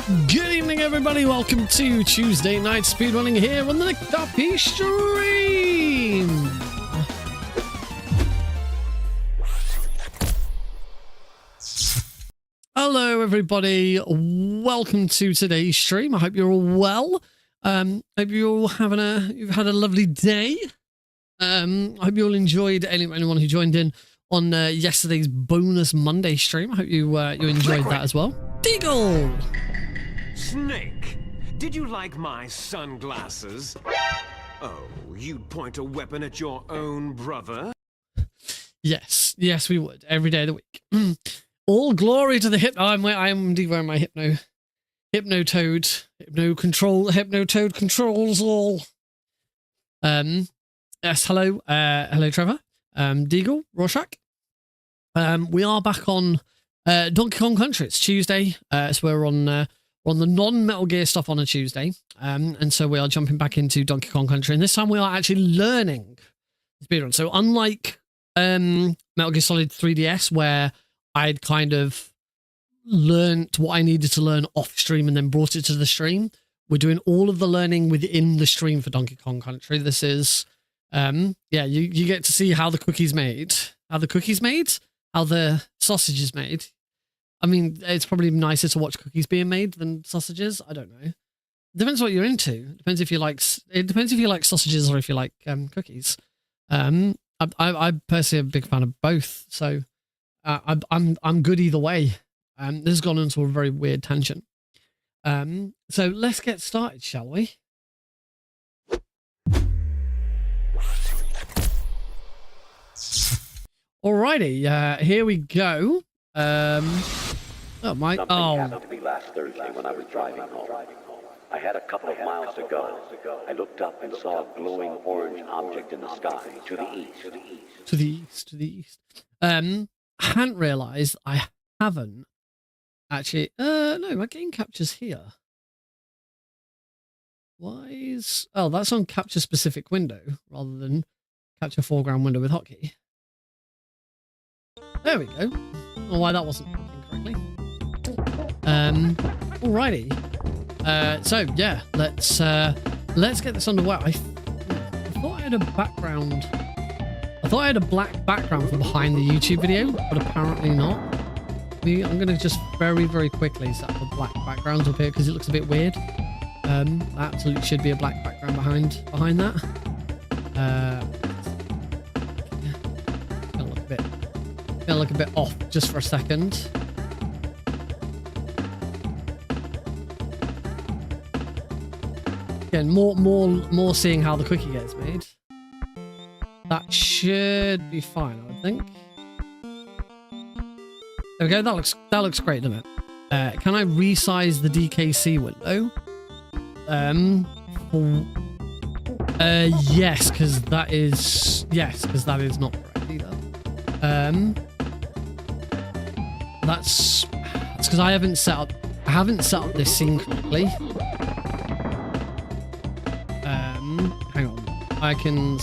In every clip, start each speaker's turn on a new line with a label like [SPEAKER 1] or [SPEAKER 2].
[SPEAKER 1] Good evening, everybody. Welcome to Tuesday night speedrunning here on the Copy stream. Hello, everybody. Welcome to today's stream. I hope you're all well. Hope you're all you've had a lovely day. I hope you all enjoyed anyone who joined in on yesterday's bonus Monday stream. I hope you enjoyed that as well. Deagle!
[SPEAKER 2] Snake, did you like my sunglasses? Oh, you'd point a weapon at your own brother?
[SPEAKER 1] Yes, we would every day of the week. All glory to the I am indeed wearing my hypnotoad controls all. Yes, hello, Trevor, Deagle, Rorschach. We are back on Donkey Kong Country. It's Tuesday, so we're on the non-Metal Gear stuff on a Tuesday, and so we are jumping back into Donkey Kong Country, and this time we are actually learning speedrun. So unlike Metal Gear Solid 3DS, where I'd kind of learned what I needed to learn off stream and then brought it to the stream, we're doing all of the learning within the stream for Donkey Kong Country. This is, you get to see how the cookie's made, how the sausage is made. I mean, it's probably nicer to watch cookies being made than sausages. I don't know. Depends what you're into. Depends if you like. It depends if you like sausages or if you like cookies. I personally am a big fan of both, so I'm good either way. This has gone into a very weird tangent. So let's get started, shall we? Alrighty, here we go.
[SPEAKER 3] Something happened to me last Thursday when I was driving home. I had a couple of miles to go. I looked up and saw a glowing orange object in the sky to the east.
[SPEAKER 1] To the east. I hadn't realised I haven't actually. No, my game capture's here. Why is? Oh, that's on capture specific window rather than capture foreground window with hotkey. There we go. Oh, why that wasn't working correctly. Alrighty. So yeah, let's get this underway. I thought I had a background. I thought I had a black background from behind the YouTube video, but apparently not. I'm gonna just very quickly set up a black background up here because it looks a bit weird. Absolutely should be a black background behind that. Gonna look a bit off just for a second. Again, more seeing how the cookie gets made. That should be fine, I would think. There we go. That looks great, doesn't it? Can I resize the DKC window? Yes, because that is not correct either. That's because I haven't set up this scene correctly. Hang on, I can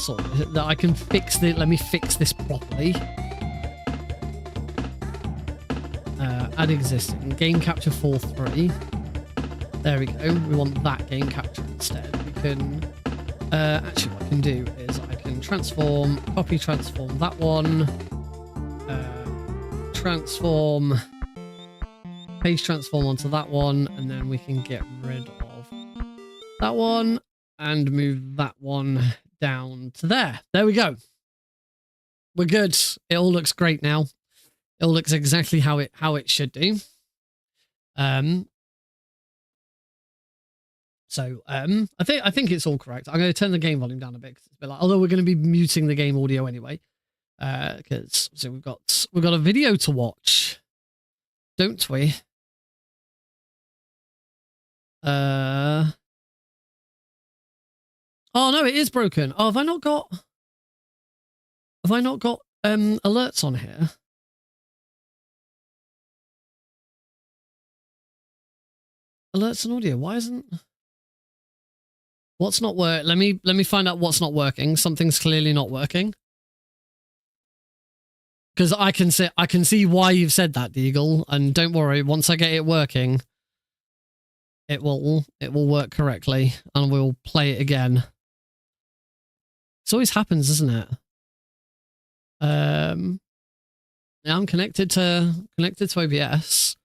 [SPEAKER 1] fix it. Let me fix this properly. Add existing game capture 4.3. There we go. We want that game capture instead. We can actually what I can do is I can transform that one. Paste transform onto that one, and then we can get rid of that one and move that one down to there. There we go. We're good. It all looks great now. It all looks exactly how it should do. So I think it's all correct. I'm going to turn the game volume down a bit, 'cause it's a bit like, although we're going to be muting the game audio anyway. Because so we've got a video to watch, don't we? Oh no, it is broken. Oh, have I not got alerts on here? Alerts and audio. Why isn't? What's not work? Let me find out what's not working. Something's clearly not working. Because I can see why you've said that, Deagle, and don't worry, once I get it working, it will work correctly, and we'll play it again. This always happens, doesn't it? Yeah, I'm connected to OBS.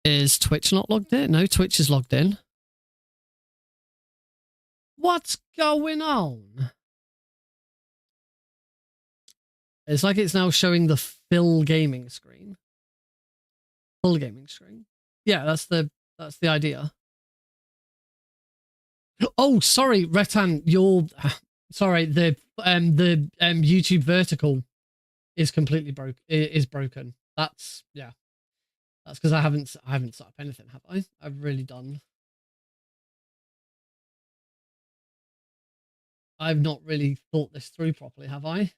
[SPEAKER 1] Is Twitch not logged in? No, Twitch is logged in. What's going on? It's like it's now showing the full gaming screen. Full gaming screen. Yeah, that's the idea. Oh, sorry, Retan, you're sorry. The YouTube vertical is completely broken. That's That's because I haven't set up anything, have I? I've really done. I've not really thought this through properly, have I?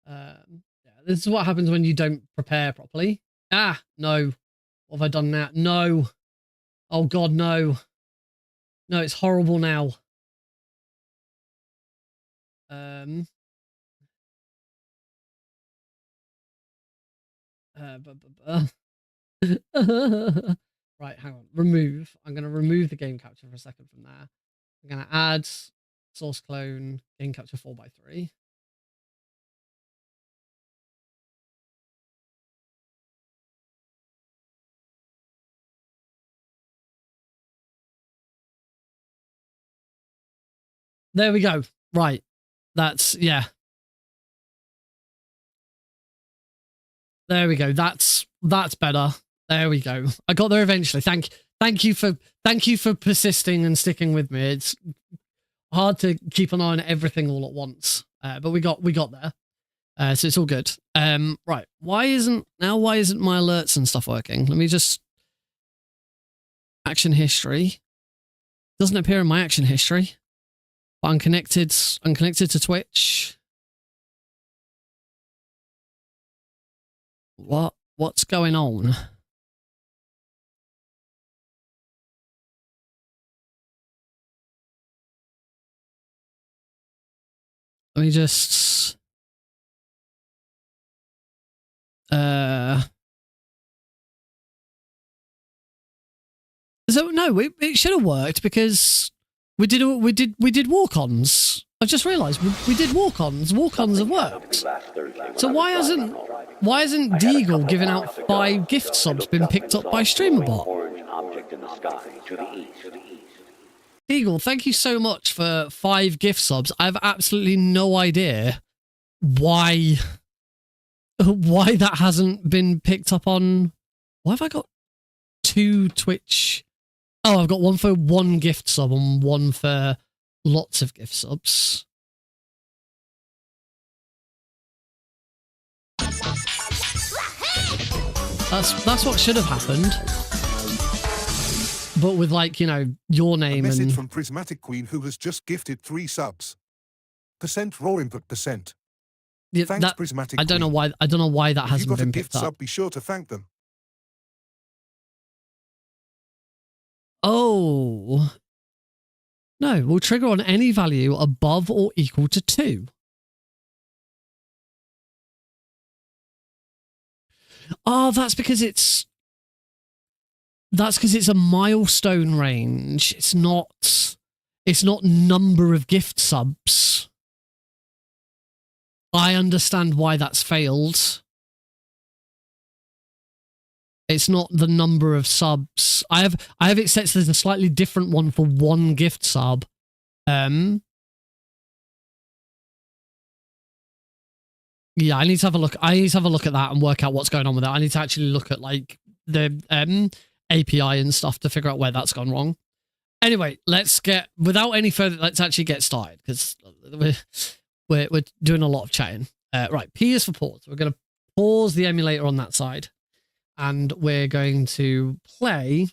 [SPEAKER 1] Yeah, this is what happens when you don't prepare properly. Ah, no. What have I done now? No. Oh God, no. No, it's horrible now. Right, hang on. Remove. I'm going to remove the game capture for a second from there. I'm going to add source clone game capture 4x3. There we go. Right. That's, yeah. There we go. That's better. There we go. I got there eventually. Thank you for persisting and sticking with me. It's hard to keep an eye on everything all at once. But we got there. So it's all good. Right. Why isn't my alerts and stuff working? Let me just action history. Doesn't appear in my action history. But I'm connected to Twitch. What's going on? Let me just so no, it should have worked because we did walk-ons. I just realised we did walk-ons. Walk-ons have worked. So why hasn't Deagle giving out 5 gift subs been picked up by StreamerBot? Deagle, thank you so much for 5 gift subs. I have absolutely no idea why that hasn't been picked up on. Why have I got 2 Twitch? Oh, I've got one for 1 gift sub and one for lots of gift subs. That's what should have happened. But with, like, you know, your name.
[SPEAKER 4] A message
[SPEAKER 1] and
[SPEAKER 4] from Prismatic Queen, who has just gifted 3 subs. % raw input %.
[SPEAKER 1] Yeah,
[SPEAKER 4] Thanks, Prismatic
[SPEAKER 1] I don't know why that
[SPEAKER 4] If
[SPEAKER 1] hasn't
[SPEAKER 4] you got
[SPEAKER 1] been
[SPEAKER 4] a gift
[SPEAKER 1] picked up.
[SPEAKER 4] sub, be sure to thank them.
[SPEAKER 1] Oh. No, will trigger on any value above or equal to 2. Oh, that's because it's a milestone range. It's not number of gift subs. I understand why that's failed. It's not the number of subs. I have it set so there's a slightly different one for 1 gift sub. Yeah, I need to have a look. I need to have a look at that and work out what's going on with that. I need to actually look at, like, the API and stuff to figure out where that's gone wrong. Anyway, without any further, let's actually get started because we're doing a lot of chatting. Right, P is for pause. We're going to pause the emulator on that side, and we're going to play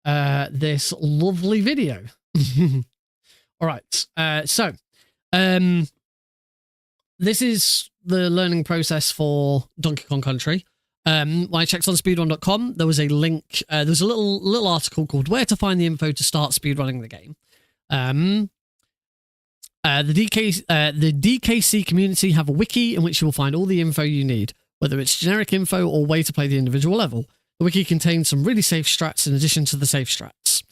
[SPEAKER 1] this lovely video. All right, so this is the learning process for Donkey Kong Country. When I checked on speedrun.com, there was a link. There's a little article called "Where to Find the Info to Start Speedrunning the Game." The DKC community have a wiki in which you will find all the info you need, whether it's generic info or way to play the individual level. The wiki contains some really safe strats in addition to the safe strats.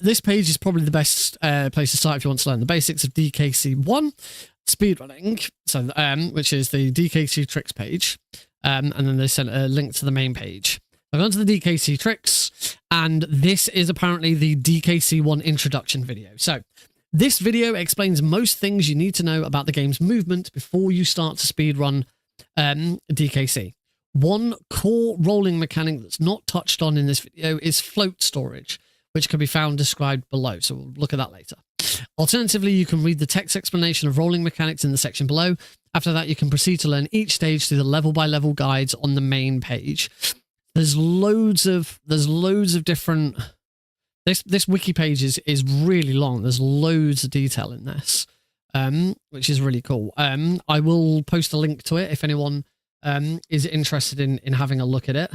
[SPEAKER 1] This page is probably the best place to start if you want to learn the basics of DKC1 speedrunning, so which is the DKC tricks page, and then they sent a link to the main page. I've gone to the DKC tricks, and this is apparently the DKC1 introduction video. So this video explains most things you need to know about the game's movement before you start to speedrun DKC. One core rolling mechanic that's not touched on in this video is float storage, which can be found described below, so we'll look at that later. Alternatively, you can read the text explanation of rolling mechanics in the section below. After that, you can proceed to learn each stage through the level-by-level guides on the main page. There's loads of different... This wiki page is really long. There's loads of detail in this, which is really cool. I will post a link to it if anyone is interested in having a look at it.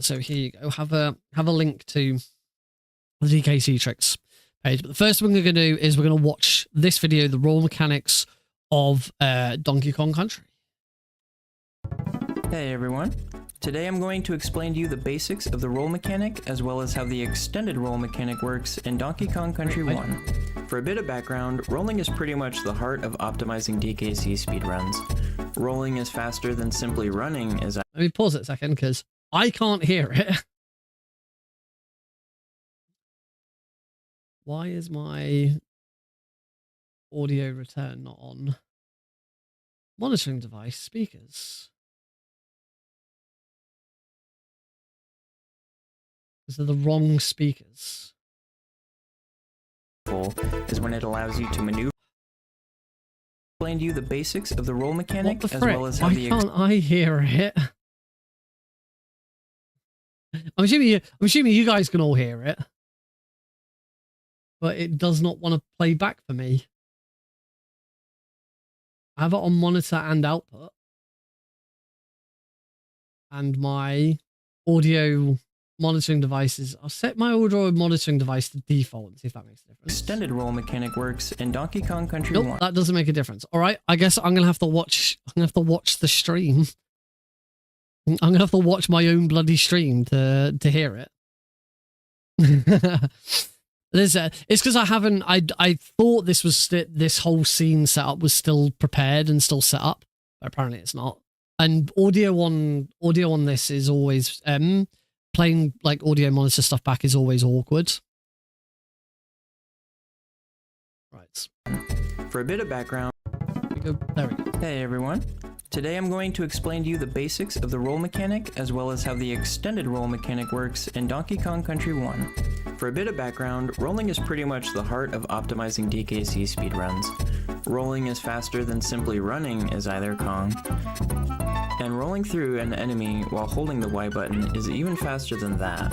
[SPEAKER 1] So here you go. Have a link to the DKC tricks page. But the first thing we're going to do is we're going to watch this video, the roll mechanics of Donkey Kong Country.
[SPEAKER 5] Hey everyone. Today I'm going to explain to you the basics of the roll mechanic as well as how the extended roll mechanic works in Donkey Kong Country 1. For a bit of background, rolling is pretty much the heart of optimizing DKC speedruns. Rolling is faster than simply running as
[SPEAKER 1] Let me pause it a second because I can't hear it. Why is my audio return not on? Monitoring device, speakers. These are the wrong speakers.
[SPEAKER 5] Is when it allows you to maneuver. Explain to you the basics of the roll mechanic as well as how
[SPEAKER 1] Why can't I hear it? I'm assuming you guys can all hear it, but it does not want to play back for me. I have it on monitor and output, and my audio monitoring devices. I'll set my audio monitoring device to default and see if that makes a difference.
[SPEAKER 5] Extended roll mechanic works in Donkey Kong Country 1.
[SPEAKER 1] That doesn't make a difference. All right, I guess I'm gonna have to watch. I'm gonna have to watch the stream. I'm gonna have to watch my own bloody stream to hear it. It's because I haven't. I thought this whole scene setup was still prepared and still set up, but apparently it's not. And audio on this is always playing like audio monitor stuff back is always awkward. Right.
[SPEAKER 5] For a bit of background.
[SPEAKER 1] There we go.
[SPEAKER 5] Hey everyone. Today I'm going to explain to you the basics of the roll mechanic as well as how the extended roll mechanic works in Donkey Kong Country 1. For a bit of background, rolling is pretty much the heart of optimizing DKC speedruns. Rolling is faster than simply running as either Kong. And rolling through an enemy while holding the Y button is even faster than that.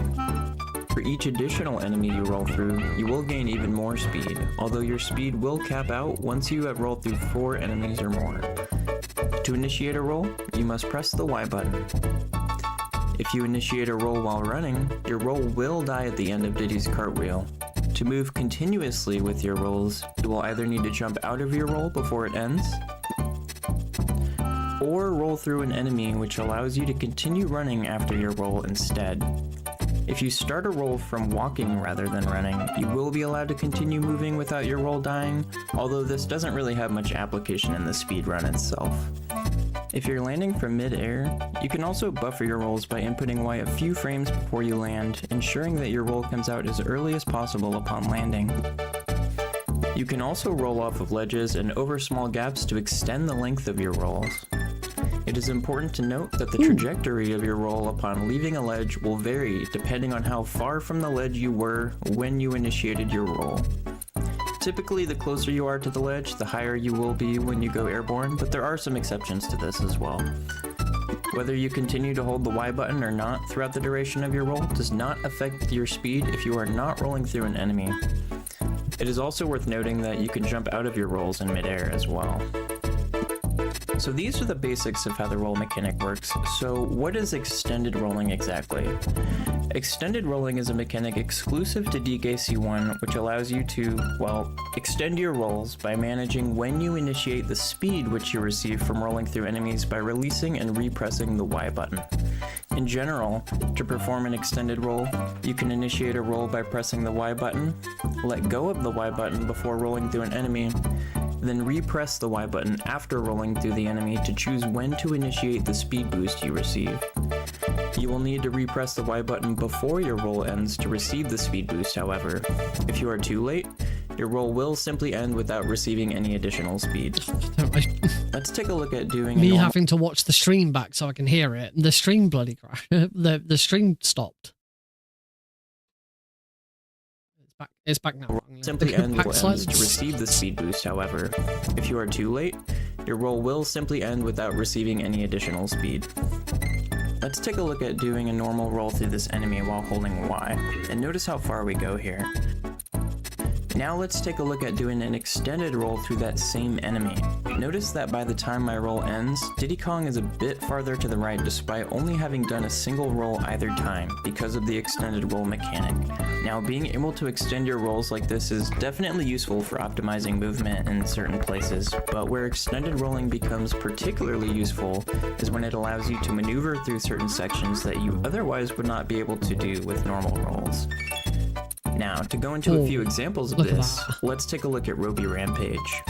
[SPEAKER 5] For each additional enemy you roll through, you will gain even more speed, although your speed will cap out once you have rolled through 4 enemies or more. To initiate a roll, you must press the Y button. If you initiate a roll while running, your roll will die at the end of Diddy's cartwheel. To move continuously with your rolls, you will either need to jump out of your roll before it ends, or roll through an enemy, which allows you to continue running after your roll instead. If you start a roll from walking rather than running, you will be allowed to continue moving without your roll dying, although this doesn't really have much application in the speedrun itself. If you're landing from mid-air, you can also buffer your rolls by inputting Y a few frames before you land, ensuring that your roll comes out as early as possible upon landing. You can also roll off of ledges and over small gaps to extend the length of your rolls. It is important to note that the trajectory of your roll upon leaving a ledge will vary depending on how far from the ledge you were when you initiated your roll. Typically, the closer you are to the ledge, the higher you will be when you go airborne, but there are some exceptions to this as well. Whether you continue to hold the Y button or not throughout the duration of your roll does not affect your speed if you are not rolling through an enemy. It is also worth noting that you can jump out of your rolls in midair as well. So these are the basics of how the roll mechanic works. So what is extended rolling exactly? Extended rolling is a mechanic exclusive to DKC1, which allows you to, well, extend your rolls by managing when you initiate the speed which you receive from rolling through enemies by releasing and repressing the Y button. In general, to perform an extended roll, you can initiate a roll by pressing the Y button, let go of the Y button before rolling through an enemy, then repress the Y button after rolling through the enemy to choose when to initiate the speed boost you receive. You will need to repress the Y button before your roll ends to receive the speed boost, however. If you are too late, your roll will simply end without receiving any additional speed. Let's take a look at doing
[SPEAKER 1] me having to watch the stream back so I can hear it. The stream bloody crashed. the stream stopped. It's back now.
[SPEAKER 5] Simply end will end to receive the speed boost, however. If you are too late, your roll will simply end without receiving any additional speed. Let's take a look at doing a normal roll through this enemy while holding Y, and notice how far we go here. Now let's take a look at doing an extended roll through that same enemy. Notice that by the time my roll ends, Diddy Kong is a bit farther to the right despite only having done a single roll either time because of the extended roll mechanic. Now being able to extend your rolls like this is definitely useful for optimizing movement in certain places, but where extended rolling becomes particularly useful is when it allows you to maneuver through certain sections that you otherwise would not be able to do with normal rolls. Now, to go into a few examples of this, let's take a look at Ropey Rampage.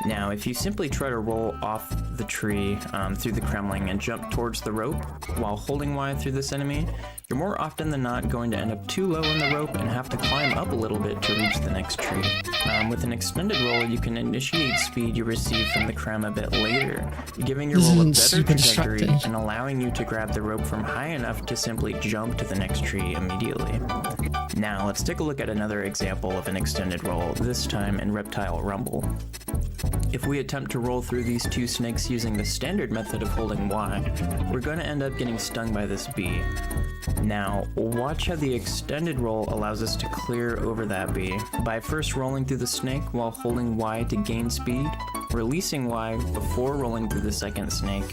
[SPEAKER 5] Now, if you simply try to roll off the tree through the Kremling and jump towards the rope while holding Y through this enemy, you're more often than not going to end up too low on the rope and have to climb up a little bit to reach the next tree. With an extended roll, you can initiate speed you receive from the Krem a bit later, giving your roll a better trajectory and allowing you to grab the rope from high enough to simply jump to the next tree immediately. Now, let's take a look at another example of an extended roll, this time in Reptile Rumble. If we attempt to roll through these two snakes using the standard method of holding Y, we're going to end up getting stung by this bee. Now, watch how the extended roll allows us to clear over that bee by first rolling through the snake while holding Y to gain speed, releasing Y before rolling through the second snake,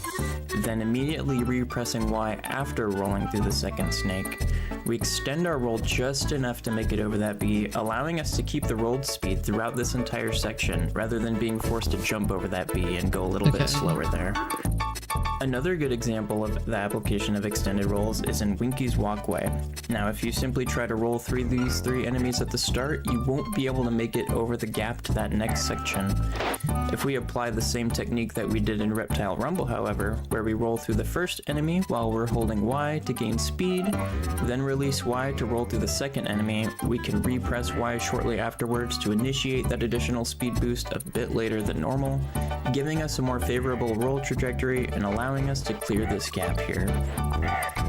[SPEAKER 5] then immediately repressing Y after rolling through the second snake. We extend our roll just enough to make it over that bee, allowing us to keep the rolled speed throughout this entire section, rather than being forced to jump over that bee and go a little bit slower there. Another good example of the application of extended rolls is in Winky's Walkway. Now, if you simply try to roll through these three enemies at the start, you won't be able to make it over the gap to that next section. If we apply the same technique that we did in Reptile Rumble, however, where we roll through the first enemy while we're holding Y to gain speed, then release Y to roll through the second enemy, we can repress Y shortly afterwards to initiate that additional speed boost a bit later than normal, giving us a more favorable roll trajectory and allowing us to clear this gap here.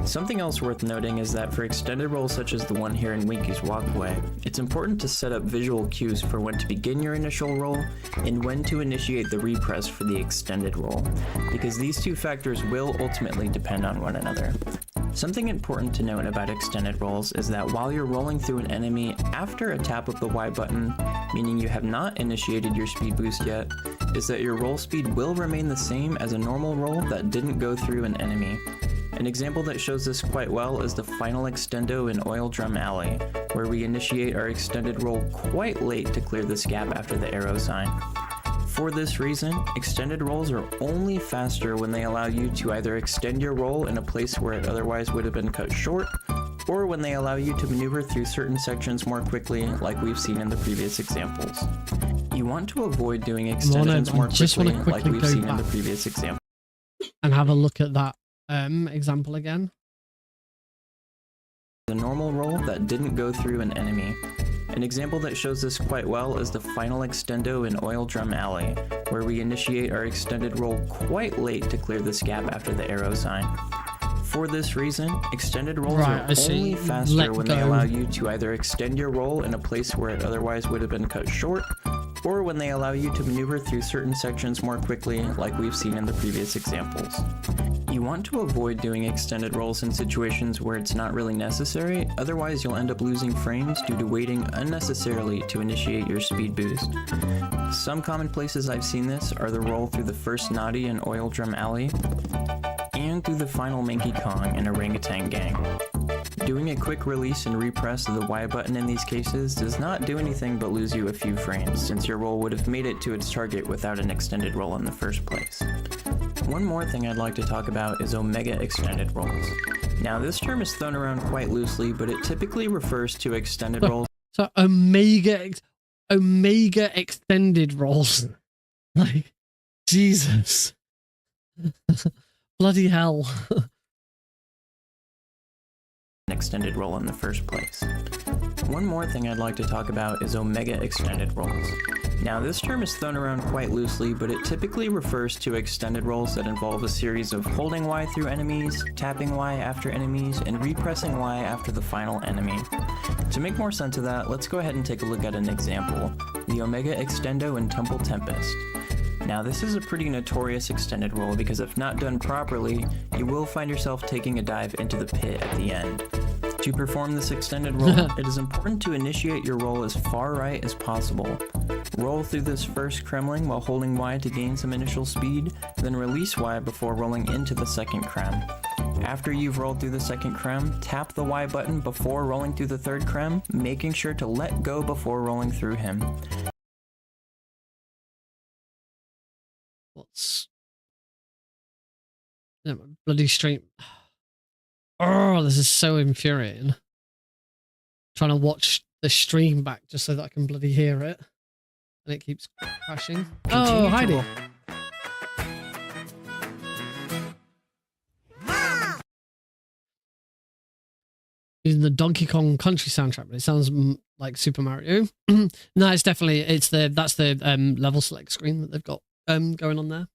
[SPEAKER 5] Something else worth noting is that for extended rolls such as the one here in Winky's Walkway, it's important to set up visual cues for when to begin your initial roll and when to initiate the repress for the extended roll, because these two factors will ultimately depend on one another. Something important to note about extended rolls is that while you're rolling through an enemy after a tap of the Y button, meaning you have not initiated your speed boost yet, is that your roll speed will remain the same as a normal roll that didn't go through an enemy. An example that shows this quite well is the final extendo in Oil Drum Alley, where we initiate our extended roll quite late to clear this gap after the arrow sign. For this reason, extended rolls are only faster when they allow you to either extend your roll in a place where it otherwise would have been cut short, or when they allow you to maneuver through certain sections more quickly, like we've seen in the previous examples. You want to avoid doing extensions more quickly, like we've seen in the previous example.
[SPEAKER 1] And have a look at that example again.
[SPEAKER 5] The normal roll that didn't go through an enemy. An example that shows this quite well is the final extendo in Oil Drum Alley, where we initiate our extended roll quite late to clear this gap after the arrow sign. For this reason, extended rolls are only faster when they allow you to either extend your roll in a place where it otherwise would have been cut short, or when they allow you to maneuver through certain sections more quickly, like we've seen in the previous examples. You want to avoid doing extended rolls in situations where it's not really necessary, otherwise you'll end up losing frames due to waiting unnecessarily to initiate your speed boost. Some common places I've seen this are the roll through the first Naughty in Oil Drum Alley, and through the final Manky Kong in Orangutan Gang. Doing a quick release and repress of the Y button in these cases does not do anything but lose you a few frames, since your roll would have made it to its target without an extended roll in the first place. One more thing I'd like to talk about is Omega extended rolls. Now this term is thrown around quite loosely, but it typically refers to extended rolls.
[SPEAKER 1] So Omega extended rolls. Like, Jesus. Bloody hell.
[SPEAKER 5] An extended roll in the first place. One more thing I'd like to talk about is Omega extended rolls. Now this term is thrown around quite loosely, but it typically refers to extended rolls that involve a series of holding Y through enemies, tapping Y after enemies, and repressing Y after the final enemy. To make more sense of that, let's go ahead and take a look at an example, the Omega Extendo in Tumble Tempest. Now this is a pretty notorious extended roll because if not done properly, you will find yourself taking a dive into the pit at the end. To perform this extended roll, it is important to initiate your roll as far right as possible. Roll through this first Kremling while holding Y to gain some initial speed, then release Y before rolling into the second Krem. After you've rolled through the second Krem, tap the Y button before rolling through the third Krem, making sure to let go before rolling through him.
[SPEAKER 1] What's... Yeah, my bloody stream... Oh, this is so infuriating. Trying to watch the stream back just so that I can bloody hear it. And it keeps crashing. Oh, Heidi. Using the Donkey Kong Country soundtrack, but it sounds like Super Mario. No, it's definitely, that's the level select screen that they've got going on there.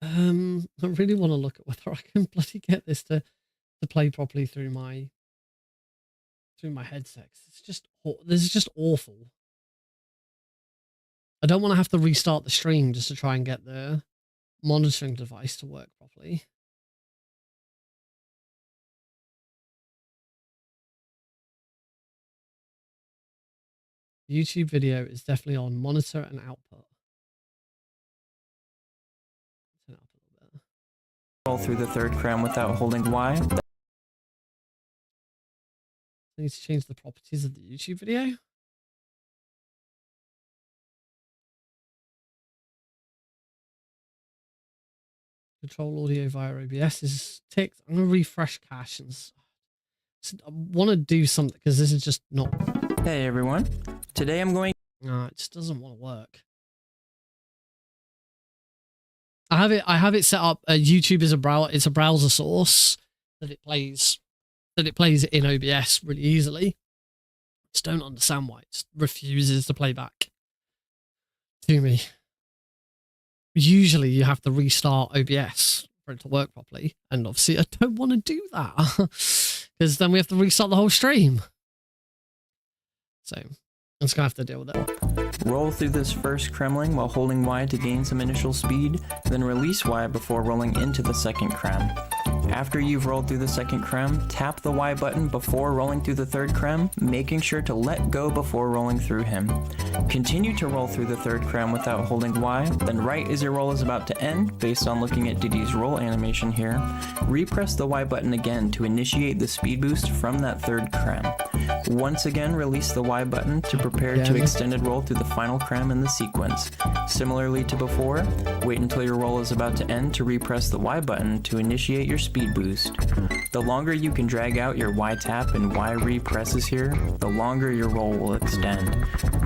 [SPEAKER 1] I really want to look at whether I can bloody get this to play properly through my headset. This is just awful. I don't want to have to restart the stream just to try and get the monitoring device to work properly. YouTube video is definitely on monitor and output. Turn it up a little bit.
[SPEAKER 5] Roll through the third Krem without holding Y.
[SPEAKER 1] I need to change the properties of the YouTube video. Control audio via OBS is ticked. I'm going to refresh cache and I want to do something because this is just not...
[SPEAKER 5] Hey everyone, today I'm going...
[SPEAKER 1] No, it just doesn't want to work. I have it set up. YouTube is it's a browser source that it plays in OBS really easily. Just don't understand why it just refuses to play back to me. Usually you have to restart OBS for it to work properly, and obviously I don't want to do that because then we have to restart the whole stream. So I'm just gonna have to deal with it.
[SPEAKER 5] Roll through this first Kremling while holding Y to gain some initial speed, then release Y before rolling into the second Krem. After you've rolled through the second Krem, tap the Y button before rolling through the third Krem, making sure to let go before rolling through him. Continue to roll through the third Krem without holding Y, then right as your roll is about to end, based on looking at Diddy's roll animation here, repress the Y button again to initiate the speed boost from that third Krem. Once again, release the Y button to prepare to extended roll through the final Krem in the sequence. Similarly to before, wait until your roll is about to end to repress the Y button to initiate your speed boost. The longer you can drag out your Y tap and Y represses here, the longer your roll will extend.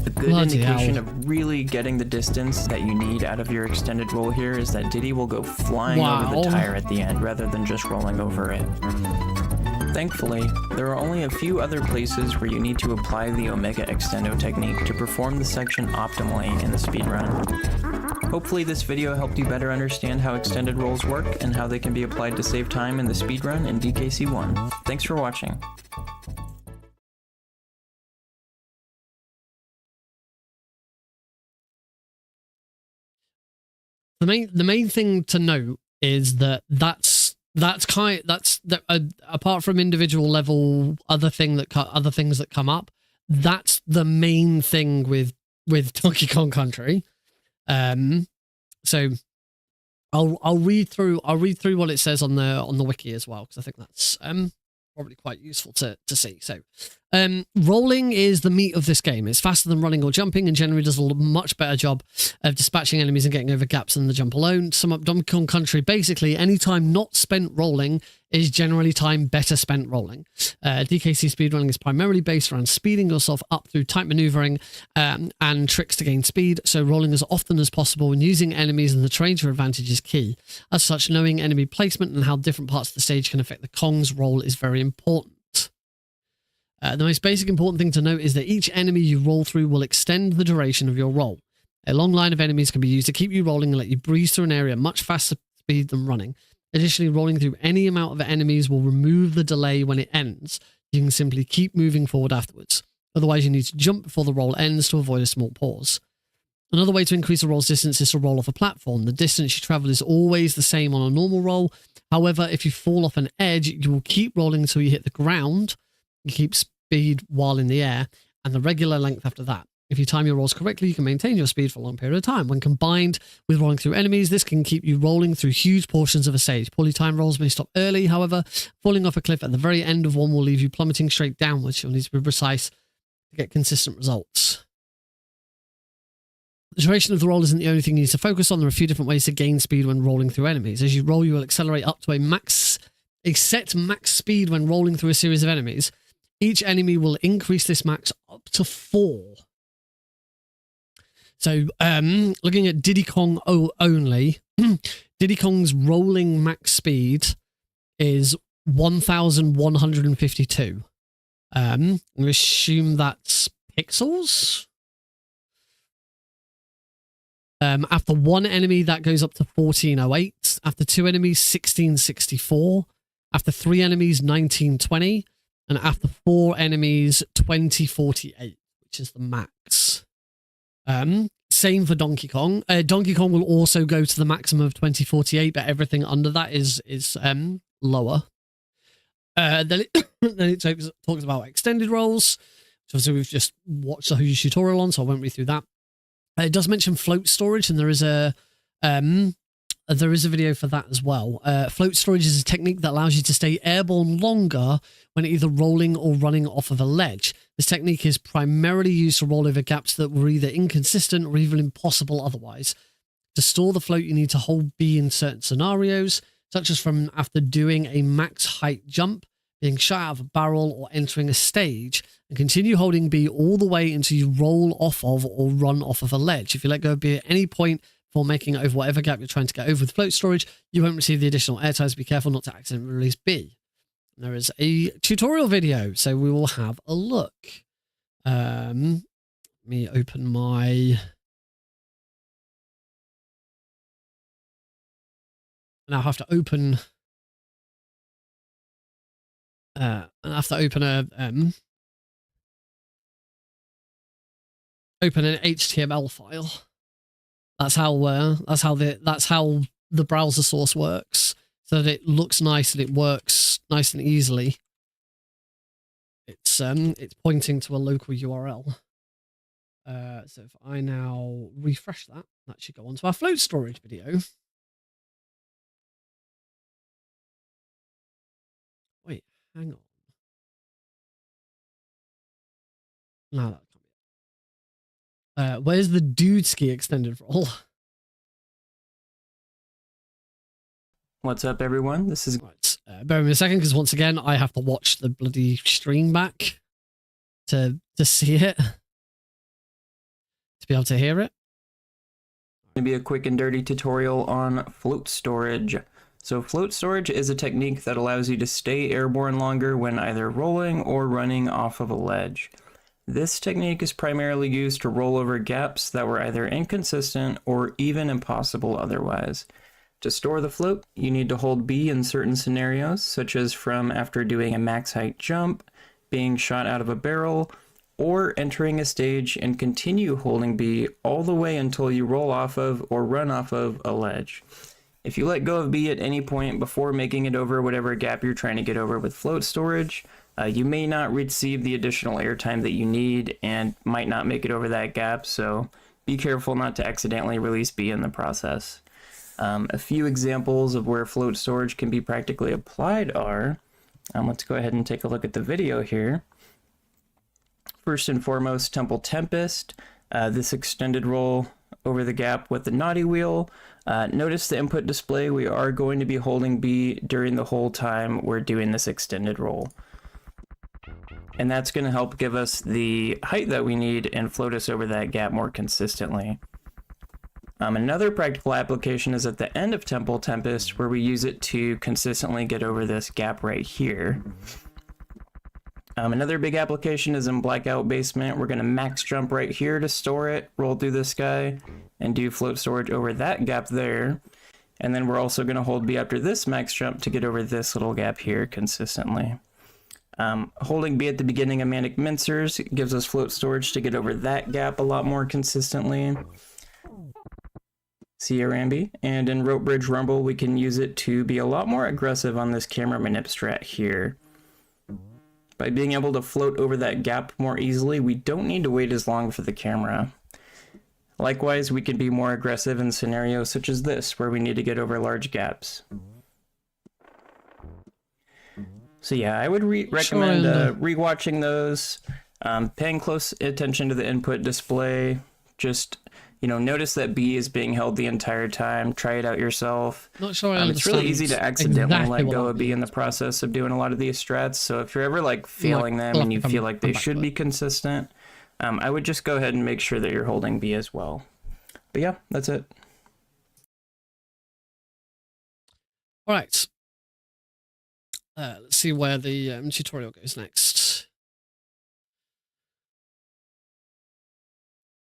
[SPEAKER 5] A good indication of really getting the distance that you need out of your extended roll here is that Diddy will go flying over the tire at the end rather than just rolling over it. Thankfully, there are only a few other places where you need to apply the Omega Extendo technique to perform the section optimally in the speedrun. Hopefully this video helped you better understand how extended rolls work and how they can be applied to save time in the speedrun in DKC1. Thanks for watching.
[SPEAKER 1] The main thing to note is that apart from individual level other things that come up, that's the main thing with Donkey Kong Country. So I'll read through what it says on the wiki as well, because I think probably quite useful to see. So rolling is the meat of this game. It's faster than running or jumping and generally does a much better job of dispatching enemies and getting over gaps than the jump alone. Sum up Donkey Kong Country, basically any time not spent rolling is generally time better spent rolling. DKC speedrunning is primarily based around speeding yourself up through tight maneuvering and tricks to gain speed, so rolling as often as possible and using enemies and the terrain to your advantage is key. As such, knowing enemy placement and how different parts of the stage can affect the Kong's role is very important. The most basic important thing to note is that each enemy you roll through will extend the duration of your roll. A long line of enemies can be used to keep you rolling and let you breeze through an area at much faster speed than running. Additionally, rolling through any amount of enemies will remove the delay when it ends. You can simply keep moving forward afterwards. Otherwise, you need to jump before the roll ends to avoid a small pause. Another way to increase a roll's distance is to roll off a platform. The distance you travel is always the same on a normal roll. However, if you fall off an edge, you will keep rolling until you hit the ground. You keep speed while in the air, and the regular length after that. If you time your rolls correctly, you can maintain your speed for a long period of time. When combined with rolling through enemies, this can keep you rolling through huge portions of a stage. Poorly timed rolls may stop early, however. Falling off a cliff at the very end of one will leave you plummeting straight downwards. You'll need to be precise to get consistent results. The duration of the roll isn't the only thing you need to focus on. There are a few different ways to gain speed when rolling through enemies. As you roll, you will accelerate up to a set max speed when rolling through a series of enemies. Each enemy will increase this max up to 4. So, looking at Diddy Kong only, Diddy Kong's rolling max speed is 1,152. I'm going to assume that's pixels. After one enemy, that goes up to 1408. After 2 enemies, 1664. After 3 enemies, 1920. And after 4 enemies, 2048, which is the max. Same for Donkey Kong. Donkey Kong will also go to the maximum of 2048, but everything under that is lower. Then it talks about extended rolls. So we've just watched the whole tutorial on, so I won't read through that. It does mention float storage, and there is a video for that as well. Float storage is a technique that allows you to stay airborne longer when either rolling or running off of a ledge. This technique is primarily used to roll over gaps that were either inconsistent or even impossible otherwise. To store the float, you need to hold B in certain scenarios, such as from after doing a max height jump, being shot out of a barrel, or entering a stage, and continue holding B all the way until you roll off of or run off of a ledge. If you let go of B at any point before making it over whatever gap you're trying to get over with float storage, you won't receive the additional air times. Be careful not to accidentally release B. There is a tutorial video, so we will have a look. Let me open my... Now I have to open... I have to open a... open an HTML file. That's how the browser source works, so that it looks nice and it works nice and easily. It's pointing to a local URL. So if I now refresh that, that should go onto our float storage video. Wait, hang on. No, that can't be it. Where's the dude ski extended roll?
[SPEAKER 5] What's up, everyone? This is...
[SPEAKER 1] Right, bear with me a second, because once again, I have to watch the bloody stream back to see it, to be able to hear it.
[SPEAKER 5] Going to be a quick and dirty tutorial on float storage. So float storage is a technique that allows you to stay airborne longer when either rolling or running off of a ledge. This technique is primarily used to roll over gaps that were either inconsistent or even impossible otherwise. To store the float, you need to hold B in certain scenarios, such as from after doing a max height jump, being shot out of a barrel, or entering a stage, and continue holding B all the way until you roll off of or run off of a ledge. If you let go of B at any point before making it over whatever gap you're trying to get over with float storage, you may not receive the additional airtime that you need and might not make it over that gap, so be careful not to accidentally release B in the process. A few examples of where float storage can be practically applied are Let's go ahead and take a look at the video here. First and foremost, Temple Tempest. This extended roll over the gap with the naughty wheel. Notice the input display. We are going to be holding B during the whole time we're doing this extended roll. And that's going to help give us the height that we need and float us over that gap more consistently. Another practical application is at the end of Temple Tempest, where we use it to consistently get over this gap right here. Another big application is in Blackout Basement. We're going to max jump right here to store it, roll through this guy, and do float storage over that gap there. And then we're also going to hold B after this max jump to get over this little gap here consistently. Holding B at the beginning of Manic Mincers gives us float storage to get over that gap a lot more consistently. See ya, Ramby. And in Rope Bridge Rumble, we can use it to be a lot more aggressive on this camera manip strat here. By being able to float over that gap more easily, we don't need to wait as long for the camera. Likewise, we can be more aggressive in scenarios such as this, where we need to get over large gaps. So yeah, I would recommend rewatching those, paying close attention to the input display. Just, you know, notice that B is being held the entire time. Try it out yourself.
[SPEAKER 1] Not sure I understand.
[SPEAKER 5] It's really easy to accidentally
[SPEAKER 1] exactly
[SPEAKER 5] let go of B in the process of doing a lot of these strats. So if you're ever like failing them and you feel like they should be consistent, I would just go ahead and make sure that you're holding B as well. But yeah, that's it.
[SPEAKER 1] All right. Let's see where the tutorial goes next.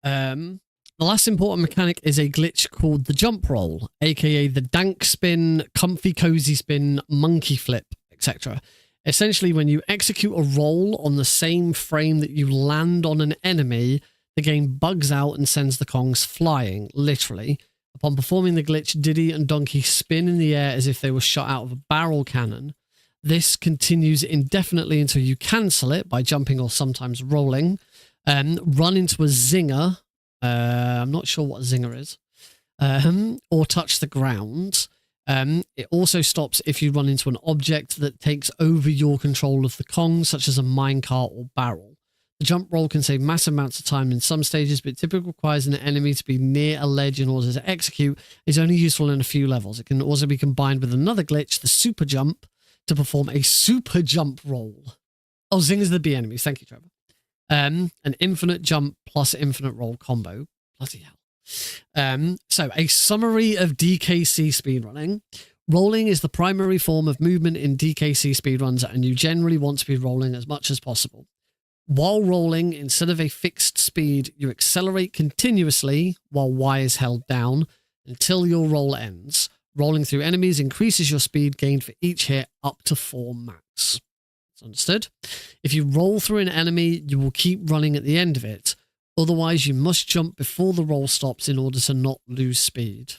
[SPEAKER 1] The last important mechanic is a glitch called the jump roll, aka the dank spin, comfy cozy spin, monkey flip, etc. Essentially, when you execute a roll on the same frame that you land on an enemy, the game bugs out and sends the Kongs flying, literally. Upon performing the glitch, Diddy and Donkey spin in the air as if they were shot out of a barrel cannon. This continues indefinitely until you cancel it by jumping or sometimes rolling. Run into a zinger. I'm not sure what a zinger is. Or touch the ground. It also stops if you run into an object that takes over your control of the Kong, such as a minecart or barrel. The jump roll can save massive amounts of time in some stages, but it typically requires an enemy to be near a ledge in order to execute. It's only useful in a few levels. It can also be combined with another glitch, the super jump, to perform a super jump roll. Oh, zingers the B enemies. Thank you, Trevor. An infinite jump plus infinite roll combo. Bloody hell. So a summary of DKC speedrunning. Rolling is the primary form of movement in DKC speedruns, and you generally want to be rolling as much as possible. While rolling, instead of a fixed speed, you accelerate continuously while Y is held down until your roll ends. Rolling through enemies increases your speed gained for each hit up to 4 max. That's understood. If you roll through an enemy, you will keep running at the end of it. Otherwise, you must jump before the roll stops in order to not lose speed.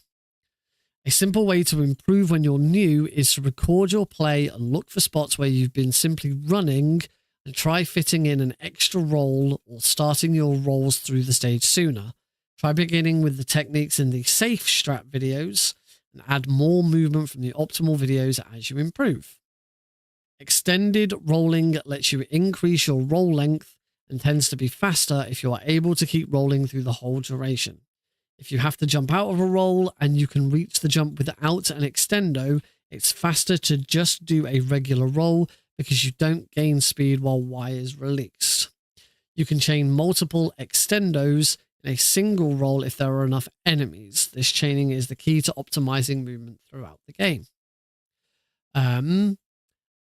[SPEAKER 1] A simple way to improve when you're new is to record your play and look for spots where you've been simply running and try fitting in an extra roll or starting your rolls through the stage sooner. Try beginning with the techniques in the safe strat videos and add more movement from the optimal videos as you improve. Extended rolling lets you increase your roll length and tends to be faster if you are able to keep rolling through the whole duration. If you have to jump out of a roll and you can reach the jump without an extendo, it's faster to just do a regular roll because you don't gain speed while Y is released. You can chain multiple extendos in a single roll if there are enough enemies. This chaining is the key to optimizing movement throughout the game.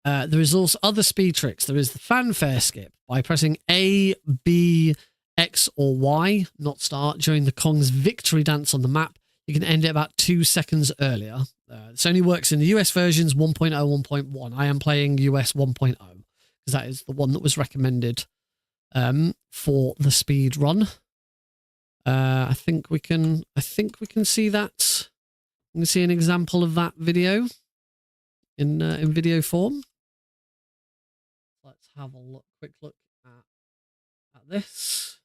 [SPEAKER 1] There is also other speed tricks. There is the fanfare skip. By pressing A, B, X, or Y, not start, during the Kong's victory dance on the map, you can end it about 2 seconds earlier. This only works in the US versions 1.0, 1.1. I am playing US 1.0 because that is the one that was recommended for the speed run. I think we can see that. You can see an example of that video in video form. Let's have a quick look at this.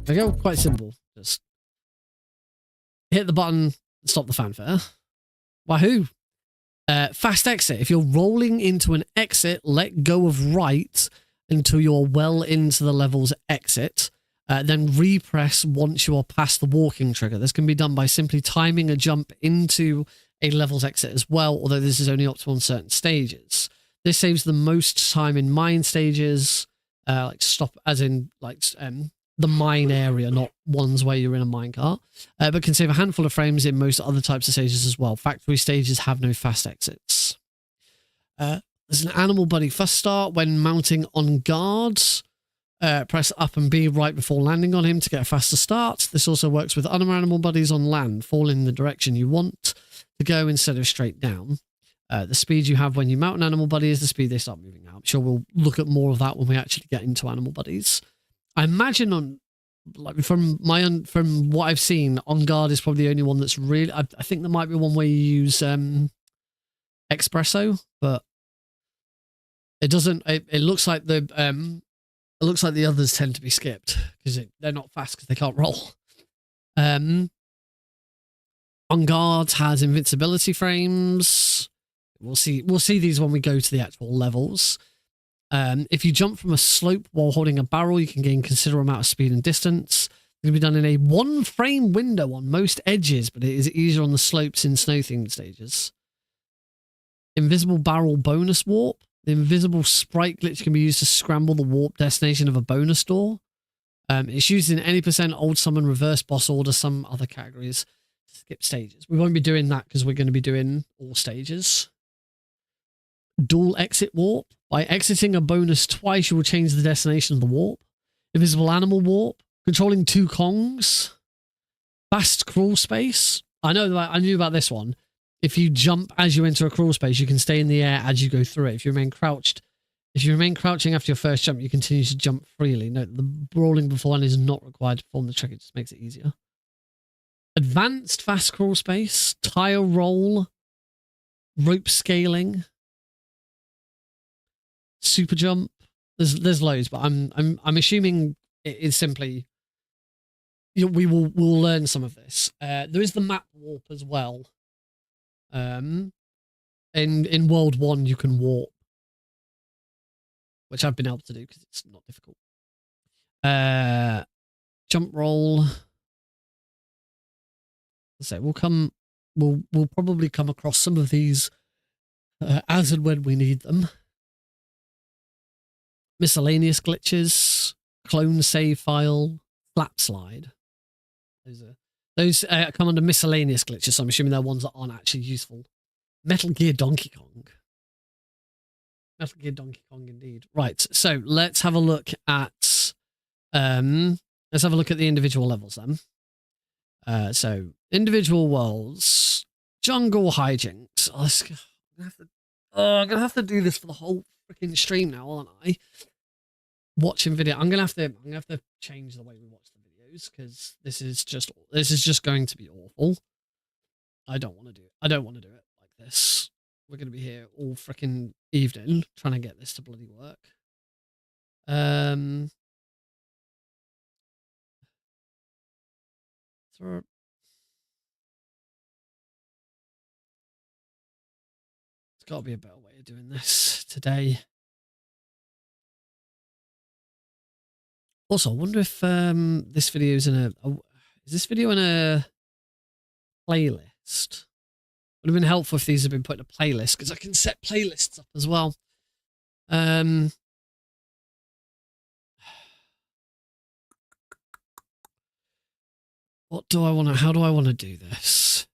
[SPEAKER 1] There we go. Quite simple. Just hit the button, stop the fanfare. Wahoo! Fast exit. If you're rolling into an exit, let go of right until you're well into the level's exit. Then repress once you are past the walking trigger. This can be done by simply timing a jump into a level's exit as well, although this is only optimal on certain stages. This saves the most time in mine stages, like stop, as in like the mine area, not ones where you're in a minecart, but can save a handful of frames in most other types of stages as well. Factory stages have no fast exits. There's an animal buddy fast start when mounting on guard. Press up and B right before landing on him to get a faster start. This also works with other animal buddies on land. Fall in the direction you want to go instead of straight down. The speed you have when you mount an animal buddy is the speed they start moving out. I'm sure we'll look at more of that when we actually get into animal buddies. I imagine from what I've seen, On Guard is probably the only one that's really. I think there might be one where you use Espresso, but it doesn't. It looks like the others tend to be skipped because they're not fast because they can't roll. On Guard has invincibility frames. We'll see these when we go to the actual levels. If you jump from a slope while holding a barrel, you can gain considerable amount of speed and distance. It can be done in a 1 frame window on most edges, but it is easier on the slopes in snow-themed stages. Invisible barrel bonus warp. The invisible sprite glitch can be used to scramble the warp destination of a bonus door. It's used in any % old summon, reverse boss order, some other categories to skip stages. We won't be doing that because we're going to be doing all stages. Dual exit warp. By exiting a bonus twice, you will change the destination of the warp. Invisible animal warp. Controlling 2 Kongs. Fast crawl space. I knew about this one. If you jump as you enter a crawl space, you can stay in the air as you go through it. If you remain crouching after your first jump, you continue to jump freely. Note the brawling beforehand is not required to perform the trick. It just makes it easier. Advanced fast crawl space, tire roll, rope scaling, super jump. There's loads, but I'm assuming it is simply we'll learn some of this. There is the map warp as well. In World 1 you can warp, which I've been able to do because it's not difficult. Jump roll. So we'll probably come across some of these as and when we need them. Miscellaneous glitches, clone save file, flap slide. Those come under miscellaneous glitches, so I'm assuming they're ones that aren't actually useful. Metal Gear Donkey Kong. Metal Gear Donkey Kong, indeed. Right, so let's have a look at the individual levels then. So individual worlds, jungle hijinks. I'm gonna have to do this for the whole freaking stream now, aren't I? Watching video. I'm gonna have to change the way we watch the videos because this is just going to be awful. I don't want to do it like this. We're gonna be here all freaking evening trying to get this to bloody work. So there's got to be a better way of doing this today. Also, I wonder if this video is is this video in a playlist? Would have been helpful if these had been put in a playlist because I can set playlists up as well. How do I want to do this?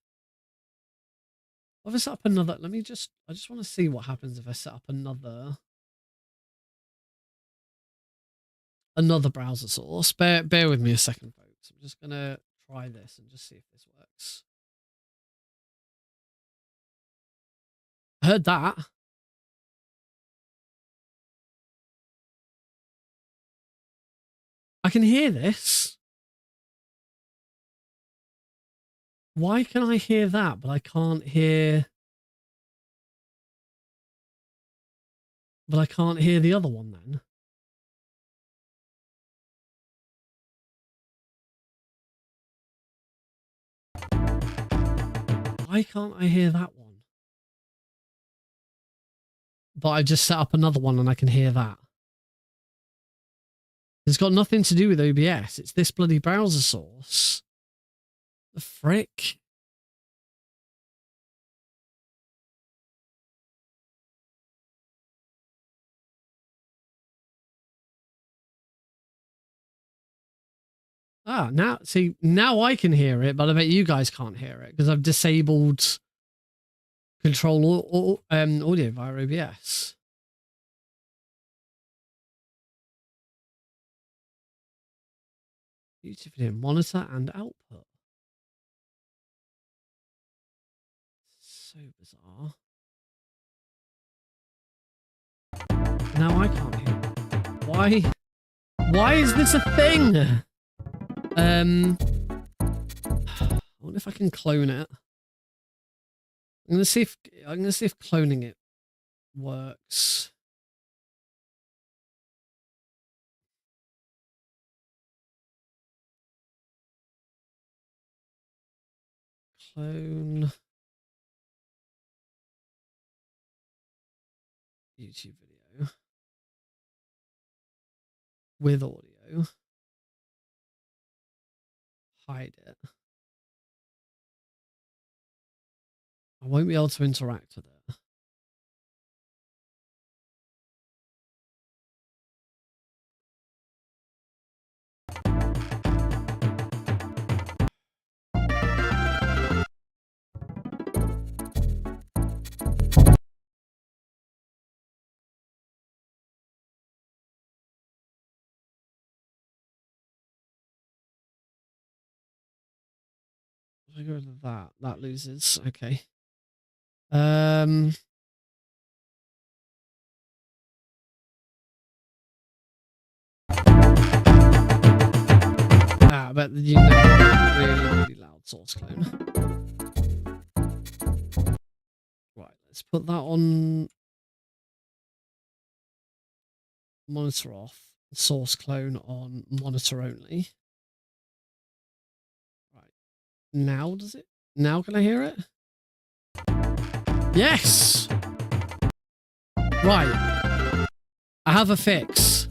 [SPEAKER 1] If I set up another, I just want to see what happens if I set up another browser source. Bear with me a second, folks. I'm just gonna try this and just see if this works. I heard that. I can hear this. Why can I hear that, but I can't hear... But I can't hear the other one then? Why can't I hear that one? But I just set up another one and I can hear that. It's got nothing to do with OBS. It's this bloody browser source. The frick? Ah, now, see, now I can hear it, but I bet you guys can't hear it because I've disabled control audio via OBS. YouTube video monitor and output. So bizarre. Now I can't hear it. Why? Why is this a thing? I wonder if I can clone it. I'm gonna see if cloning it works. Clone YouTube video with audio. Hide it. I won't be able to interact with it. If I go to that, that loses. Okay. But you know, really loud source clone. Right, let's put that on monitor off, source clone on monitor only. Right, now does it? Now can I hear it? Yes! Right. I have a fix.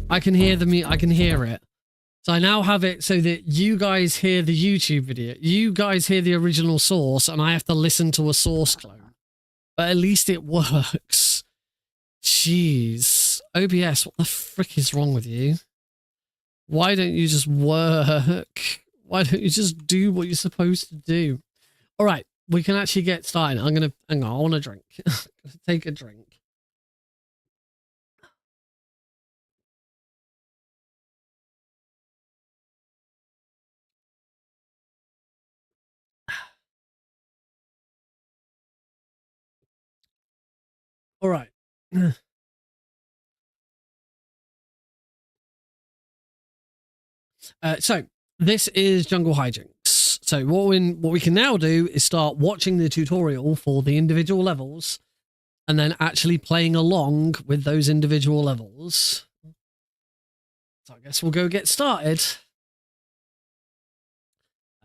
[SPEAKER 1] I can hear I can hear it. So I now have it so that you guys hear the YouTube video. You guys hear the original source and I have to listen to a source clone. But at least it works. Jeez. OBS, what the frick is wrong with you? Why don't you just work? Why don't you just do what you're supposed to do? All right, we can actually get started. Hang on, I want a drink. Take a drink. All right. So this is Jungle Hijinks. So what we can now do is start watching the tutorial for the individual levels and then actually playing along with those individual levels. So I guess we'll go get started.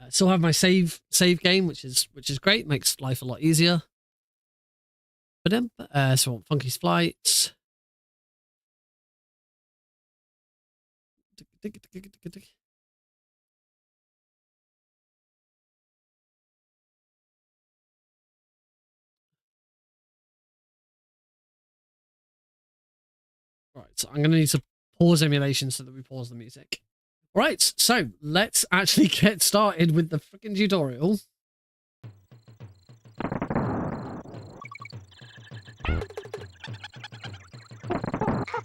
[SPEAKER 1] Still have my save game, which is great, makes life a lot easier. So I want Funky's Flight. Right, so I'm going to need to pause emulation so that we pause the music. Right, so let's actually get started with the freaking tutorial.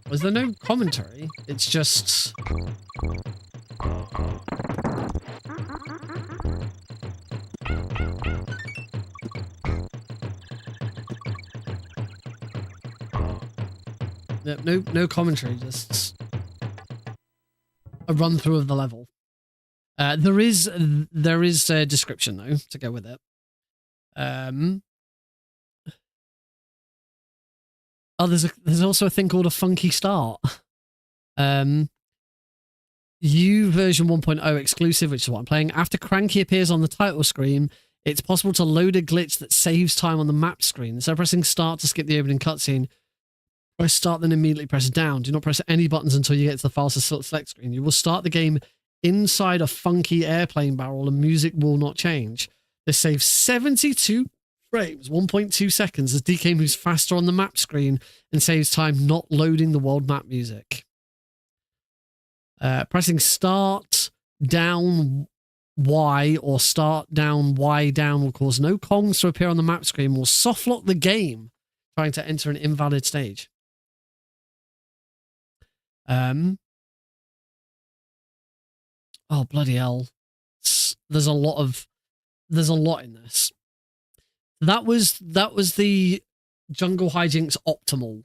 [SPEAKER 1] Was there no commentary? It's just... No commentary, just a run through of the level. There is a description though to go with it. Oh, there's also a thing called a funky start. U version 1.0 exclusive, which is what I'm playing. After Cranky appears on the title screen, it's possible to load a glitch that saves time on the map screen. Instead of pressing start to skip the opening cutscene, press start, then immediately press down. Do not press any buttons until you get to the file select screen. You will start the game inside a funky airplane barrel and music will not change. This saves 72 frames, 1.2 seconds, as DK moves faster on the map screen and saves time not loading the world map music. Pressing start down Y or start down Y down will cause no Kongs to appear on the map screen, will softlock the game trying to enter an invalid stage. Oh, bloody hell. There's a lot in this. That was the Jungle Hijinks optimal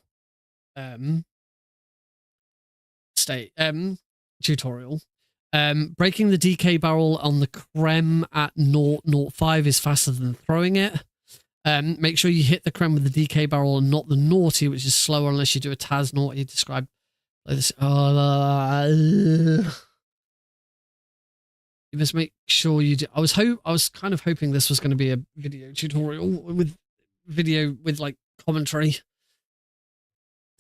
[SPEAKER 1] tutorial. Breaking the DK barrel on the Creme at 0.05 is faster than throwing it. Make sure you hit the Creme with the DK barrel and not the Naughty, which is slower unless you do a Taz Naughty described like this. You must make sure you do. I was kind of hoping this was going to be a video tutorial with like commentary.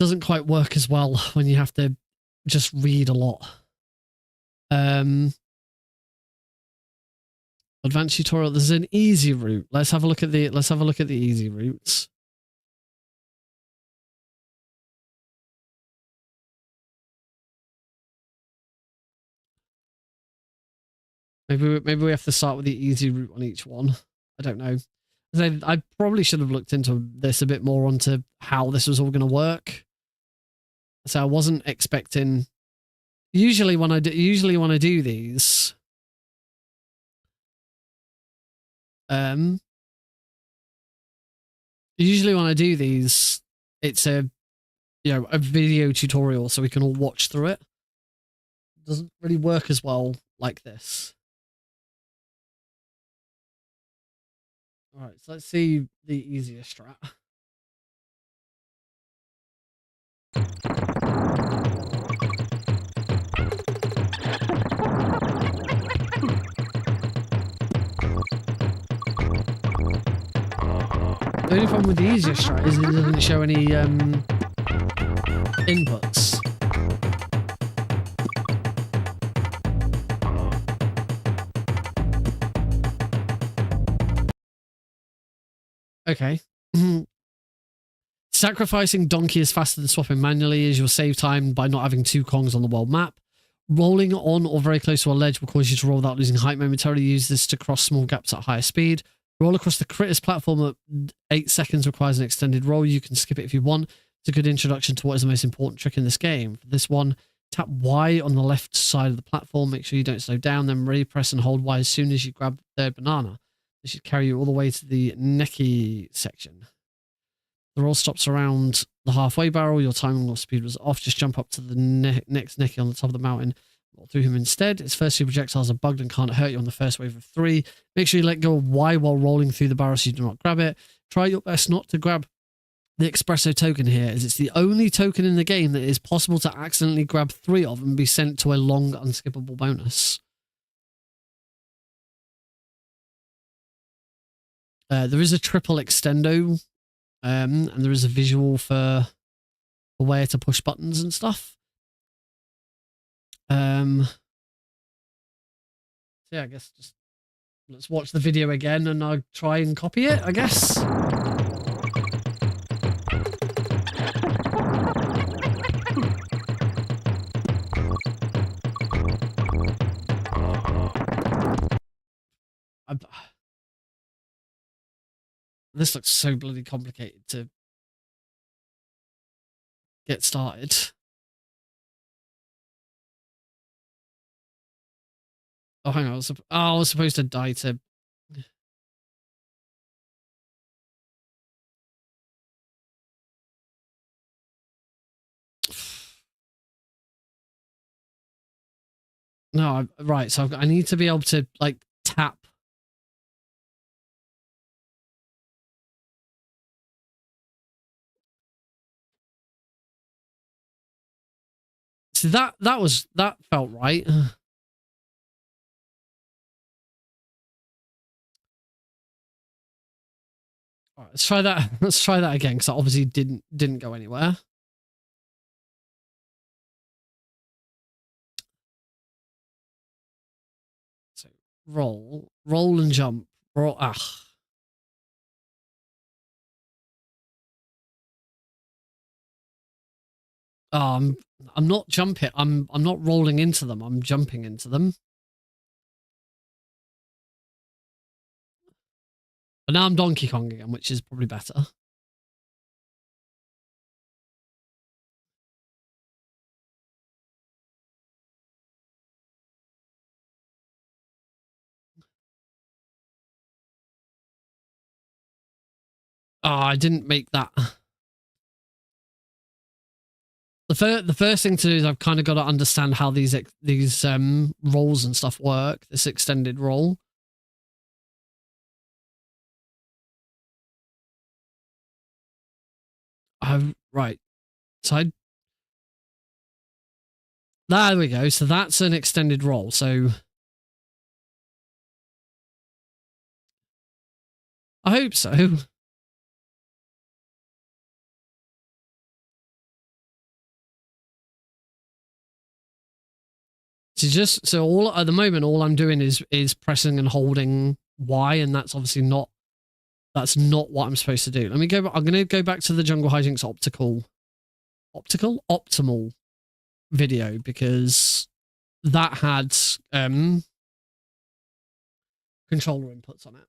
[SPEAKER 1] Doesn't quite work as well when you have to just read a lot. Advanced tutorial. There's an easy route. Let's have a look at the easy routes. Maybe we have to start with the easy route on each one. I don't know. I probably should have looked into this a bit more onto how this was all going to work. So I wasn't expecting. Usually when I do these, it's a video tutorial so we can all watch through it. It doesn't really work as well like this. All right, so let's see the easier strat. The only problem with the easier strat is it doesn't show any inputs. Okay. Sacrificing Donkey is faster than swapping manually, as you'll save time by not having two Kongs on the world map. Rolling on or very close to a ledge will cause you to roll without losing height momentarily. Use this to cross small gaps at higher speed. Roll across the Critters platform at 8 seconds requires an extended roll. You can skip it if you want. It's a good introduction to what is the most important trick in this game. For this one, tap Y on the left side of the platform. Make sure you don't slow down, then repress and hold Y as soon as you grab the third banana. This should carry you all the way to the necky section. The roll stops around the halfway barrel. Your timing or speed was off. Just jump up to the next necky on the top of the mountain. Roll through him instead. Its first two projectiles are bugged and can't hurt you on the first wave of 3. Make sure you let go of Y while rolling through the barrel so you do not grab it. Try your best not to grab the espresso token here, as it's the only token in the game that is possible to accidentally grab 3 of and be sent to a long unskippable bonus. There is a triple extendo, and there is a visual for where to push buttons and stuff. So yeah, I guess just let's watch the video again and I'll try and copy it, I guess. This looks so bloody complicated to get started. Oh, hang on. I was supposed to die to... No, right. So I need to be able to, like, tap. See, that felt right. All right, let's try that. Let's try that again because that obviously didn't go anywhere. So roll and jump. Roll. Ah. I'm not jumping. I'm not rolling into them. I'm jumping into them. But now I'm Donkey Kong again, which is probably better. Oh, I didn't make that. The first thing to do is I've kind of got to understand how these rolls and stuff work. This extended roll. Right. So there we go. So that's an extended roll. So I hope so. So all at the moment, all I'm doing is pressing and holding Y, and that's obviously not what I'm supposed to do. Let me go. I'm going to go back to the Jungle Hijinks optimal video because that had controller inputs on it.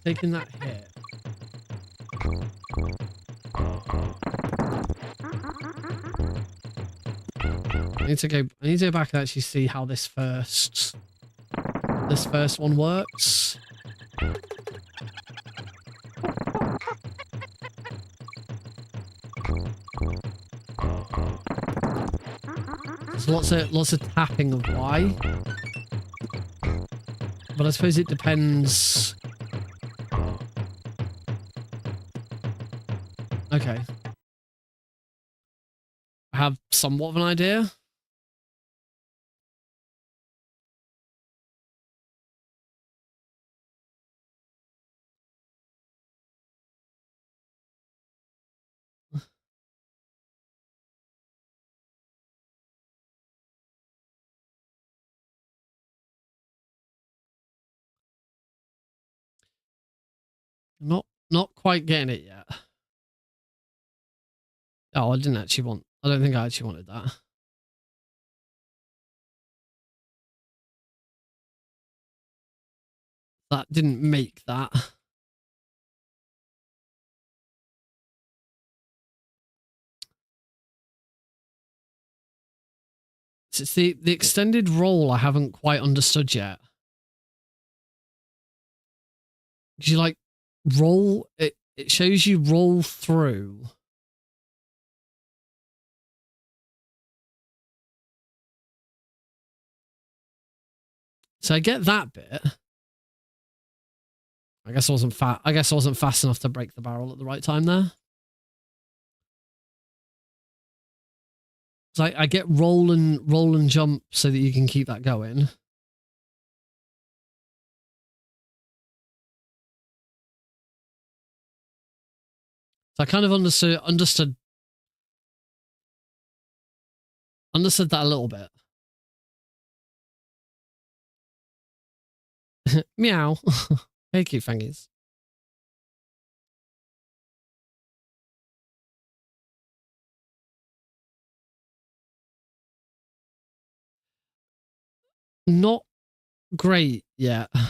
[SPEAKER 1] Taking that hit. I need to go back and actually see how this first one works. There's lots of tapping of Y. But I suppose it depends. Okay. I have somewhat of an idea. Not quite getting it yet. Oh, I don't think I actually wanted that. That didn't make that. It's the extended roll I haven't quite understood yet. Because you like roll it shows you roll through. So I get that bit. I guess I wasn't fast enough to break the barrel at the right time there. So I get roll and jump so that you can keep that going. So I kind of understood that a little bit. Meow. Hey, cute fangies. Not great yet. I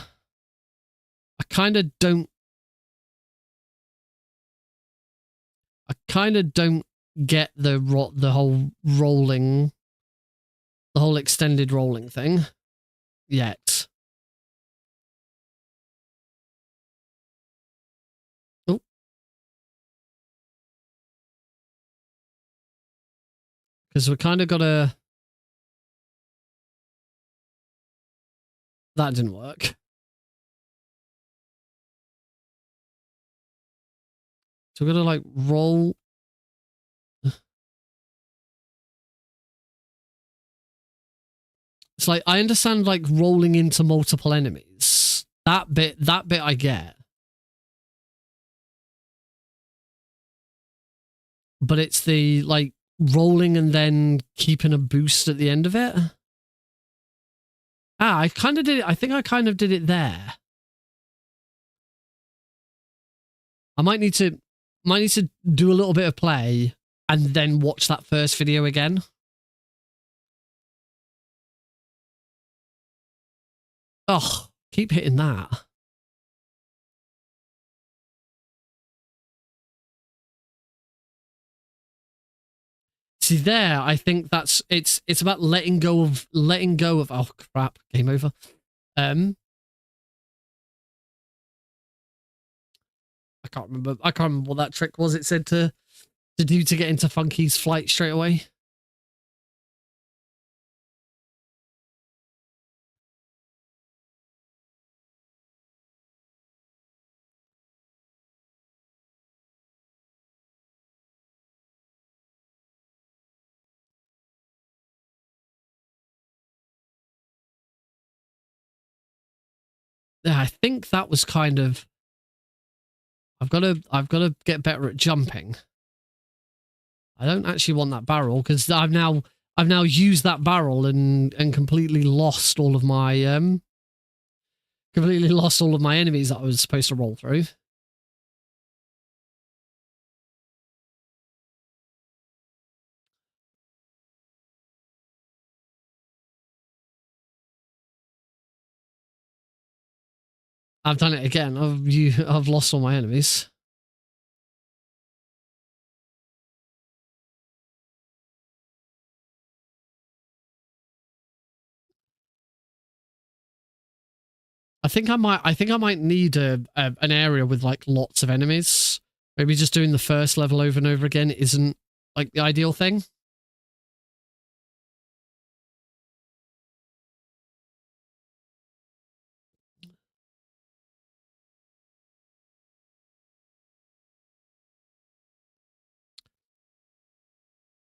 [SPEAKER 1] kind of don't get the whole extended rolling thing yet. Oh. Because we kind of got to... That didn't work. So we're gonna like roll. It's like, I understand like rolling into multiple enemies. That bit I get. But it's the like rolling and then keeping a boost at the end of it. I kind of did it. I think I kind of did it there. I might need to do a little bit of play and then watch that first video again. Oh, keep hitting that. See there, I think that's it's about letting go of oh crap, game over. I can't remember what that trick was it said to do to get into Funky's flight straight away. Yeah, I think that was kind of I've got to get better at jumping. I don't actually want that barrel because I've now used that barrel and completely lost all of my enemies that I was supposed to roll through. I've done it again. I've lost all my enemies. I think I might need an area with like lots of enemies. Maybe just doing the first level over and over again isn't like the ideal thing.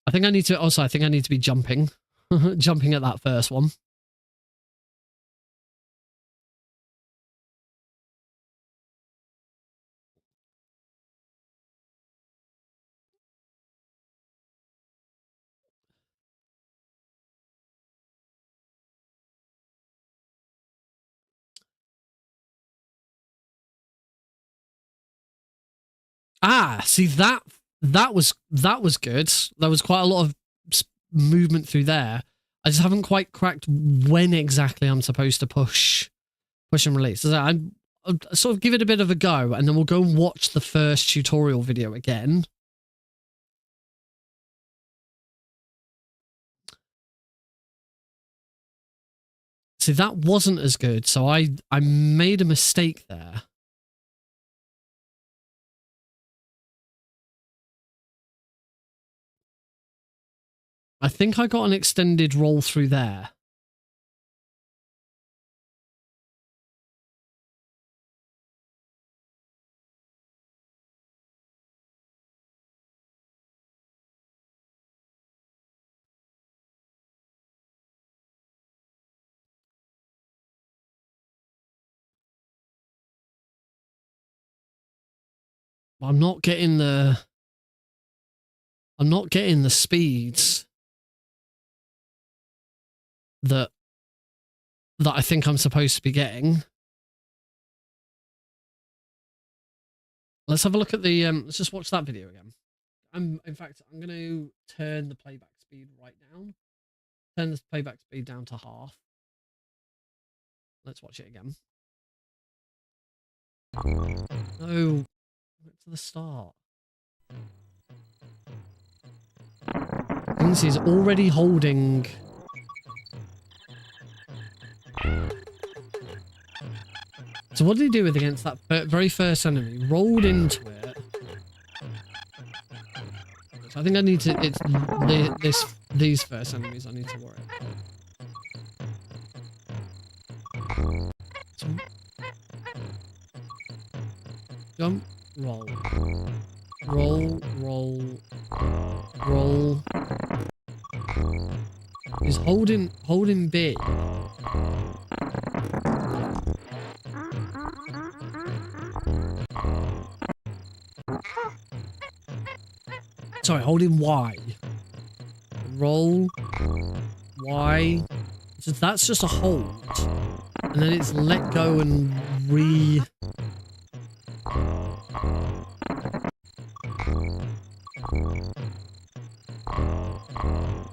[SPEAKER 1] I think I need to be jumping. Jumping at that first one. See that was good. There was quite a lot of movement through there. I just haven't quite cracked when exactly I'm supposed to push and release. So I'll sort of give it a bit of a go, and then we'll go and watch the first tutorial video again. See, that wasn't as good, so I made a mistake there. I think I got an extended roll through there. I'm not getting the speeds that I think I'm supposed to be getting. Let's have a look at the let's just watch that video again. In fact, I'm going to turn the playback speed right down. Turn the playback speed down to half. Let's watch it again. No, to the start. He's already holding. So what did he do with against that very first enemy? Rolled into it. So I think I need to. It's these first enemies I need to worry about. So, jump, roll. roll. He's holding B. Sorry, holding Y. Roll. Y. So that's just a hold. And then it's let go and re...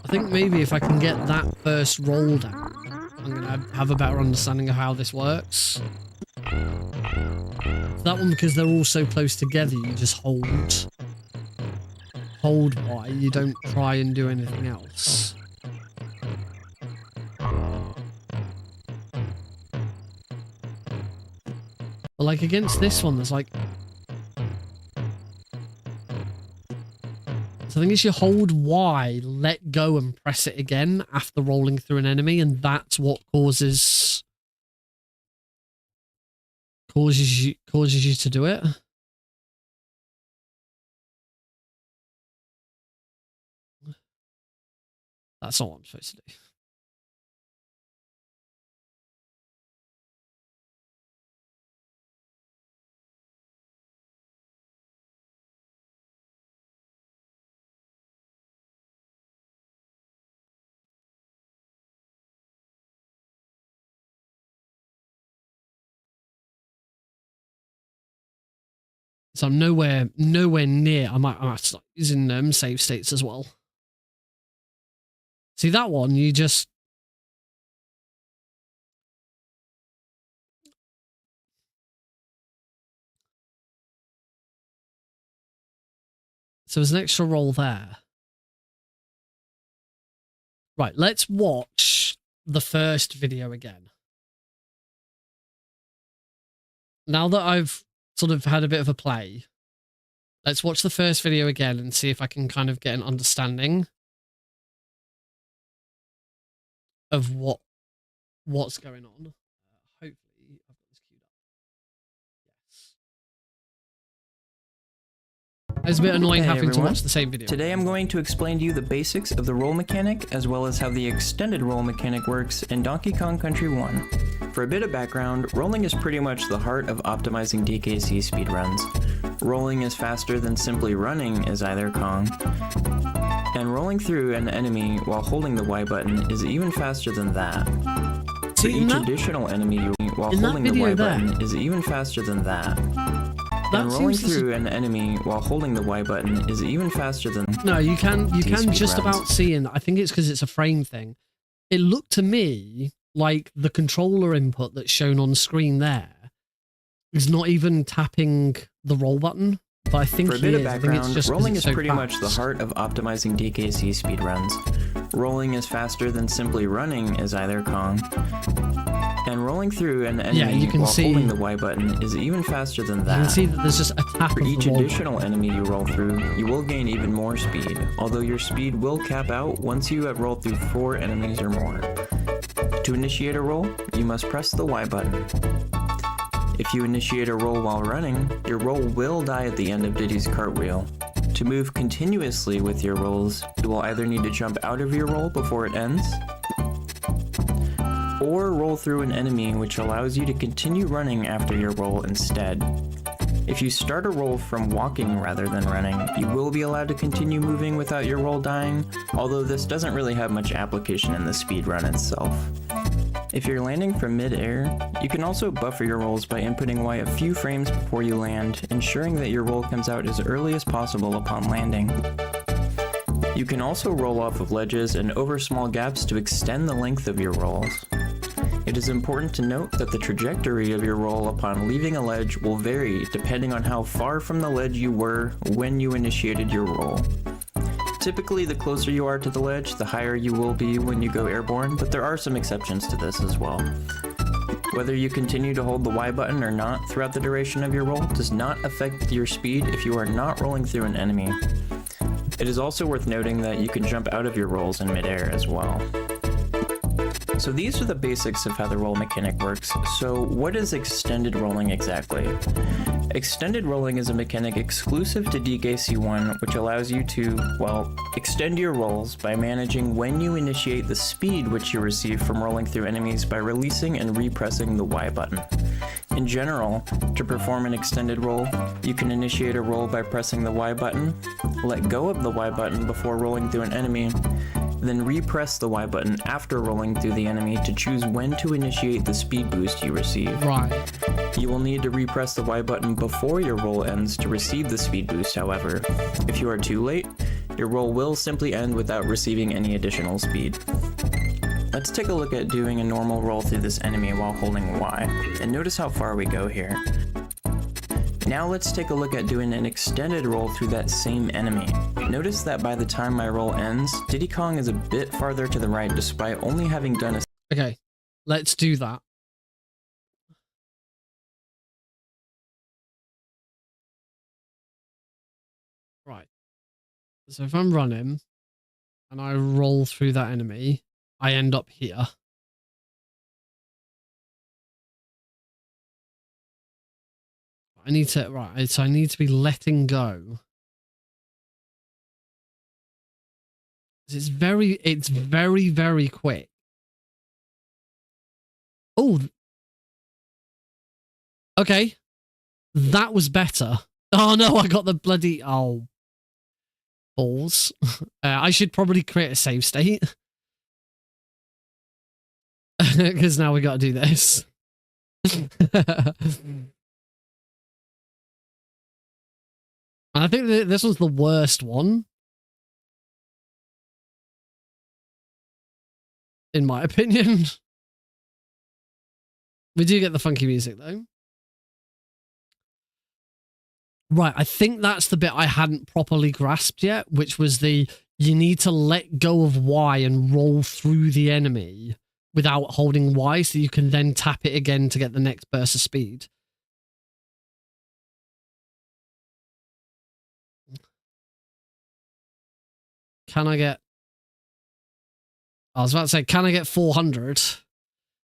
[SPEAKER 1] I think maybe if I can get that first roll down, I'm going to have a better understanding of how this works. That one, because they're all so close together, you just hold. Hold Y, you don't try and do anything else. But like against this one, there's like... So I think it's you hold Y, let go and press it again after rolling through an enemy, and that's what causes you to do it. That's not what I'm supposed to do. So I'm nowhere near. I might start using save states as well. See that one? You just so there's an extra roll there. Right, let's watch the first video again. Now that I've sort of had a bit of a play, let's watch the first video again and see if I can kind of get an understanding of what's going on. Hopefully I've got this queued up. Yes. It's a bit annoying having to watch the same video.
[SPEAKER 5] Today I'm going to explain to you the basics of the roll mechanic, as well as how the extended roll mechanic works in Donkey Kong Country 1. For a bit of background, rolling is pretty much the heart of optimizing DKC speedruns. Rolling is faster than simply running is either Kong, and rolling through an enemy while holding the Y button is even faster than that. For each additional enemy while holding the Y button is even faster than that. And rolling through an enemy while holding the Y button is even faster than...
[SPEAKER 1] No, you can just about see, and I think it's because it's a frame thing. It looked to me like the controller input that's shown on screen there is not even tapping the roll button, but I think
[SPEAKER 5] for a bit of background, rolling is pretty much the heart of optimizing DKC speedruns. Rolling is faster than simply running is either Kong, and rolling through an enemy while holding the Y button is even faster than that.
[SPEAKER 1] You can see that there's just a tap
[SPEAKER 5] for each additional enemy you roll through, you will gain even more speed, although your speed will cap out once you have rolled through 4 enemies or more. To initiate a roll, you must press the Y button. If you initiate a roll while running, your roll will die at the end of Diddy's cartwheel. To move continuously with your rolls, you will either need to jump out of your roll before it ends, or roll through an enemy, which allows you to continue running after your roll instead. If you start a roll from walking rather than running, you will be allowed to continue moving without your roll dying, although this doesn't really have much application in the speedrun itself. If you're landing from mid-air, you can also buffer your rolls by inputting Y a few frames before you land, ensuring that your roll comes out as early as possible upon landing. You can also roll off of ledges and over small gaps to extend the length of your rolls. It is important to note that the trajectory of your roll upon leaving a ledge will vary depending on how far from the ledge you were when you initiated your roll. Typically, the closer you are to the ledge, the higher you will be when you go airborne, but there are some exceptions to this as well. Whether you continue to hold the Y button or not throughout the duration of your roll does not affect your speed if you are not rolling through an enemy. It is also worth noting that you can jump out of your rolls in midair as well. So these are the basics of how the roll mechanic works. So what is extended rolling exactly? Extended rolling is a mechanic exclusive to DKC1, which allows you to, well, extend your rolls by managing when you initiate the speed which you receive from rolling through enemies by releasing and repressing the Y button. In general, to perform an extended roll, you can initiate a roll by pressing the Y button, let go of the Y button before rolling through an enemy, then repress the Y button after rolling through the enemy to choose when to initiate the speed boost you receive.
[SPEAKER 1] Right.
[SPEAKER 5] You will need to repress the Y button before your roll ends to receive the speed boost, however. If you are too late, your roll will simply end without receiving any additional speed. Let's take a look at doing a normal roll through this enemy while holding Y, and notice how far we go here. Now let's take a look at doing an extended roll through that same enemy. Notice that by the time my roll ends, Diddy Kong is a bit farther to the right despite only having done a...
[SPEAKER 1] Okay, let's do that. Right. So if I'm running and I roll through that enemy, I end up here. I need to, right, so I need to be letting go. It's very, very quick. Oh. Okay. That was better. Oh no, I got the bloody, oh. Balls. I should probably create a save state. Because now we got to do this. I think this was the worst one. In my opinion. We do get the funky music though. Right, I think that's the bit I hadn't properly grasped yet, which was the you need to let go of Y and roll through the enemy without holding Y so you can then tap it again to get the next burst of speed. Can I get... I was about to say, can I get 400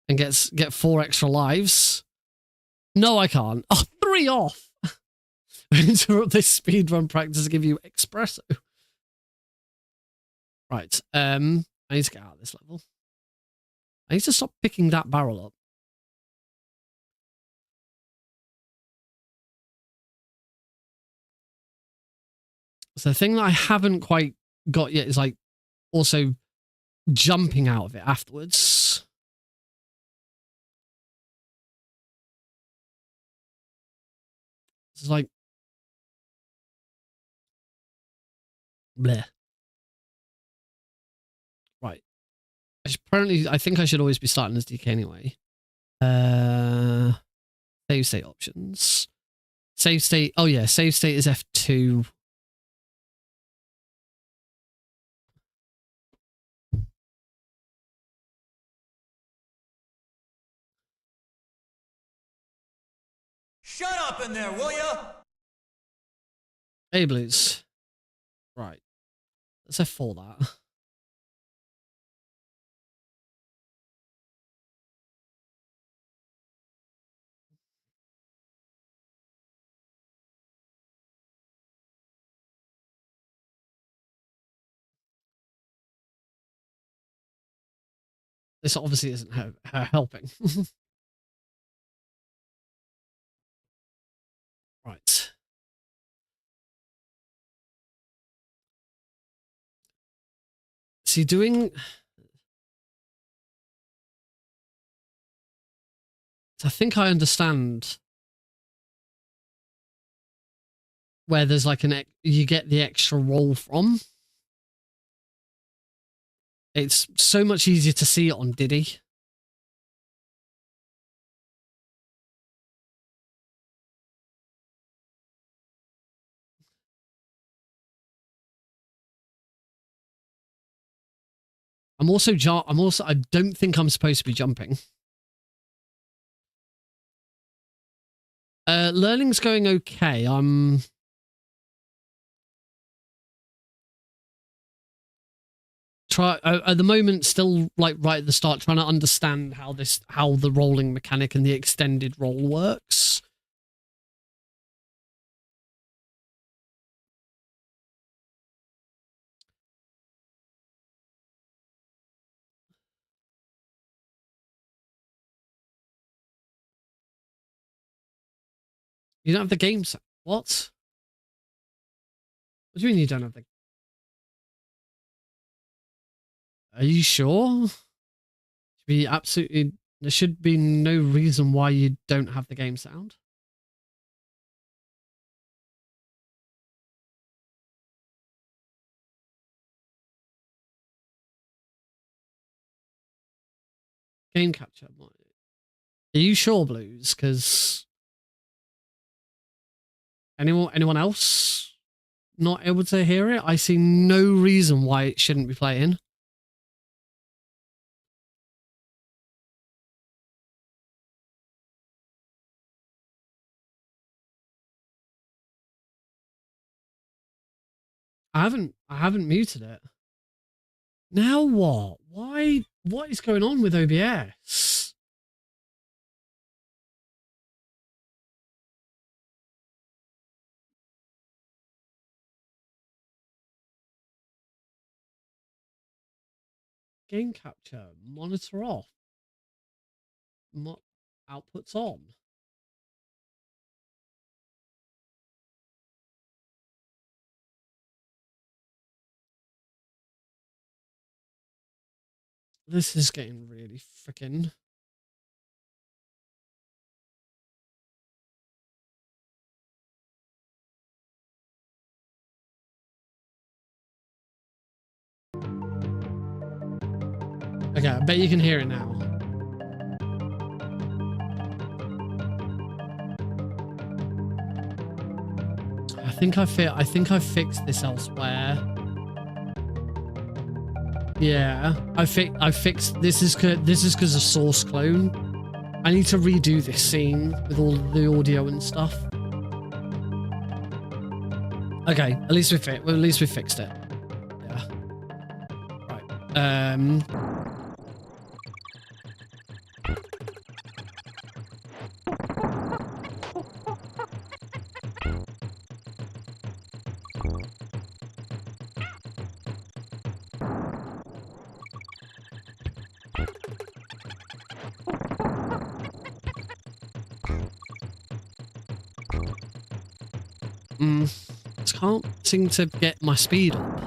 [SPEAKER 1] and get 4 extra lives? No, I can't. Oh, 3 off. Interrupt this speedrun practice to give you espresso. Right. I need to get out of this level. I need to stop picking that barrel up. So the thing that I haven't quite got yet is like also jumping out of it afterwards. It's like bleh. Right. I think I should always be starting as DK anyway. Save state options. Save state. Oh yeah, save state is F2.
[SPEAKER 6] Shut up in there, will ya?
[SPEAKER 1] Hey, Blues. Right. Let's F4 that. This obviously isn't her helping. Right. See, doing... I think I understand where there's like you get the extra roll from. It's so much easier to see it on Diddy. I don't think I'm supposed to be jumping. Learning's going okay. I'm at the moment, still like right at the start, trying to understand how the rolling mechanic and the extended roll works. You don't have the game set. What? What do you mean you don't have the? Are you sure? There should be no reason why you don't have the game sound. Game capture. Are you sure, Blues? Because anyone else not able to hear it? I see no reason why it shouldn't be playing. I haven't muted it. Now what? Why? What is going on with OBS? Game capture, monitor off, outputs on. This is getting really freaking. Okay, I bet you can hear it now. I think I fixed this elsewhere. Yeah, I fixed this is because of source clone. I need to redo this scene with all the audio and stuff. Okay, at least we fixed it. Yeah. Right. Just can't seem to get my speed up.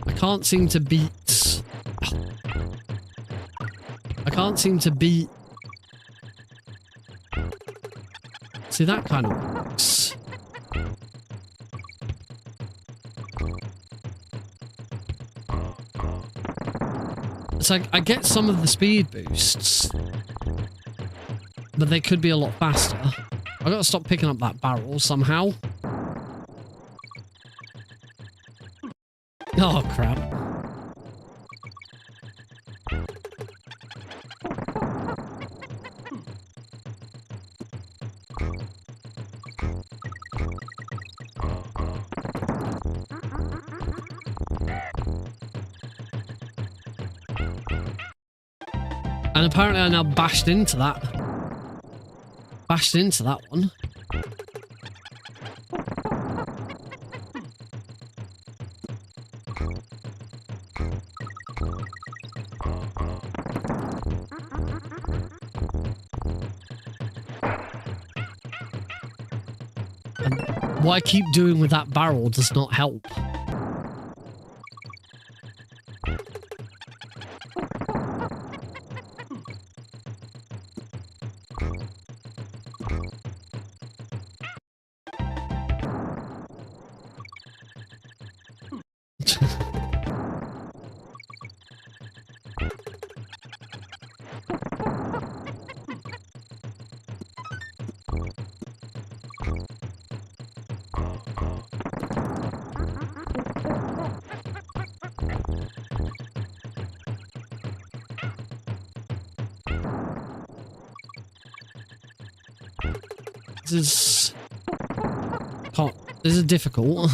[SPEAKER 1] I can't seem to beat. I can't seem to beat. See, that kind of works. It's like I get some of the speed boosts, but they could be a lot faster. I gotta stop picking up that barrel somehow. Oh crap. And apparently I now bashed into that one. And what I keep doing with that barrel does not help. This is... Can't... This is difficult.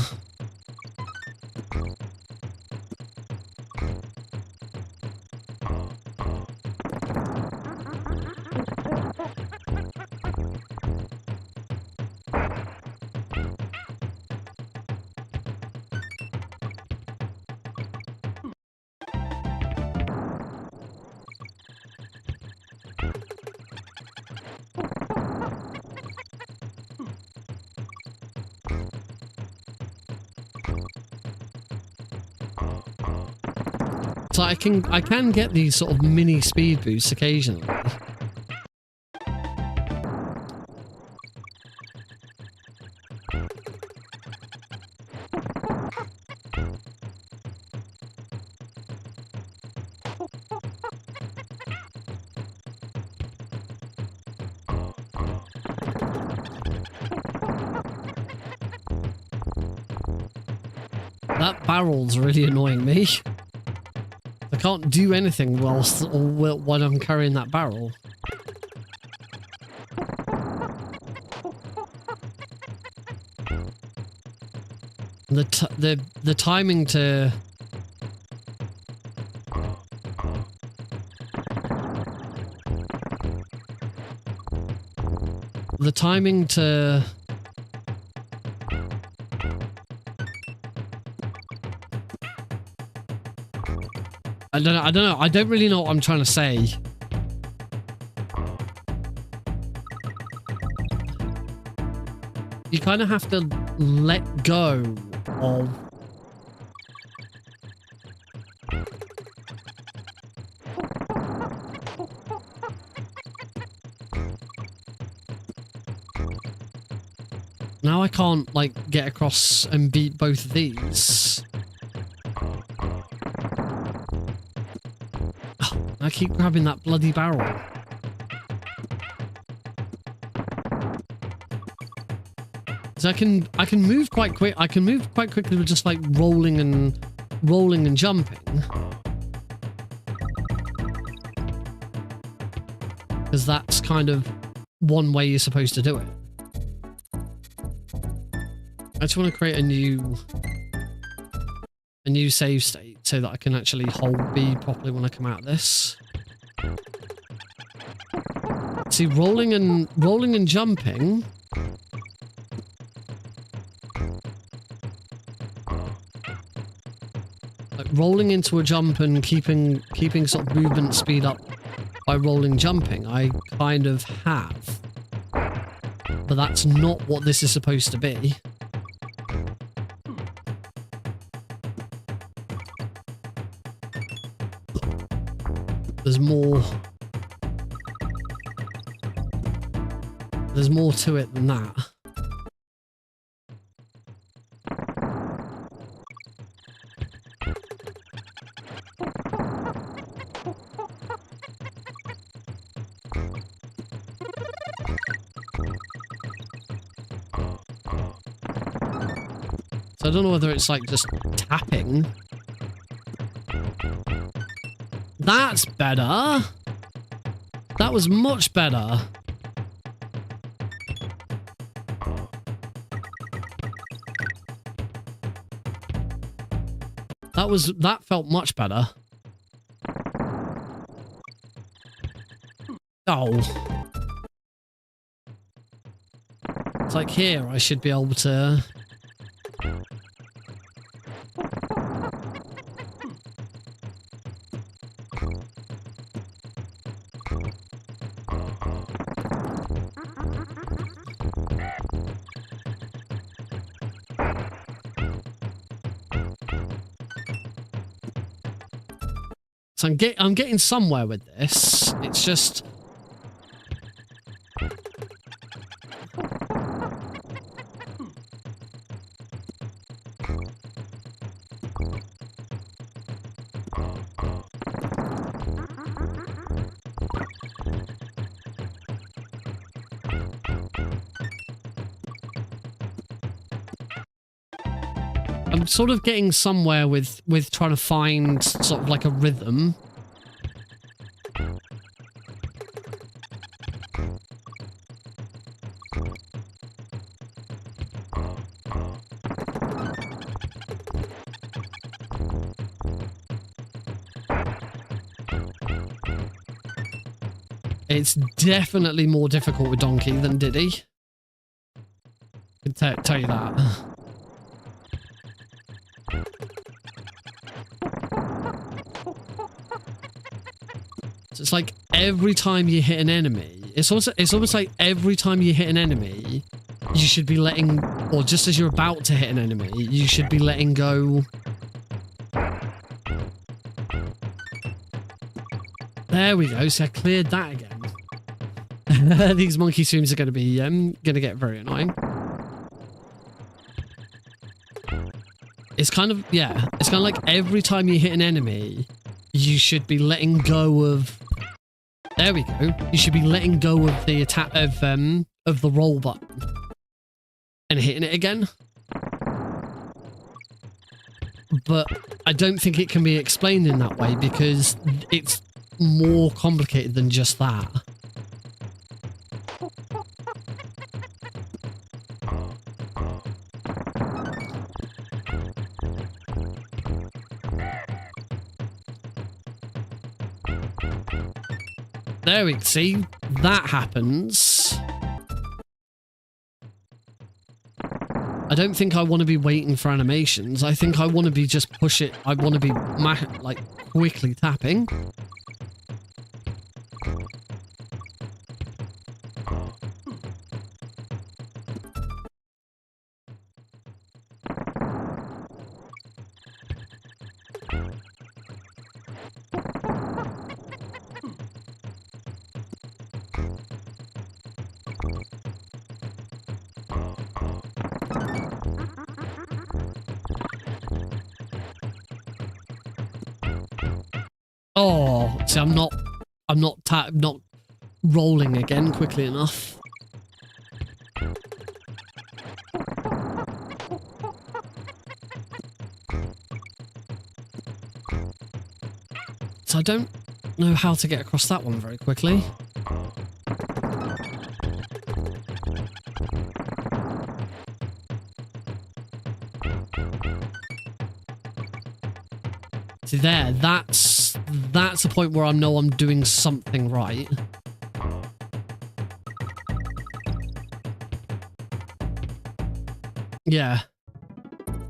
[SPEAKER 1] So I can get these sort of mini speed boosts occasionally. That barrel's really annoying me. I can't do anything whilst when I'm carrying that barrel. The timing to I don't know. I don't really know what I'm trying to say. You kind of have to let go of... Now I can't, like, get across and beat both of these. I keep grabbing that bloody barrel. So I can move quite quick. I can move quite quickly with just like rolling and jumping. Because that's kind of one way you're supposed to do it. I just want to create a new save state so that I can actually hold B properly when I come out of this. See, rolling and jumping. Like rolling into a jump and keeping sort of movement speed up by rolling jumping, I kind of have. But that's not what this is supposed to be. There's more to it than that. So I don't know whether it's like just tapping. That's better. That was much better. That felt much better. Oh. It's like here I should be able to... So I'm getting somewhere with this. It's just... I'm sort of getting somewhere with trying to find sort of like a rhythm. It's definitely more difficult with Donkey than Diddy. I can tell you that. So it's like every time you hit an enemy, it's almost like every time you hit an enemy, you should be letting, or just as you're about to hit an enemy, you should be letting go. There we go. So I cleared that again. These monkey swooms are going to be get very annoying. It's kind of, yeah, it's kind of like every time you hit an enemy, you should be letting go of. There we go. You should be letting go of the attack of the roll button and hitting it again. But I don't think it can be explained in that way because it's more complicated than just that. There we see, that happens. I don't think I want to be waiting for animations. I think I want to be just push it. I want to be like quickly tapping. Oh, see, I'm not rolling again quickly enough. So I don't know how to get across that one very quickly. See there, that's a point where I know I'm doing something right. Yeah.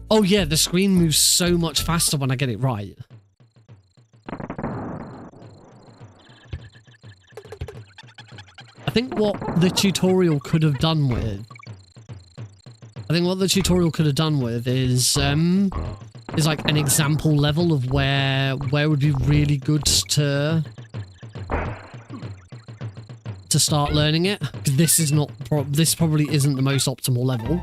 [SPEAKER 1] Oh yeah, the screen moves so much faster when I get it right. I think what the tutorial could have done with is like an example level of where would be really good to start learning it, because this probably isn't the most optimal level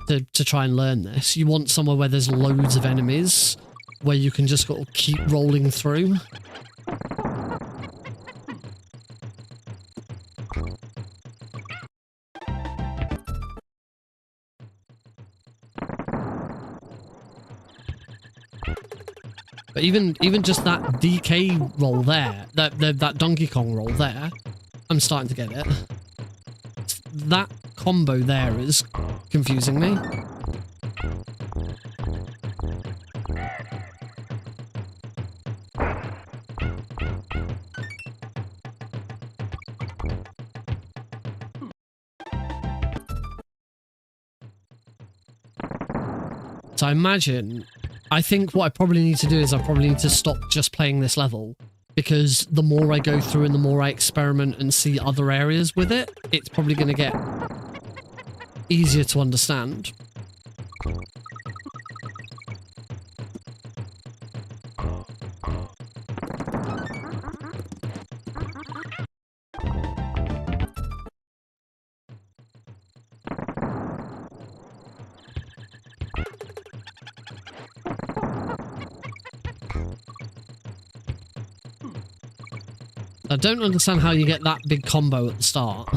[SPEAKER 1] to try and learn this. You want somewhere where there's loads of enemies where you can just sort of keep rolling through. But even just that DK roll there, that Donkey Kong roll there, I'm starting to get it. That combo there is confusing me. So I think what I probably need to do is I probably need to stop just playing this level, because the more I go through and the more I experiment and see other areas with it, it's probably going to get easier to understand. I don't understand how you get that big combo at the start.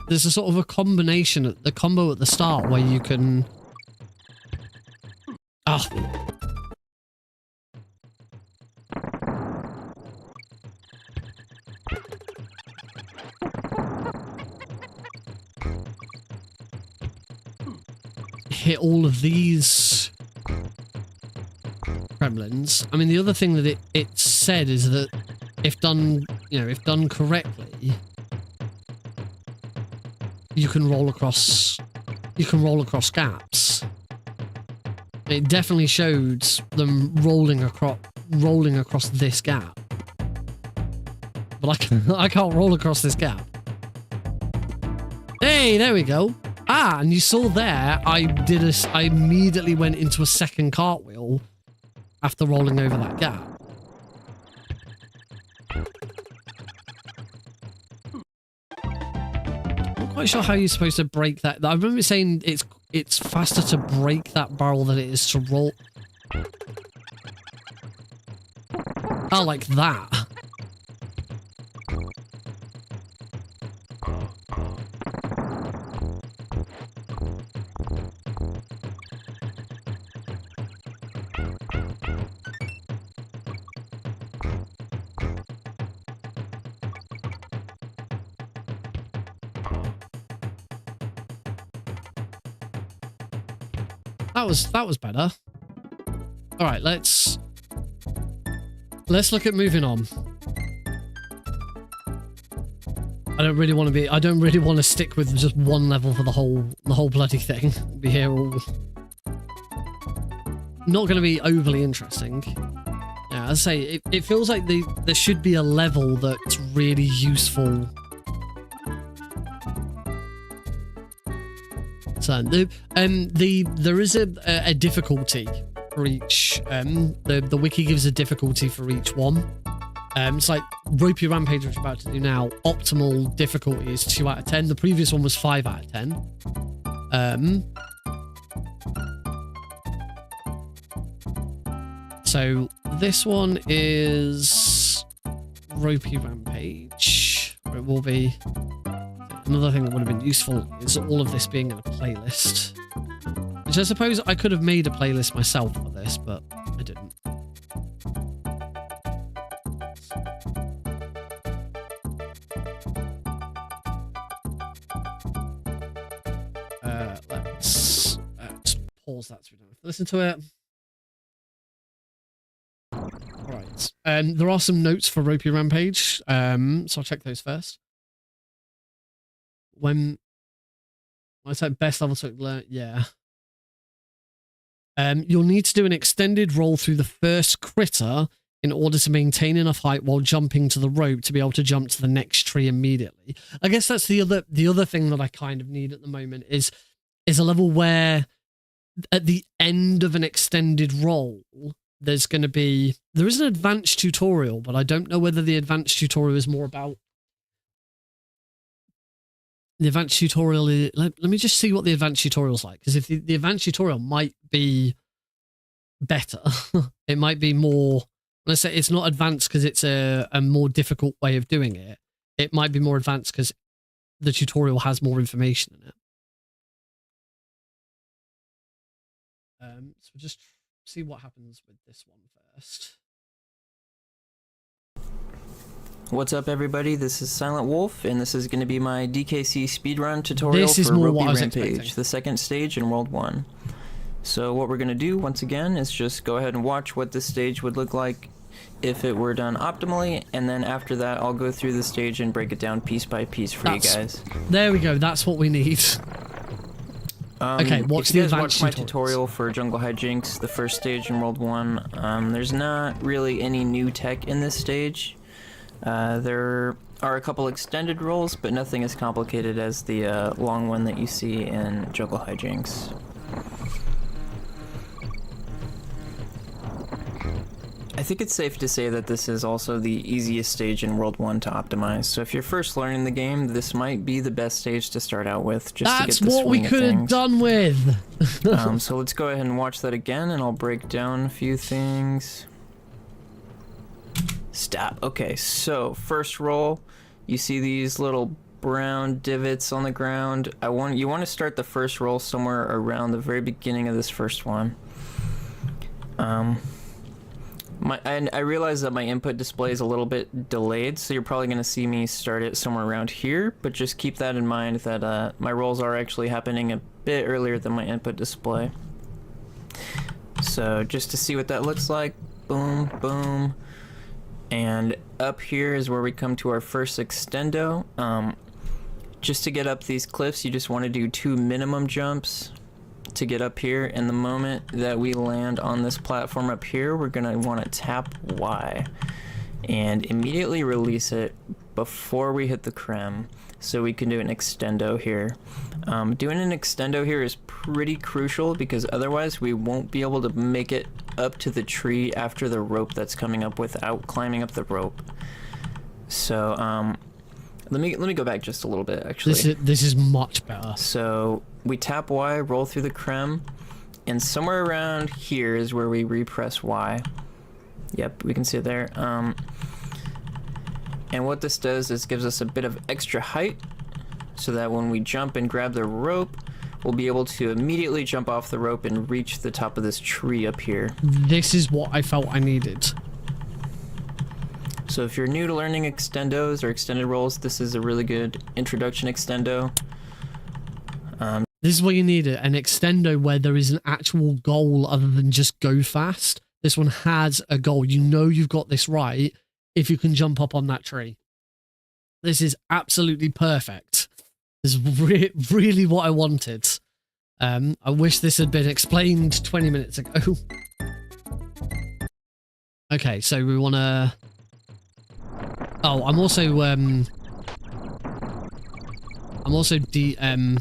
[SPEAKER 1] There's a sort of a combination, the combo at the start where you can... Oh. hit all of these gremlins. I mean, the other thing that it said is that if done, if done correctly, you can roll across gaps. It definitely showed them rolling across this gap. But I can't roll across this gap. Hey, there we go. Ah, and you saw there, I immediately went into a second cartwheel after rolling over that gap. I'm not quite sure how you're supposed to break that. I remember saying it's faster to break that barrel than it is to roll. Oh, like that. That was better. All right, let's look at moving on. I don't really want to stick with just one level for the whole bloody thing. Be here all. Not going to be overly interesting. Yeah, as I say, it feels like there should be a level that's really useful. So there is a difficulty for each. The wiki gives a difficulty for each one. It's like Ropey Rampage, which we're about to do now. Optimal difficulty is 2 out of 10. The previous one was 5 out of 10. So this one is Ropey Rampage. It will be. Another thing that would have been useful is all of this being in a playlist. Which I suppose I could have made a playlist myself for this, but I didn't. Let's just pause that so we don't have to listen to it. Alright. There are some notes for Ropey Rampage, so I'll check those first. When I say best level to learn, yeah. You'll need to do an extended roll through the first critter in order to maintain enough height while jumping to the rope to be able to jump to the next tree immediately. I guess that's the other thing that I kind of need at the moment is a level where at the end of an extended roll there is an advanced tutorial, but I don't know whether the advanced tutorial is more about. The advanced tutorial is, let me just see what the advanced tutorial's like, because if the advanced tutorial might be better, it might be more, let's say it's not advanced because it's a more difficult way of doing it. It might be more advanced because the tutorial has more information in it. So we'll just see what happens with this one first.
[SPEAKER 5] What's up, everybody? This is Silent Wolf, and this is going to be my DKC speedrun tutorial
[SPEAKER 1] This is
[SPEAKER 5] for
[SPEAKER 1] more
[SPEAKER 5] Ropey
[SPEAKER 1] what I was
[SPEAKER 5] Rampage,
[SPEAKER 1] expecting.
[SPEAKER 5] the second stage in World 1. So what we're going to do, once again, is just go ahead and watch what this stage would look like if it were done optimally, and then after that, I'll go through the stage and break it down piece by piece for you guys.
[SPEAKER 1] There we go. That's what we need. Okay, what's
[SPEAKER 5] if you
[SPEAKER 1] the
[SPEAKER 5] guys
[SPEAKER 1] advanced
[SPEAKER 5] watch my
[SPEAKER 1] tutorials?
[SPEAKER 5] tutorial for Jungle Hijinks, the first stage in World 1, there's not really any new tech in this stage. There are a couple extended rolls, but nothing as complicated as the long one that you see in Jungle Hijinks. I think it's safe to say that this is also the easiest stage in World 1 to optimize, so if you're first learning the game, this might be the best stage to start out with, just
[SPEAKER 1] That's
[SPEAKER 5] to get the
[SPEAKER 1] what we
[SPEAKER 5] swing of
[SPEAKER 1] could have
[SPEAKER 5] things.
[SPEAKER 1] done with.
[SPEAKER 5] So let's go ahead and watch that again, and I'll break down a few things. Stop. Okay, so first roll, you see these little brown divots on the ground. You want to start the first roll somewhere around the very beginning of this first one. And I realize that my input display is a little bit delayed, so you're probably going to see me start it somewhere around here, but just keep that in mind that my rolls are actually happening bit earlier than my input display. So just to see what that looks like, boom, boom. And up here is where we come to our first extendo. Just to get up these cliffs, you just want to do 2 minimum jumps to get up here. And the moment that we land on this platform up here, we're going to want to tap Y and immediately release it before we hit the creme, so we can do an extendo here. Doing an extendo here is pretty crucial because otherwise we won't be able to make it up to the tree after the rope that's coming up without climbing up the rope. So let me go back just a little bit actually.
[SPEAKER 1] This is much better.
[SPEAKER 5] So we tap Y, roll through the creme, and somewhere around here is where we repress Y. Yep, we can see it there. And what this does is gives us a bit of extra height so that when we jump and grab the rope, we'll be able to immediately jump off the rope and reach the top of this tree up here.
[SPEAKER 1] This is what I felt I needed.
[SPEAKER 5] So if you're new to learning extendos or extended rolls, this is a really good introduction extendo.
[SPEAKER 1] This is what you needed, an extendo where there is an actual goal other than just go fast. This one has a goal. You know you've got this right if you can jump up on that tree. This is absolutely perfect. This is really what I wanted. I wish this had been explained 20 minutes ago. Okay, so we want to... Oh, I'm also okay, I'm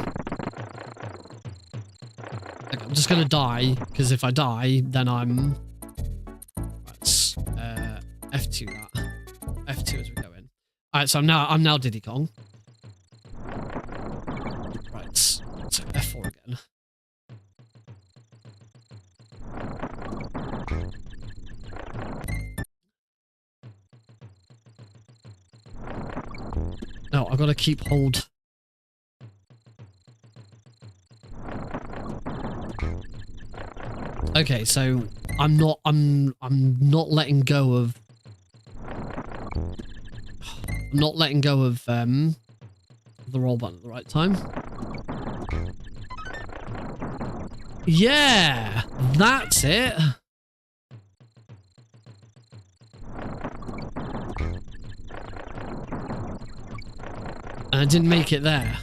[SPEAKER 1] just going to die, because if I die, then I'm... Let's F2 that. F2 as we go in. Alright, so I'm now Diddy Kong. Right, so F4 again. No, I've got to keep hold. Okay, so I'm not letting go of the roll button at the right time. Yeah, that's it. And I didn't make it there.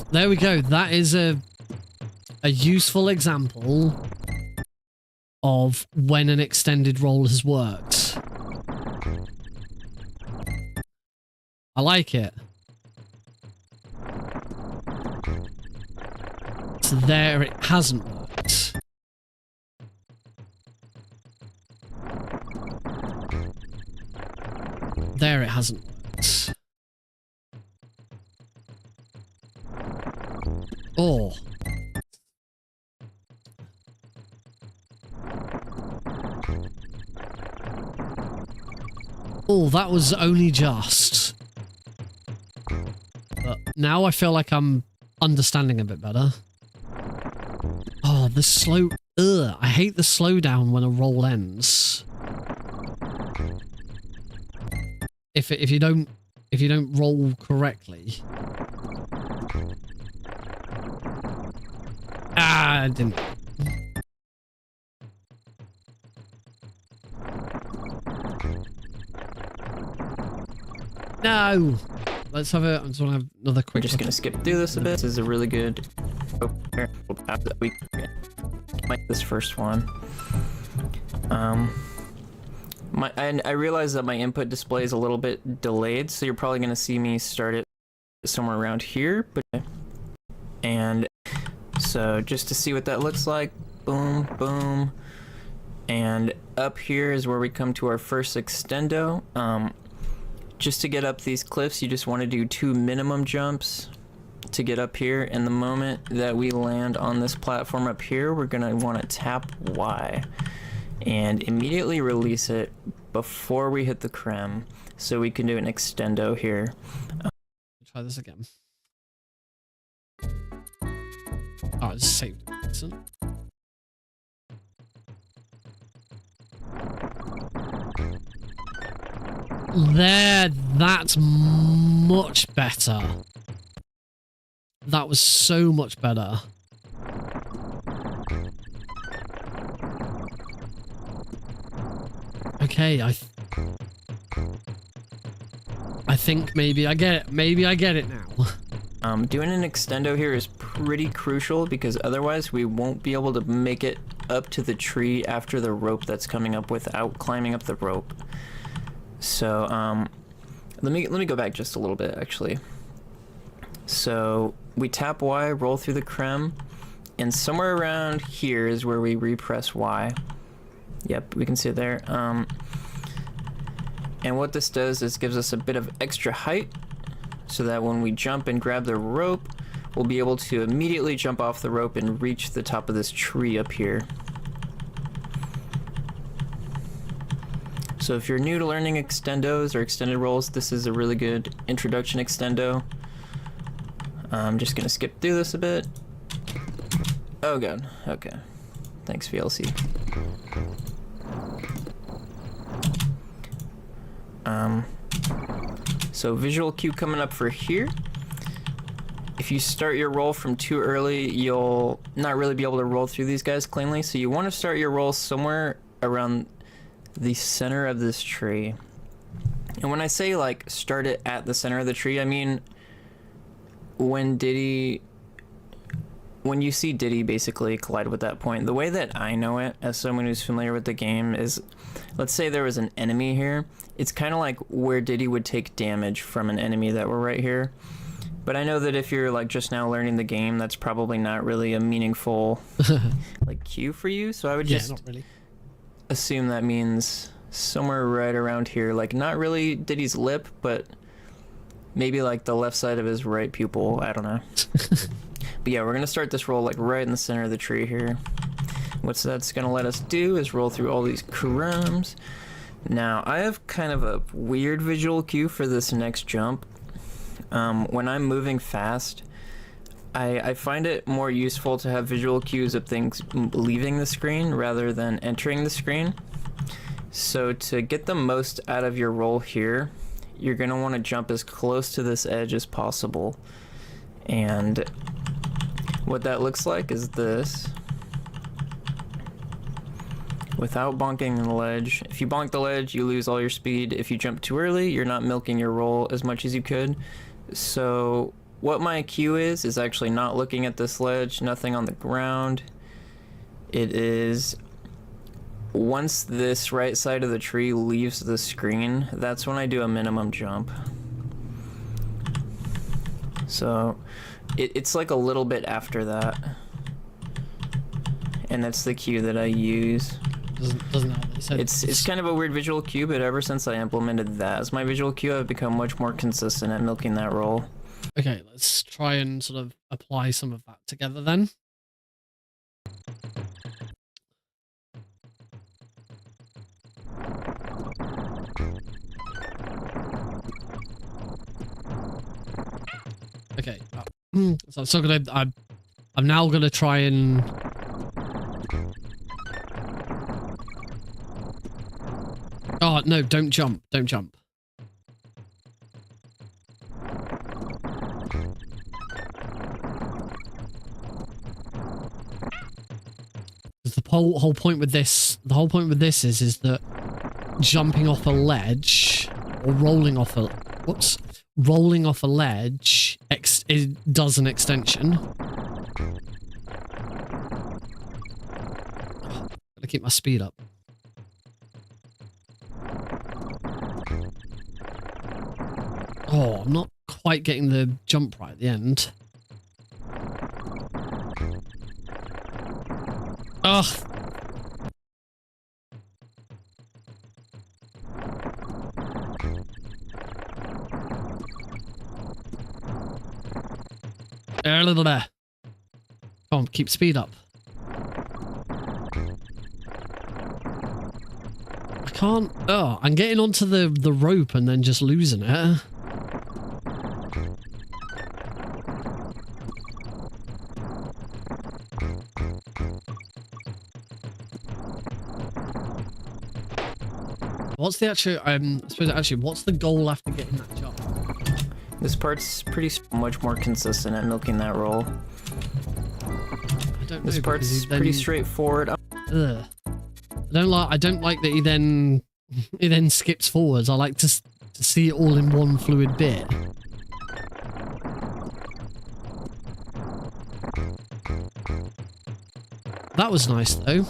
[SPEAKER 1] There we go. That is a useful example of when an extended roll has worked. I like it. So there it hasn't worked. There it hasn't worked. Oh. Oh, that was only just. But now I feel like I'm understanding a bit better. Oh, the slow... Ugh, I hate the slowdown when a roll ends. If you don't roll correctly. Ah, I didn't. No. Let's have a. I just want to have another quick.
[SPEAKER 5] We're just gonna skip through this a bit. This is a really good. We like this first one. I realize that my input display is a little bit delayed, so you're probably gonna see me start it somewhere around here. But and so just to see what that looks like, boom, boom, and up here is where we come to our first extendo. Just to get up these cliffs, you just want to do 2 minimum jumps to get up here. And the moment that we land on this platform up here, we're going to want to tap Y and immediately release it before we hit the creme, so we can do an extendo here.
[SPEAKER 1] Try this again. Oh, it's saved. Excellent. There, that's much better. That was so much better. Okay, I think maybe I get it. Maybe I get it now.
[SPEAKER 5] Doing an extendo here is pretty crucial because otherwise we won't be able to make it up to the tree after the rope that's coming up without climbing up the rope. So, let me go back just a little bit actually. So we tap Y, roll through the creme, and somewhere around here is where we repress Y. Yep, we can see it there. And what this does is gives us a bit of extra height so that when we jump and grab the rope, we'll be able to immediately jump off the rope and reach the top of this tree up here. So if you're new to learning extendos or extended rolls, this is a really good introduction extendo. I'm just gonna skip through this a bit. Oh god, okay. Thanks VLC. So visual cue coming up for here. If you start your roll from too early, you'll not really be able to roll through these guys cleanly. So you want to start your roll somewhere around the center of this tree. And when I say like start it at the center of the tree, I mean when you see Diddy basically collide with that point. The way that I know it, as someone who's familiar with the game, is let's say there was an enemy here. It's kind of like where Diddy would take damage from an enemy that were right here. But I know that if you're like just now learning the game, that's probably not really a meaningful like cue for you. So I would just
[SPEAKER 1] not really.
[SPEAKER 5] assume that means somewhere right around here. Like not really Diddy's lip, but maybe like the left side of his right pupil. I don't know. But yeah, we're gonna start this roll like right in the center of the tree here. What that's gonna let us do is roll through all these crumbs. Now, I have kind of a weird visual cue for this next jump. When I'm moving fast, I find it more useful to have visual cues of things leaving the screen rather than entering the screen. So to get the most out of your roll here, you're going to want to jump as close to this edge as possible. And what that looks like is this. Without bonking the ledge. If you bonk the ledge, you lose all your speed. If you jump too early, you're not milking your roll as much as you could. So what my cue is actually not looking at this ledge, nothing on the ground. It is once this right side of the tree leaves the screen, that's when I do a minimum jump. So it's like a little bit after that. And that's the cue that I use.
[SPEAKER 1] Doesn't have it. So
[SPEAKER 5] It's kind of a weird visual cue, but ever since I implemented that as my visual cue, I've become much more consistent at milking that roll.
[SPEAKER 1] Okay, let's try and sort of apply some of that together then. Okay, so I'm still gonna. I'm now gonna try and. Oh no! Don't jump! Don't jump! The whole point with this, is that jumping off a ledge or rolling off a ledge does an extension. Gotta keep my speed up. Oh, I'm not quite getting the jump right at the end. Ugh. A little there. Come on, keep speed up. I can't. Oh, I'm getting onto the rope and then just losing it. What's the actual, I suppose actually, what's the goal after getting that job?
[SPEAKER 5] This part's much more consistent at milking that roll.
[SPEAKER 1] I don't know.
[SPEAKER 5] This part's pretty straightforward.
[SPEAKER 1] Ugh. I don't like that he then skips forwards. I like to see it all in one fluid bit. That was nice though.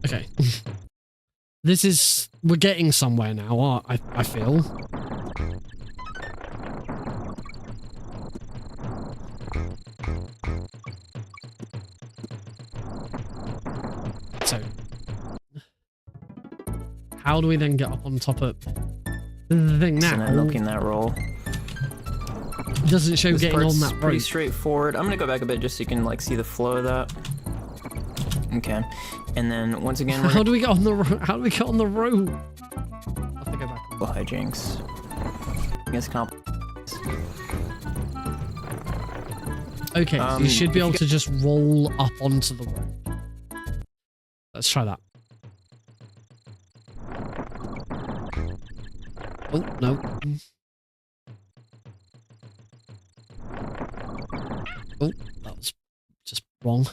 [SPEAKER 1] Okay. We're getting somewhere now, I feel. So, how do we then get up on top of the thing now?
[SPEAKER 5] Milking that roll.
[SPEAKER 1] It doesn't show getting on that rope.
[SPEAKER 5] Pretty straightforward. I'm gonna go back a bit just so you can like see the flow of that. Okay, and then once again,
[SPEAKER 1] how do we get on the rope? How do we get on the rope? I have to go back.
[SPEAKER 5] Oh, hijinks. I guess
[SPEAKER 1] Okay, so you should be able to just roll up onto the rope. Let's try that. Oh, no. Oh, that was just wrong.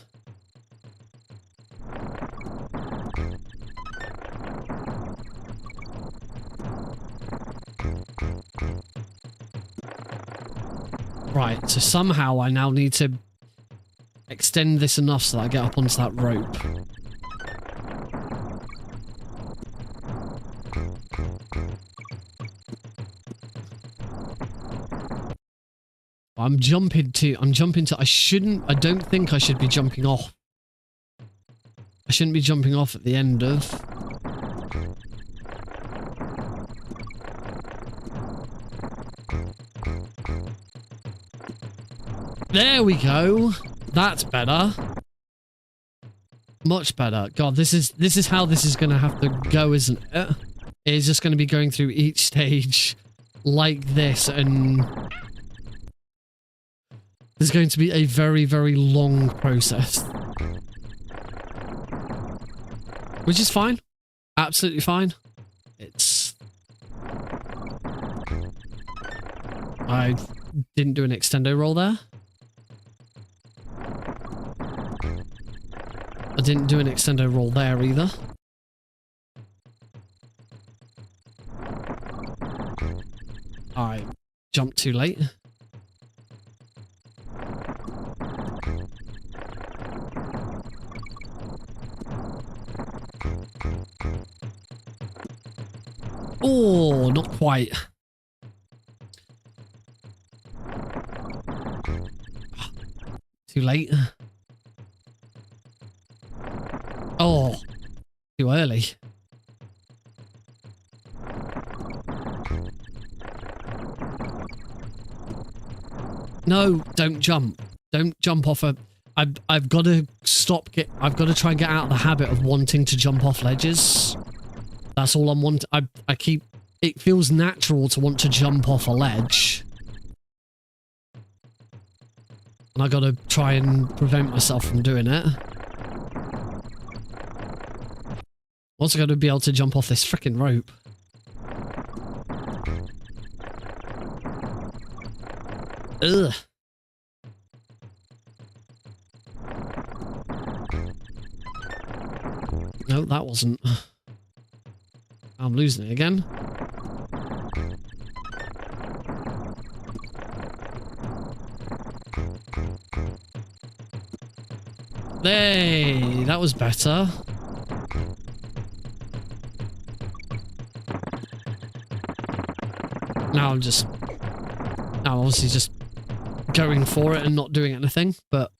[SPEAKER 1] Right, so somehow I now need to extend this enough so that I get up onto that rope. I don't think I should be jumping off. I shouldn't be jumping off at the end of. There we go. That's better. Much better. God, this is how this is going to have to go, isn't it? It's just going to be going through each stage like this, and there's going to be a very, very long process. Which is fine. Absolutely fine. I didn't do an extendo roll there. I didn't do an extendo roll there either. I jumped too late. Oh, not quite. Too late. Oh, too early. No, don't jump. Don't jump off a... I've got to I've got to try and get out of the habit of wanting to jump off ledges. That's all I'm wanting. I keep... It feels natural to want to jump off a ledge. And I got to try and prevent myself from doing it. Also got to be able to jump off this frickin' rope. Ugh. No, that wasn't. I'm losing it again. Hey, that was better. Now I'm obviously just going for it and not doing anything, but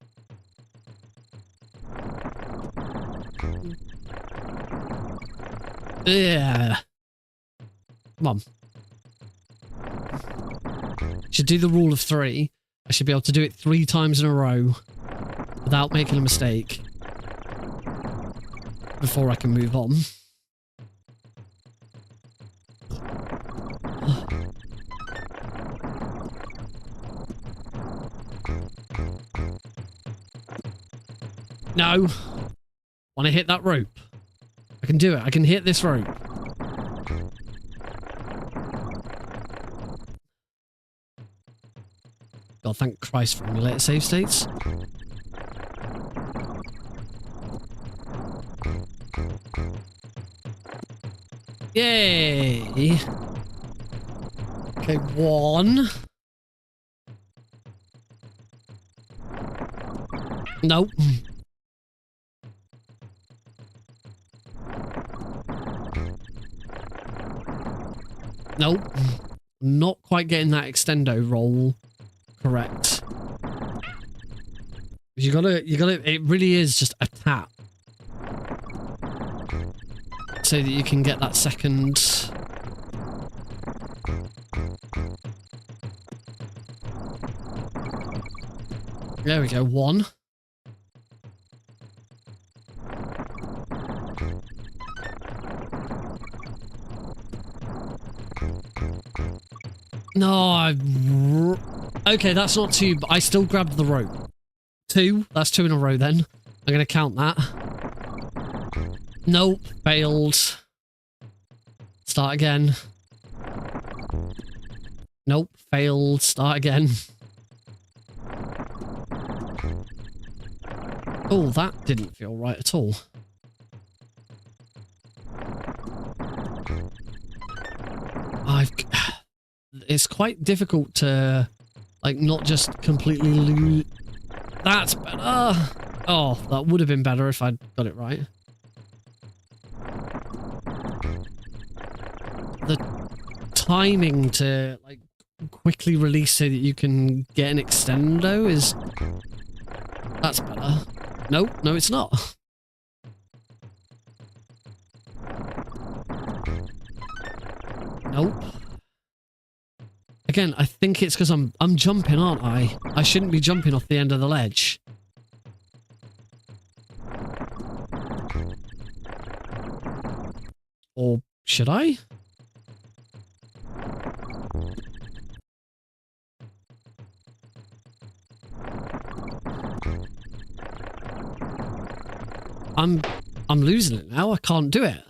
[SPEAKER 1] yeah. Come on. Should do the rule of 3. I should be able to do it 3 times in a row without making a mistake before I can move on. No. Want to hit that rope? I can do it. I can hit this rope. God, thank Christ for emulator save states. Yay! Okay, 1. Nope. Nope. Not quite getting that extendo roll correct. You gotta, it really is just a tap. So that you can get that second... There we go, 1. No, okay, that's not 2, but I still grabbed the rope. 2, that's 2 in a row then. I'm gonna count that. Nope, failed. Start again. Nope, failed. Start again. Oh, that didn't feel right at all. It's quite difficult to, like, not just completely lose. That's better. Oh, that would have been better if I'd got it right. The timing to, like, quickly release so that you can get an extendo is... That's better. No, no, it's not. Nope. Again, I think it's because I'm jumping, aren't I? I shouldn't be jumping off the end of the ledge. Or should I? I'm losing it now. I can't do it.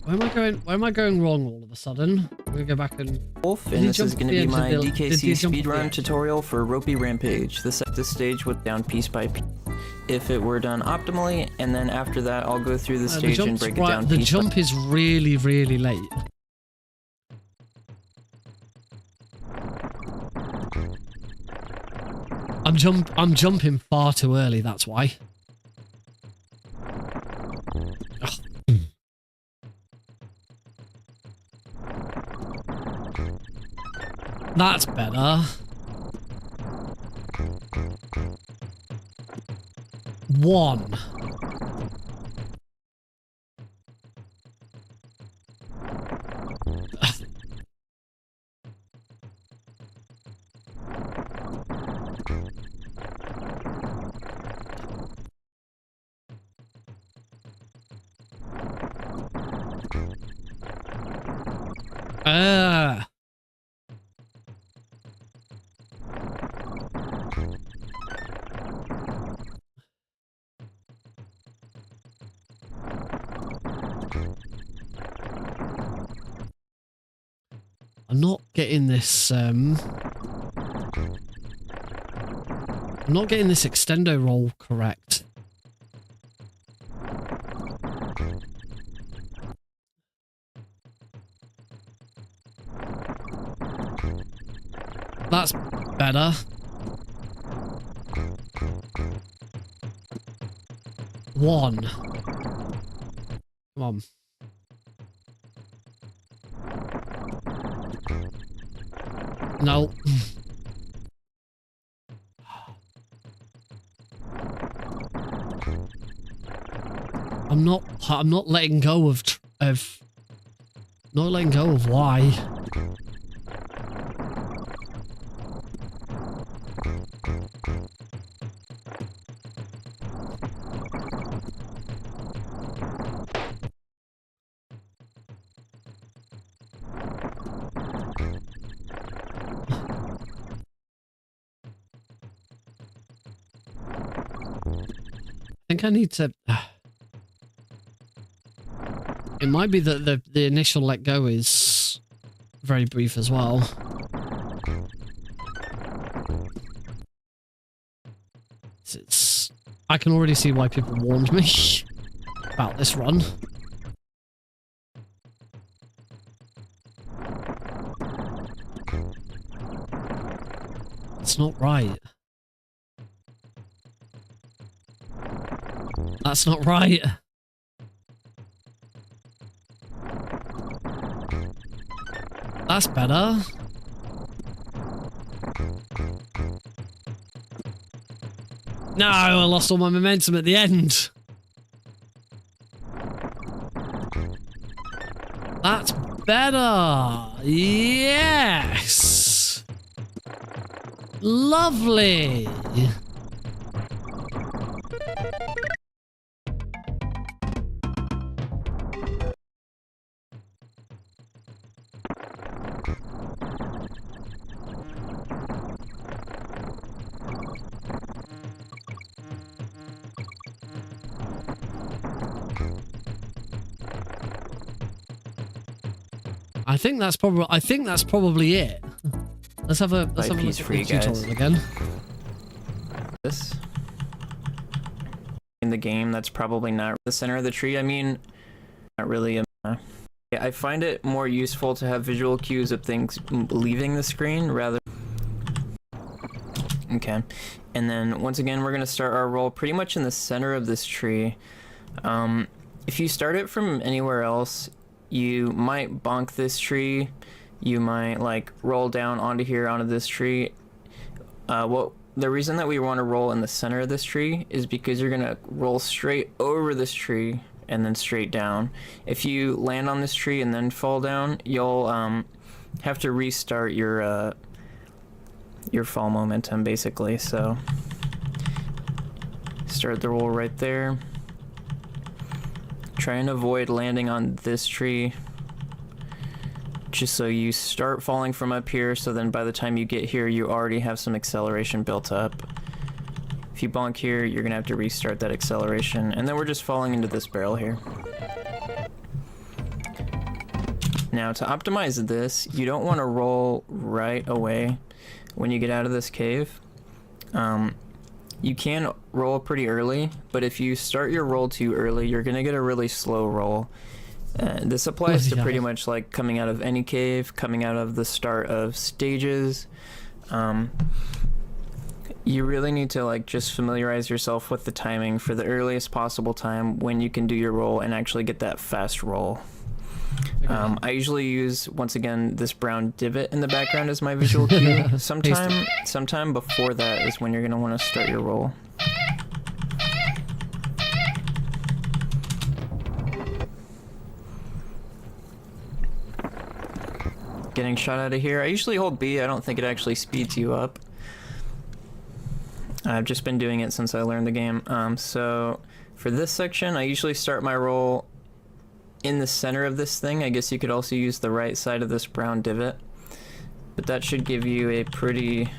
[SPEAKER 1] Where am I going wrong all of a sudden? I'm gonna go back and...
[SPEAKER 5] Wolf, and this is going to be my DKC speedrun tutorial for Ropey Rampage. This stage was down piece by piece. If it were done optimally, and then after that I'll go through the stage and break it down piece by piece.
[SPEAKER 1] The jump is really, really late. I'm jumping far too early, that's why. That's better. 1. I'm not getting this, I'm not getting this extendo roll correct. That's better. 1. Come on. No. I'm not letting go of not letting go of why. think I need to... It might be that the initial let go is very brief as well. I can already see why people warned me about this run. It's not right. That's not right. That's better. No, I lost all my momentum at the end. That's better. Yes. Lovely. I think that's probably it. Let's have a look at the tutorial again.
[SPEAKER 5] This in the game, that's probably not the center of the tree. I mean, not really. I find it more useful to have visual cues of things leaving the screen rather. Okay, and then once again, we're gonna start our roll pretty much in the center of this tree. If you start it from anywhere else, you might bonk this tree, you might like roll down onto here, onto this tree. The reason that we want to roll in the center of this tree is because you're gonna roll straight over this tree and then straight down. If you land on this tree and then fall down, you'll have to restart your fall momentum basically. So start the roll right there. Try and avoid landing on this tree, just so you start falling from up here, so then by the time you get here you already have some acceleration built up. If you bonk here, you're gonna have to restart that acceleration, and then we're just falling into this barrel here. Now to optimize this, you don't want to roll right away when you get out of this cave. You can roll pretty early, but if you start your roll too early, you're gonna get a really slow roll. This applies to pretty much like coming out of any cave, coming out of the start of stages. You really need to like just familiarize yourself with the timing for the earliest possible time when you can do your roll and actually get that fast roll. I usually use, once again, this brown divot in the background as my visual cue. Sometime before that is when you're going to want to start your roll. Getting shot out of here. I usually hold B. I don't think it actually speeds you up. I've just been doing it since I learned the game. So for this section, I usually start my roll in the center of this thing. I guess you could also use the right side of this brown divot, but that should give you a pretty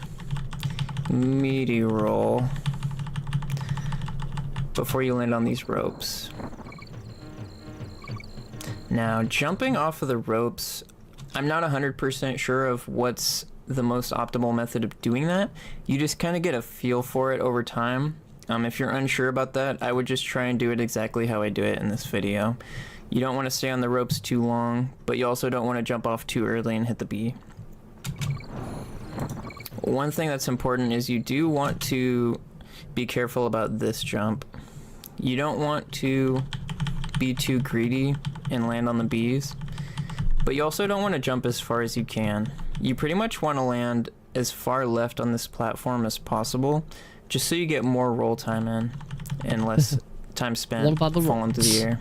[SPEAKER 5] meaty roll before you land on these ropes. Now, jumping off of the ropes, I'm not 100% sure of what's the most optimal method of doing that. You just kind of get a feel for it over time. If you're unsure about that, I would just try and do it exactly how I do it in this video. You don't want to stay on the ropes too long, but you also don't want to jump off too early and hit the B. One thing that's important is you do want to be careful about this jump. You don't want to be too greedy and land on the Bs, but you also don't want to jump as far as you can. You pretty much want to land as far left on this platform as possible, just so you get more roll time in and less time spent falling through the air.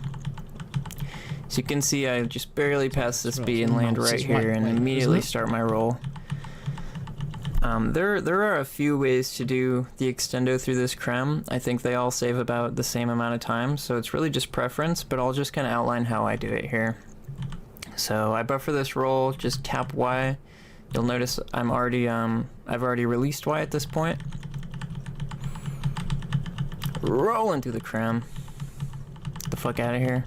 [SPEAKER 5] So you can see I just barely pass this B and land right here and immediately start my roll. There are a few ways to do the extendo through this creme. I think they all save about the same amount of time, so it's really just preference, but I'll just kind of outline how I do it here. So I buffer this roll, just tap Y. You'll notice I've already released Y at this point. rolling through the creme. Get the fuck out of here.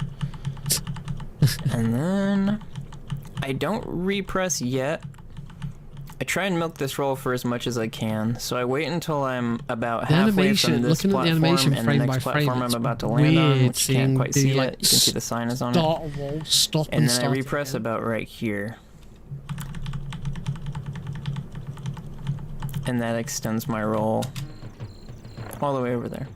[SPEAKER 5] And then I don't repress yet. I try and milk this roll for as much as I can, so I wait until I'm about halfway from this platform and the next platform I'm about to land on, which you can't quite see yet. You can see the sign is on it.
[SPEAKER 1] Start a roll, stop
[SPEAKER 5] And then
[SPEAKER 1] start
[SPEAKER 5] I repress about right here. And that extends my roll all the way over there.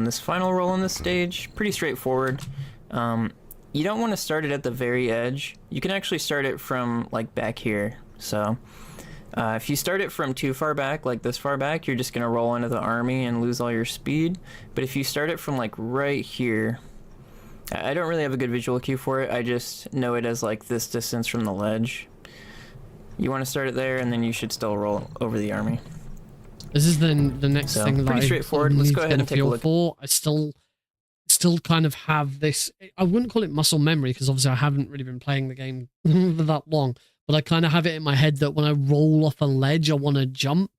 [SPEAKER 5] This final roll on this stage, pretty straightforward. You don't want to start it at the very edge. You can actually start it from like back here. So if you start it from too far back, like this far back, you're just gonna roll into the army and lose all your speed. But if you start it from like right here, I don't really have a good visual cue for it. I just know it as like this distance from the ledge. You want to start it there, and then you should still roll over the army.
[SPEAKER 1] This is the next thing that
[SPEAKER 5] pretty straightforward. Let's go ahead and take a look.
[SPEAKER 1] For. I still kind of have this. I wouldn't call it muscle memory because obviously I haven't really been playing the game for that long. But I kind of have it in my head that when I roll off a ledge, I want to jump,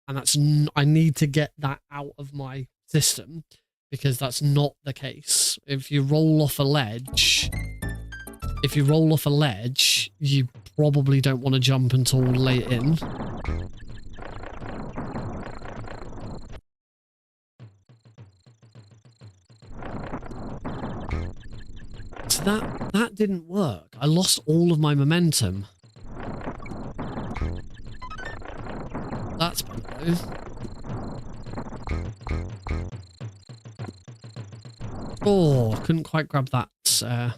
[SPEAKER 1] and I need to get that out of my system because that's not the case. If you roll off a ledge, you probably don't want to jump until late in. So that didn't work. I lost all of my momentum. That's bad though. Oh, couldn't quite grab that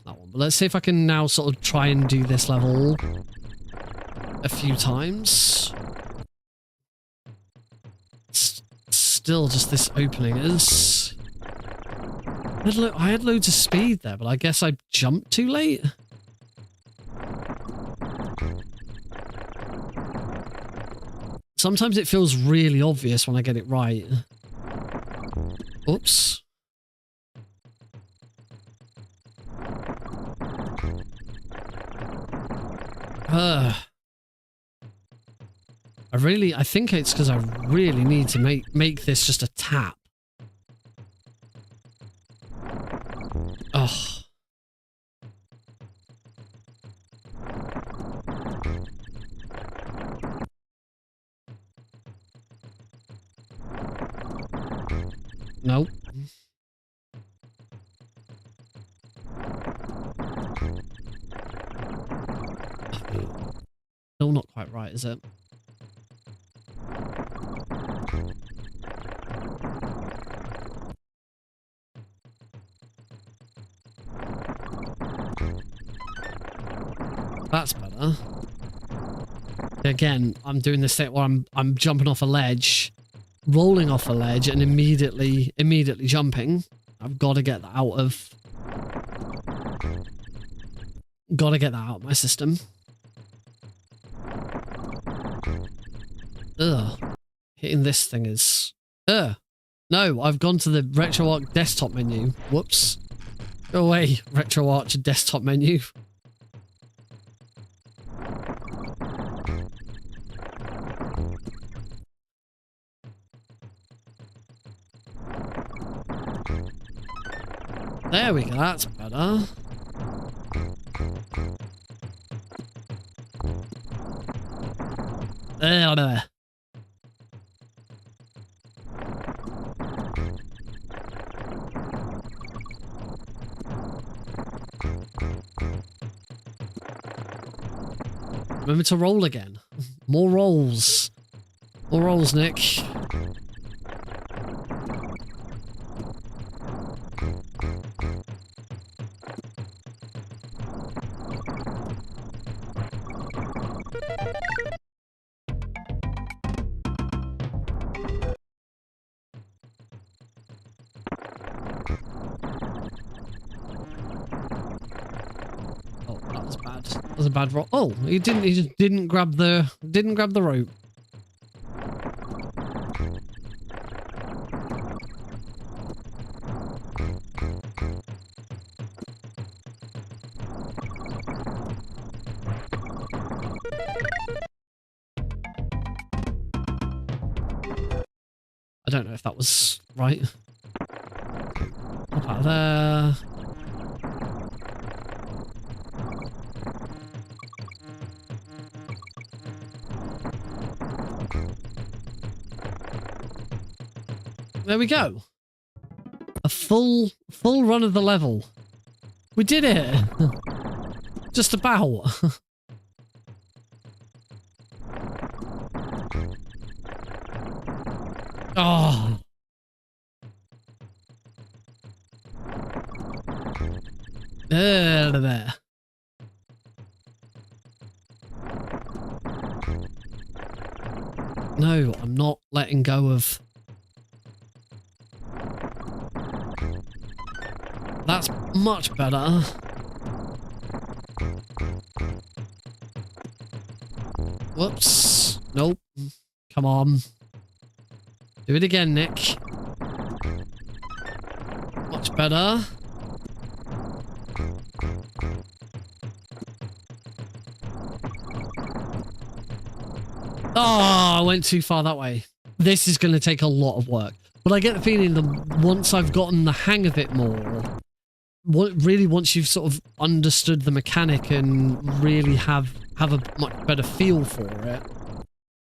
[SPEAKER 1] one. But let's see if I can now sort of try and do this level a few times. Still just this opening is... I had loads of speed there, but I guess I jumped too late. Sometimes it feels really obvious when I get it right. Oops. I think it's because I really need to make this just a tap. Oh. Nope. Still not quite right, is it? That's better. Again, I'm doing this thing where I'm jumping off a ledge, rolling off a ledge, and immediately jumping. I've got to get that out of... Got to get that out of my system. Ugh. Hitting this thing is... Ugh. No, I've gone to the RetroArch desktop menu. Whoops. Go away, RetroArch desktop menu. There we go, that's better. There. Remember to roll again. More rolls. More rolls, Nick. That was a bad roll. Oh, he just didn't grab the rope. I don't know if that was right. Hop out of there. There we go. A full run of the level. We did it. Just about. Oh. There. No, I'm not letting go of... That's much better. Whoops. Nope. Come on. Do it again, Nick. Much better. Oh, I went too far that way. This is going to take a lot of work. But I get the feeling that once I've gotten the hang of it more, really once you've sort of understood the mechanic and really have a much better feel for it,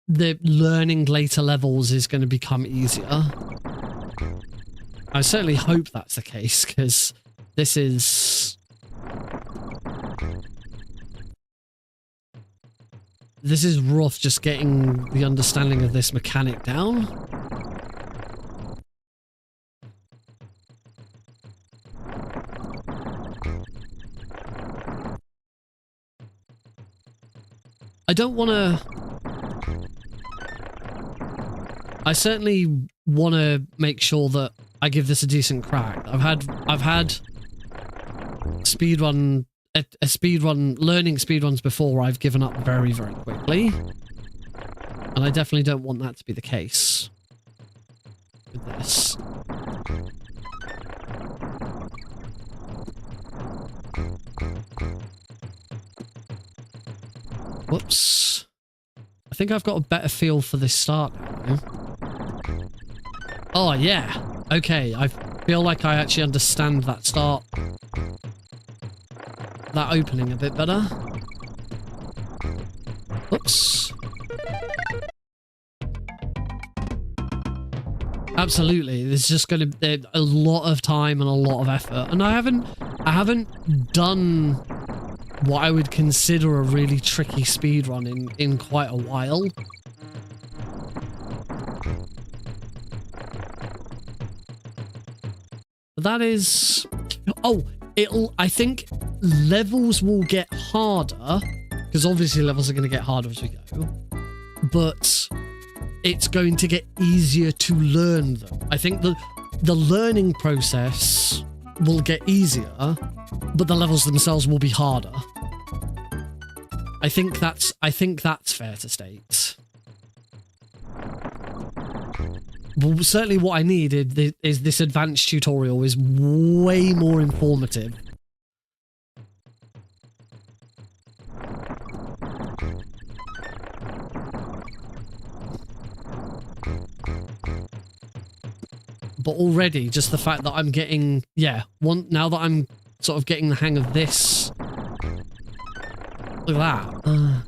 [SPEAKER 1] the learning later levels is going to become easier. I certainly hope that's the case, because this is... This is rough, just getting the understanding of this mechanic down. I don't want to... I certainly want to make sure that I give this a decent crack. I've had speedrun learning speedruns before I've given up very, very quickly. And I definitely don't want that to be the case with this. Whoops. I think I've got a better feel for this start now. Oh, yeah. Okay, I feel like I actually understand that start. That opening a bit better. Oops. Absolutely. There's just going to be a lot of time and a lot of effort. And I haven't done what I would consider a really tricky speedrun in quite a while. That is... Oh, I think levels will get harder, because obviously levels are going to get harder as we go, but it's going to get easier to learn them. I think the learning process will get easier, but the levels themselves will be harder. I think that's fair to state. Well, certainly what I need is this advanced tutorial is way more informative. But already, just the fact that I'm getting, now that I'm sort of getting the hang of this, look at that.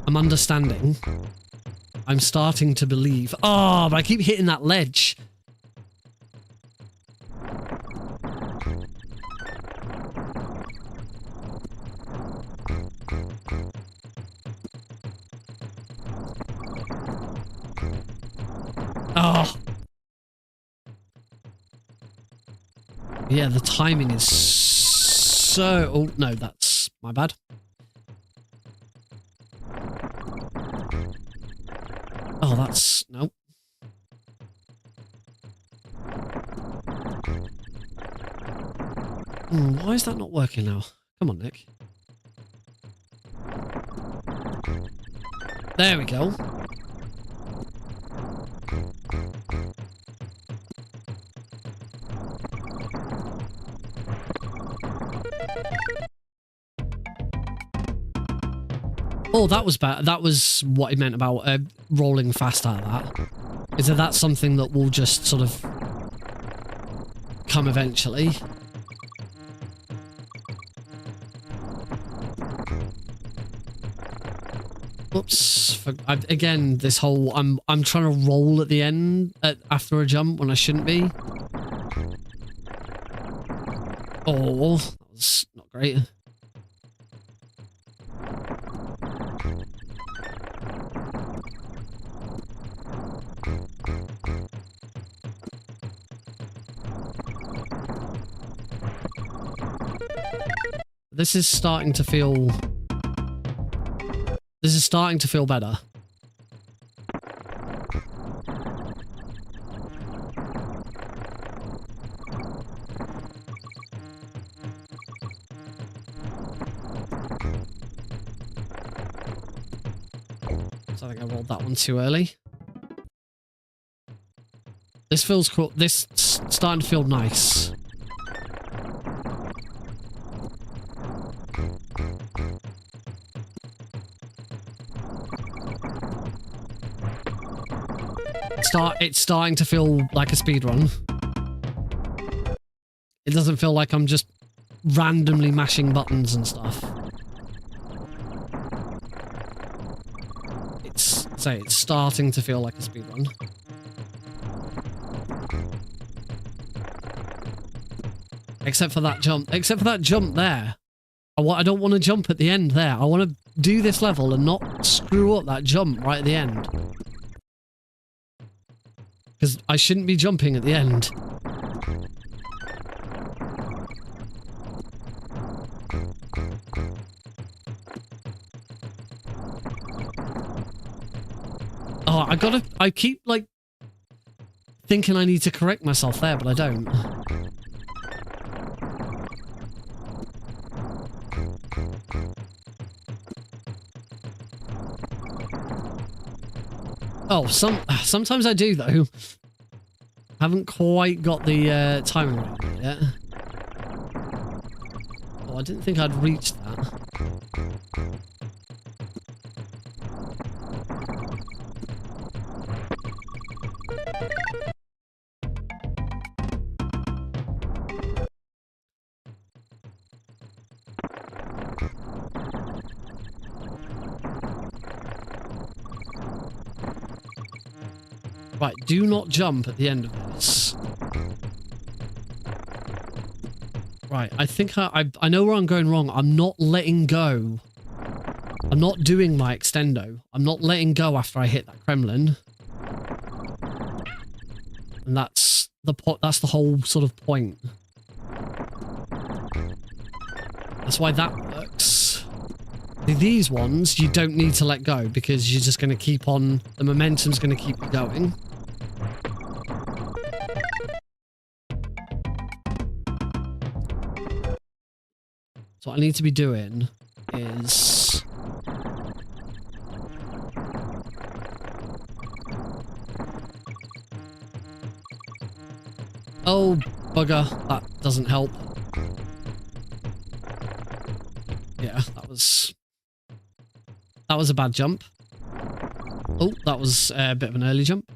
[SPEAKER 1] I'm understanding. I'm starting to believe. Oh, but I keep hitting that ledge. Oh. Yeah, the timing is so... Oh, no, that's my bad. Oh, that's... Nope. Why is that not working now? Come on, Nick. There we go. Oh, that was bad. That was what he meant about rolling fast out of that. Is that that's something that will just sort of come eventually. Oops. Again, this whole... I'm trying to roll at the end after a jump when I shouldn't be. Oh, that was not great. This is starting to feel... This is starting to feel better. So I think I rolled that one too early. This feels cool. This is starting to feel nice. It's starting to feel like a speedrun. It doesn't feel like I'm just randomly mashing buttons and stuff. It's starting to feel like a speedrun. Except for that jump. Except for that jump there. I don't want to jump at the end there. I want to do this level and not screw up that jump right at the end. Because I shouldn't be jumping at the end. Oh, I keep, like, thinking I need to correct myself there, but I don't. Oh, sometimes I do, though. Haven't quite got the timing right yet. Oh, I didn't think I'd reached that. Right, do not jump at the end of this. Right, I think I know where I'm going wrong. I'm not letting go. I'm not doing my extendo. I'm not letting go after I hit that Kremlin. And that's the whole sort of point. That's why that works. These ones, you don't need to let go because you're just going to keep on... The momentum's going to keep you going. So what I need to be doing is... Oh, bugger. That doesn't help. Yeah, that was a bad jump. Oh, that was a bit of an early jump.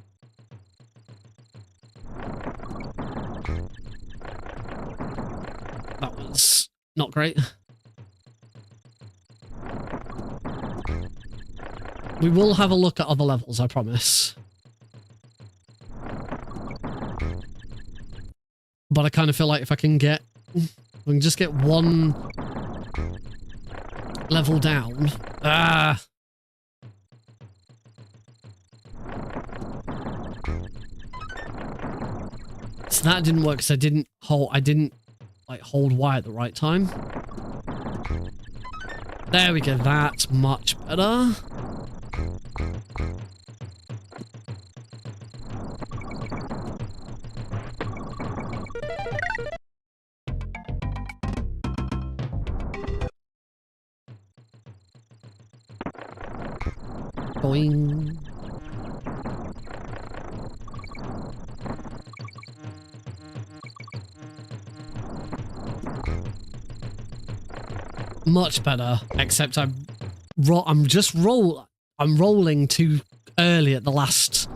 [SPEAKER 1] That was not great. We will have a look at other levels, I promise. But I kind of feel like if I can just get one level down. Ah. So that didn't work because I didn't like hold Y at the right time. There we go. That's much better. Boing. Much better, except I'm rolling too early at the last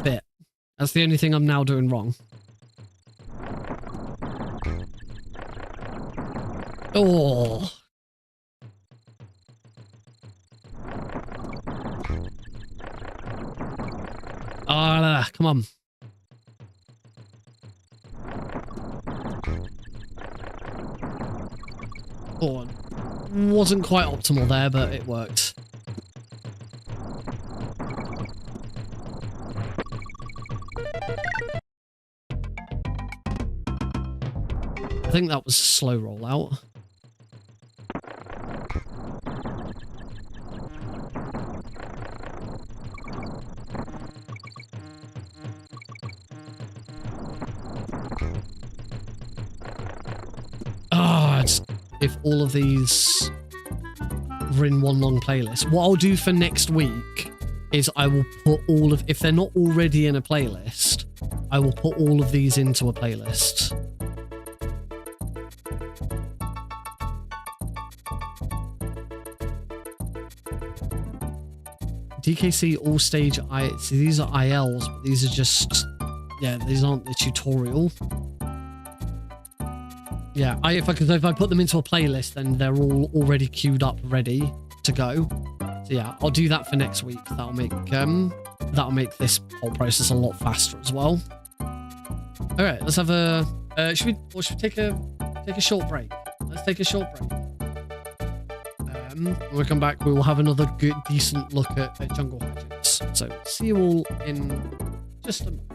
[SPEAKER 1] bit. That's the only thing I'm now doing wrong. Oh. Ah, come on. Oh, wasn't quite optimal there, but it worked. I think that was a slow rollout. Ah, if all of these were in one long playlist. What I'll do for next week is I will put all of, if they're not already in a playlist, I will put all of these into a playlist. DKC all stage so these are ILs, but these are just, yeah, these aren't the tutorial. Yeah, if I put them into a playlist, then they're all already queued up, ready to go. So yeah, I'll do that for next week. That'll make this whole process a lot faster as well. All right, let's have a. Should we take a short break? Let's take a short break. When we come back, we will have another good, decent look at jungle hijinks. So see you all in just a moment.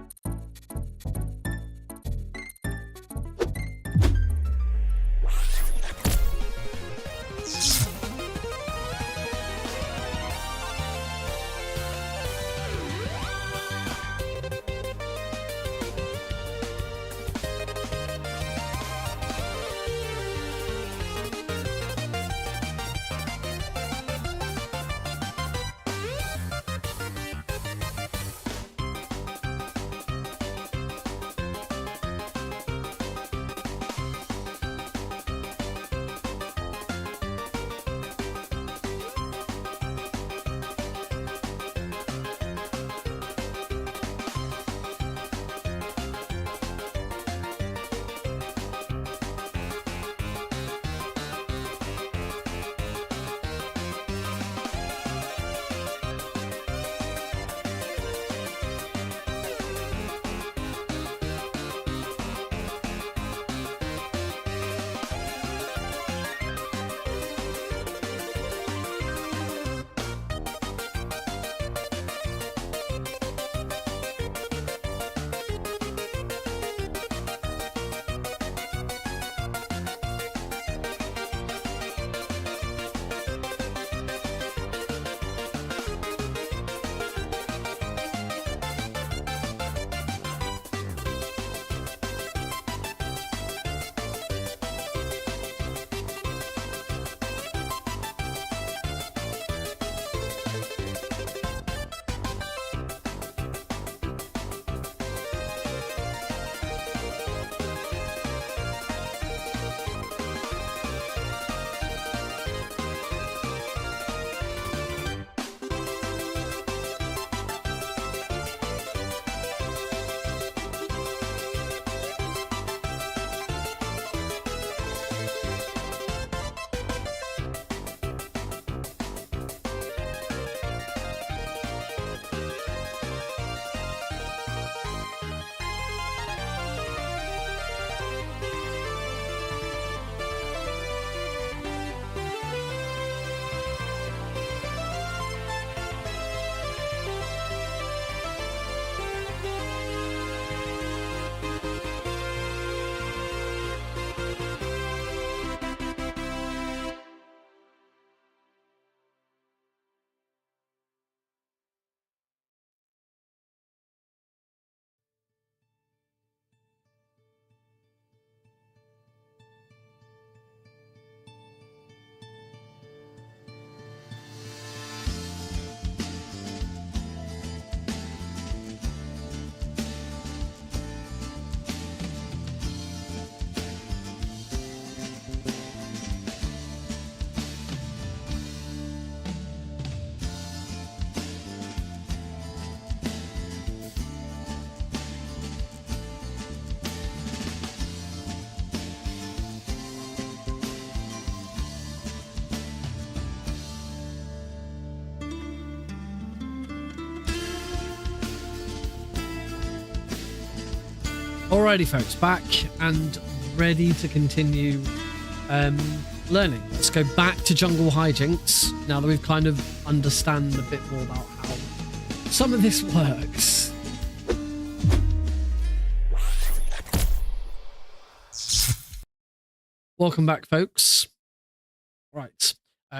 [SPEAKER 1] Alrighty, folks, back and ready to continue learning. Let's go back to jungle hijinks now that we've kind of understand a bit more about how some of this works. Welcome back, folks. Right,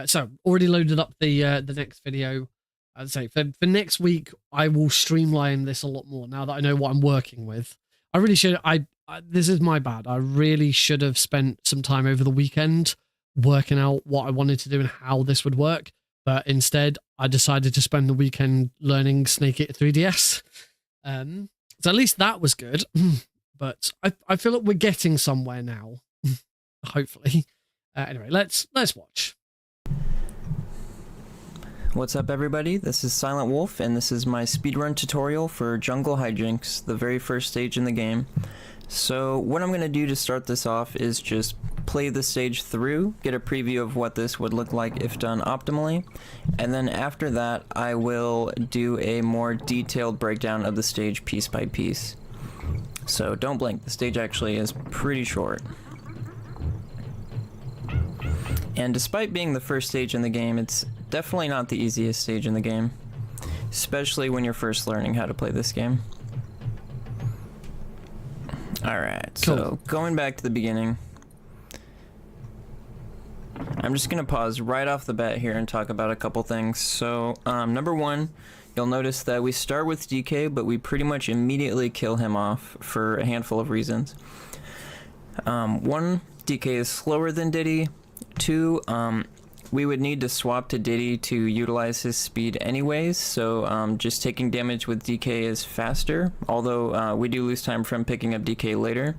[SPEAKER 1] so already loaded up the next video. I'd say for next week, I will streamline this a lot more now that I know what I'm working with. I really should. This is my bad. I really should have spent some time over the weekend working out what I wanted to do and how this would work. But instead, I decided to spend the weekend learning Snake It 3DS. So at least that was good. But I feel like we're getting somewhere now. Hopefully. Anyway, let's watch.
[SPEAKER 5] What's up, everybody? This is Silent Wolf, and this is my speedrun tutorial for Jungle Hijinks, the very first stage in the game. So what I'm going to do to start this off is just play the stage through, get a preview of what this would look like if done optimally, and then after that I will do a more detailed breakdown of the stage piece by piece. So don't blink, the stage actually is pretty short. And despite being the first stage in the game, it's definitely not the easiest stage in the game, especially when you're first learning how to play this game. Alright,
[SPEAKER 1] cool.
[SPEAKER 5] So going back to the beginning, I'm just going to pause right off the bat here and talk about a couple things. So, number one, you'll notice that we start with DK, but we pretty much immediately kill him off for a handful of reasons. One, DK is slower than Diddy. Two, we would need to swap to Diddy to utilize his speed anyways, so just taking damage with DK is faster, although we do lose time from picking up DK later.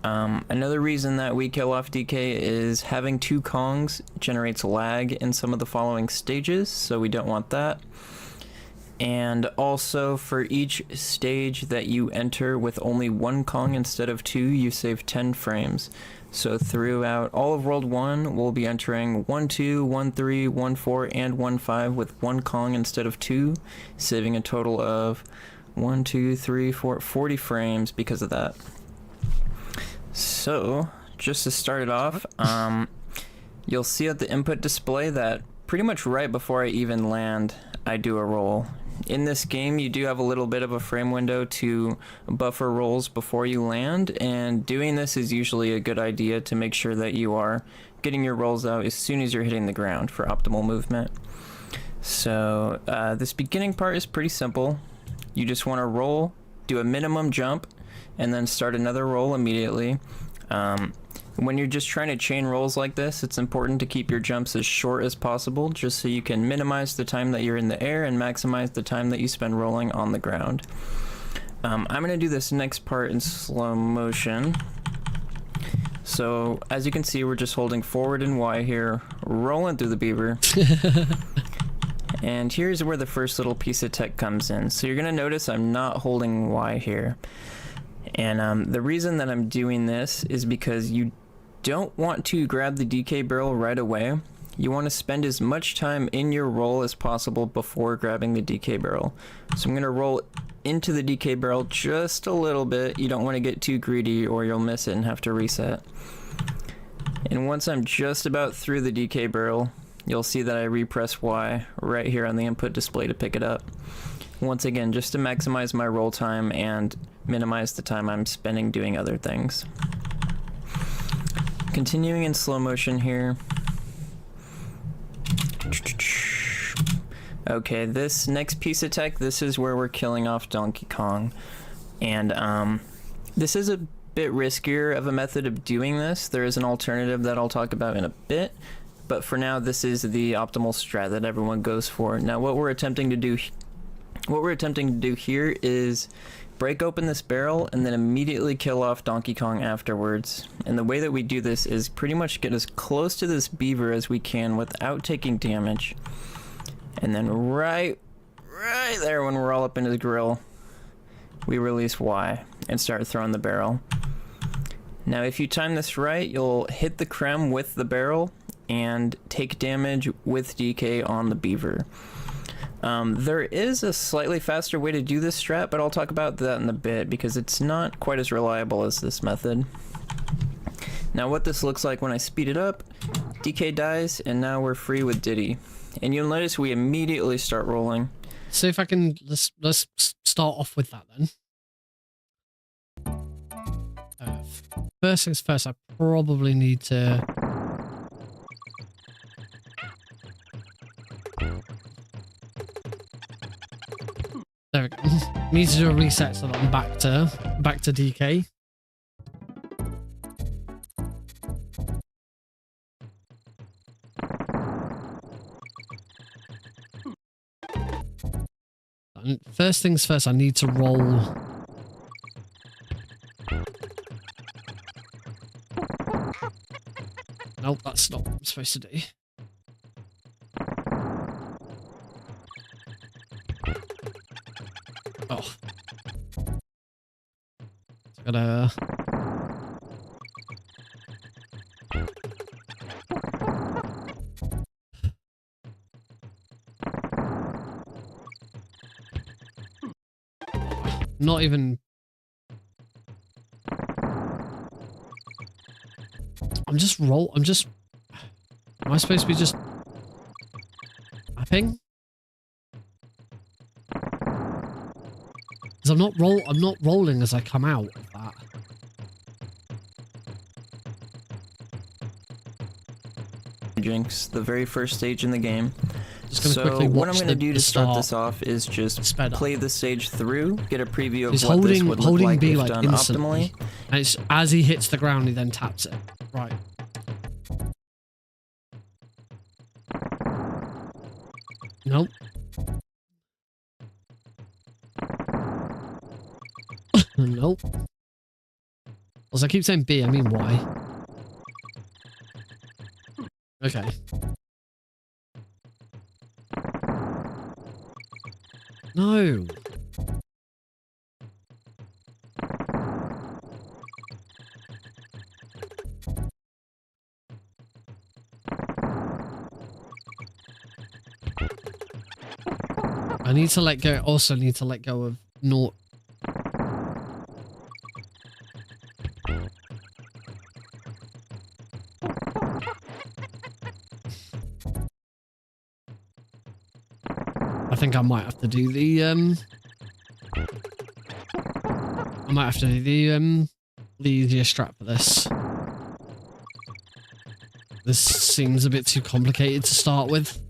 [SPEAKER 5] Another reason that we kill off DK is having two Kongs generates lag in some of the following stages, so we don't want that. And also, for each stage that you enter with only one Kong instead of two, you save 10 frames. So throughout all of World 1, we'll be entering 1, 2, 1, 3, 1, 4, and 1, 5 with one Kong instead of two, saving a total of 1, 2, 3, 4, 40 frames because of that. So, just to start it off, you'll see at the input display that pretty much right before I even land, I do a roll. In this game, you do have a little bit of a frame window to buffer rolls before you land, and doing this is usually a good idea to make sure that you are getting your rolls out as soon as you're hitting the ground for optimal movement. So this beginning part is pretty simple. You just want to roll, do a minimum jump, and then start another roll immediately. When you're just trying to chain rolls like this, it's important to keep your jumps as short as possible, just so you can minimize the time that you're in the air and maximize the time that you spend rolling on the ground. I'm going to do this next part in slow motion. So, as you can see, we're just holding forward and Y here, rolling through the beaver. And here's where the first little piece of tech comes in. So you're going to notice I'm not holding Y here. And the reason that I'm doing this is because you don't want to grab the DK barrel right away. You want to spend as much time in your roll as possible before grabbing the DK barrel. So I'm going to roll into the DK barrel just a little bit. You don't want to get too greedy or you'll miss it and have to reset. And once I'm just about through the DK barrel, you'll see that I repress Y right here on the input display to pick it up. Once again, just to maximize my roll time and minimize the time I'm spending doing other things. Continuing in slow motion here. Okay, this next piece of tech, this is where we're killing off Donkey Kong. And this is a bit riskier of a method of doing this. There is an alternative that I'll talk about in a bit. But for now, this is the optimal strat that everyone goes for. Now, what we're attempting to do here is break open this barrel and then immediately kill off Donkey Kong afterwards. And the way that we do this is pretty much get as close to this beaver as we can without taking damage. And then right there when we're all up in his grill, we release Y and start throwing the barrel. Now if you time this right, you'll hit the creme with the barrel and take damage with DK on the beaver. There is a slightly faster way to do this strat, but I'll talk about that in a bit because it's not quite as reliable as this method. Now what this looks like when I speed it up, DK dies, and now we're free with Diddy. And you'll notice we immediately start rolling.
[SPEAKER 1] See if I can, let's start off with that then. First things first, I probably need to... There we go. Need to do a reset so that I'm back to DK. And first things first, I need to roll. Nope, that's not what I'm supposed to do. Oh. I gotta... Not even... I'm just... Am I supposed to be just... Mapping? Because I'm not rolling as I come out of that.
[SPEAKER 5] Jinx, the very first stage in the game.
[SPEAKER 1] Just gonna
[SPEAKER 5] So
[SPEAKER 1] quickly
[SPEAKER 5] what
[SPEAKER 1] watch
[SPEAKER 5] I'm going to do to start
[SPEAKER 1] start.
[SPEAKER 5] this off is just play the stage through, get a preview of
[SPEAKER 1] He's
[SPEAKER 5] what this
[SPEAKER 1] holding
[SPEAKER 5] would look like
[SPEAKER 1] B
[SPEAKER 5] if
[SPEAKER 1] like
[SPEAKER 5] done
[SPEAKER 1] instantly,
[SPEAKER 5] optimally.
[SPEAKER 1] and it's as he hits the ground, he then taps it. Right. Nope. Nope. As I keep saying B, I mean Y. Okay. No. I need to let go. Also need to let go of naught. I think I might have to do the the easier strat for this. This seems a bit too complicated to start with.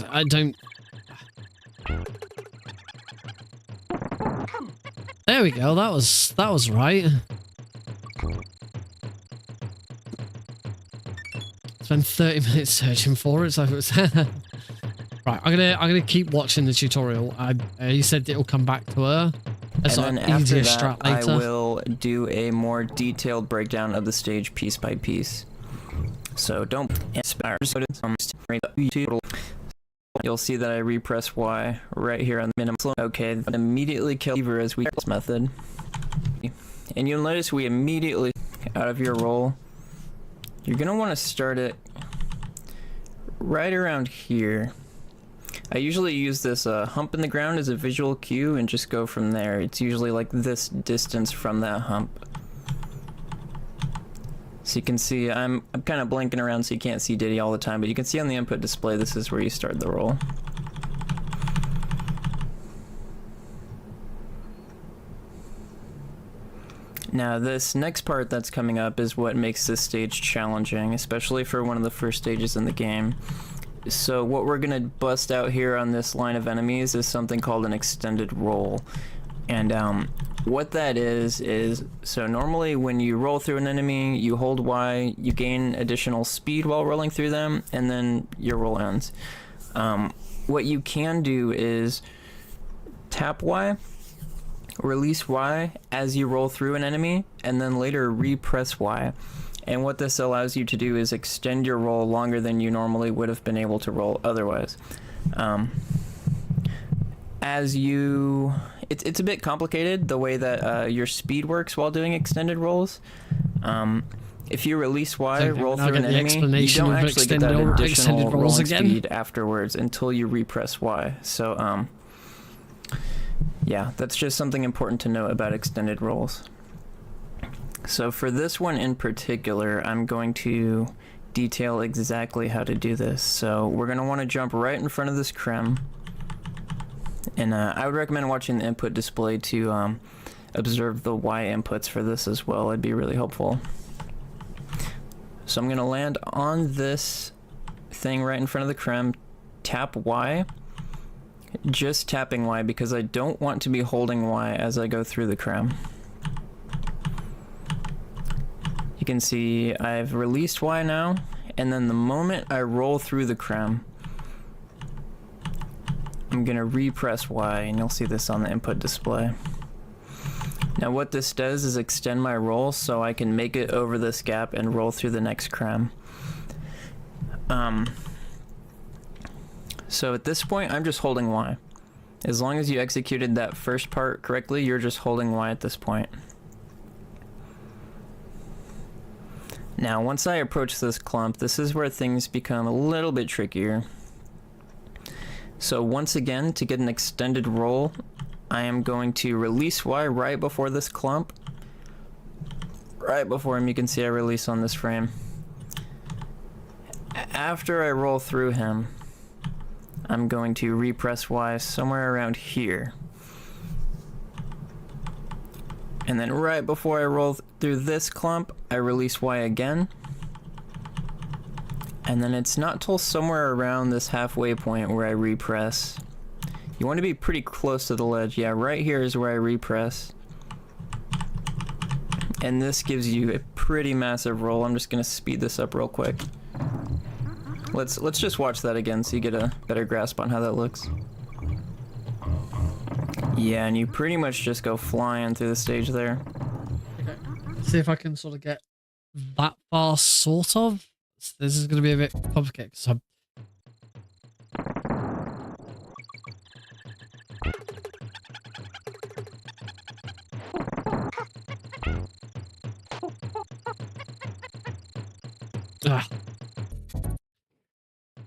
[SPEAKER 1] I don't. There we go. That was right. Spent 30 minutes searching for it, so it was right. I'm gonna keep watching the tutorial. He said it'll come back to her. That's
[SPEAKER 5] And then
[SPEAKER 1] like
[SPEAKER 5] after
[SPEAKER 1] easier
[SPEAKER 5] that,
[SPEAKER 1] strat later.
[SPEAKER 5] I will do a more detailed breakdown of the stage piece by piece. So don't inspire. You'll see that I repress Y right here on the minimum. Okay, then immediately kill Lever as we this method. And you'll notice we immediately out of your roll. You're gonna want to start it right around here. I usually use this hump in the ground as a visual cue and just go from there. It's usually like this distance from that hump. So you can see, I'm kind of blinking around so you can't see Diddy all the time, but you can see on the input display this is where you start the roll. Now this next part that's coming up is what makes this stage challenging, especially for one of the first stages in the game. So what we're gonna bust out here on this line of enemies is something called an extended roll. And what that is so normally when you roll through an enemy, you hold Y, you gain additional speed while rolling through them, and then your roll ends. What you can do is tap Y, release Y as you roll through an enemy, and then later repress Y. And what this allows you to do is extend your roll longer than you normally would have been able to roll otherwise. It's a bit complicated the way that your speed works while doing extended rolls. If you release Y, roll through an enemy, you don't actually get that additional rolling speed afterwards until you repress Y. So, yeah, that's just something important to note about extended rolls. So for this one in particular, I'm going to detail exactly how to do this. So we're going to want to jump right in front of this creme. And I would recommend watching the input display to observe the Y inputs for this as well. It'd be really helpful. So I'm going to land on this thing right in front of the creme, tap Y. Just tapping Y because I don't want to be holding Y as I go through the creme. You can see I've released Y now, and then the moment I roll through the creme, I'm gonna repress Y, and you'll see this on the input display. Now what this does is extend my roll so I can make it over this gap and roll through the next creme. So at this point, I'm just holding Y. As long as you executed that first part correctly, you're just holding Y at this point. Now, once I approach this clump, this is where things become a little bit trickier. So once again, to get an extended roll, I am going to release Y right before this clump. Right before him, you can see I release on this frame. After I roll through him, I'm going to repress Y somewhere around here. And then right before I roll through this clump, I release Y again. And then it's not till somewhere around this halfway point where I repress. You want to be pretty close to the ledge. Yeah, right here is where I repress. And this gives you a pretty massive roll. I'm just going to speed this up real quick. Let's just watch that again so you get a better grasp on how that looks. Yeah, and you pretty much just go flying through the stage there.
[SPEAKER 1] Okay. See if I can sort of get that far, sort of. This is going to be a bit complicated. So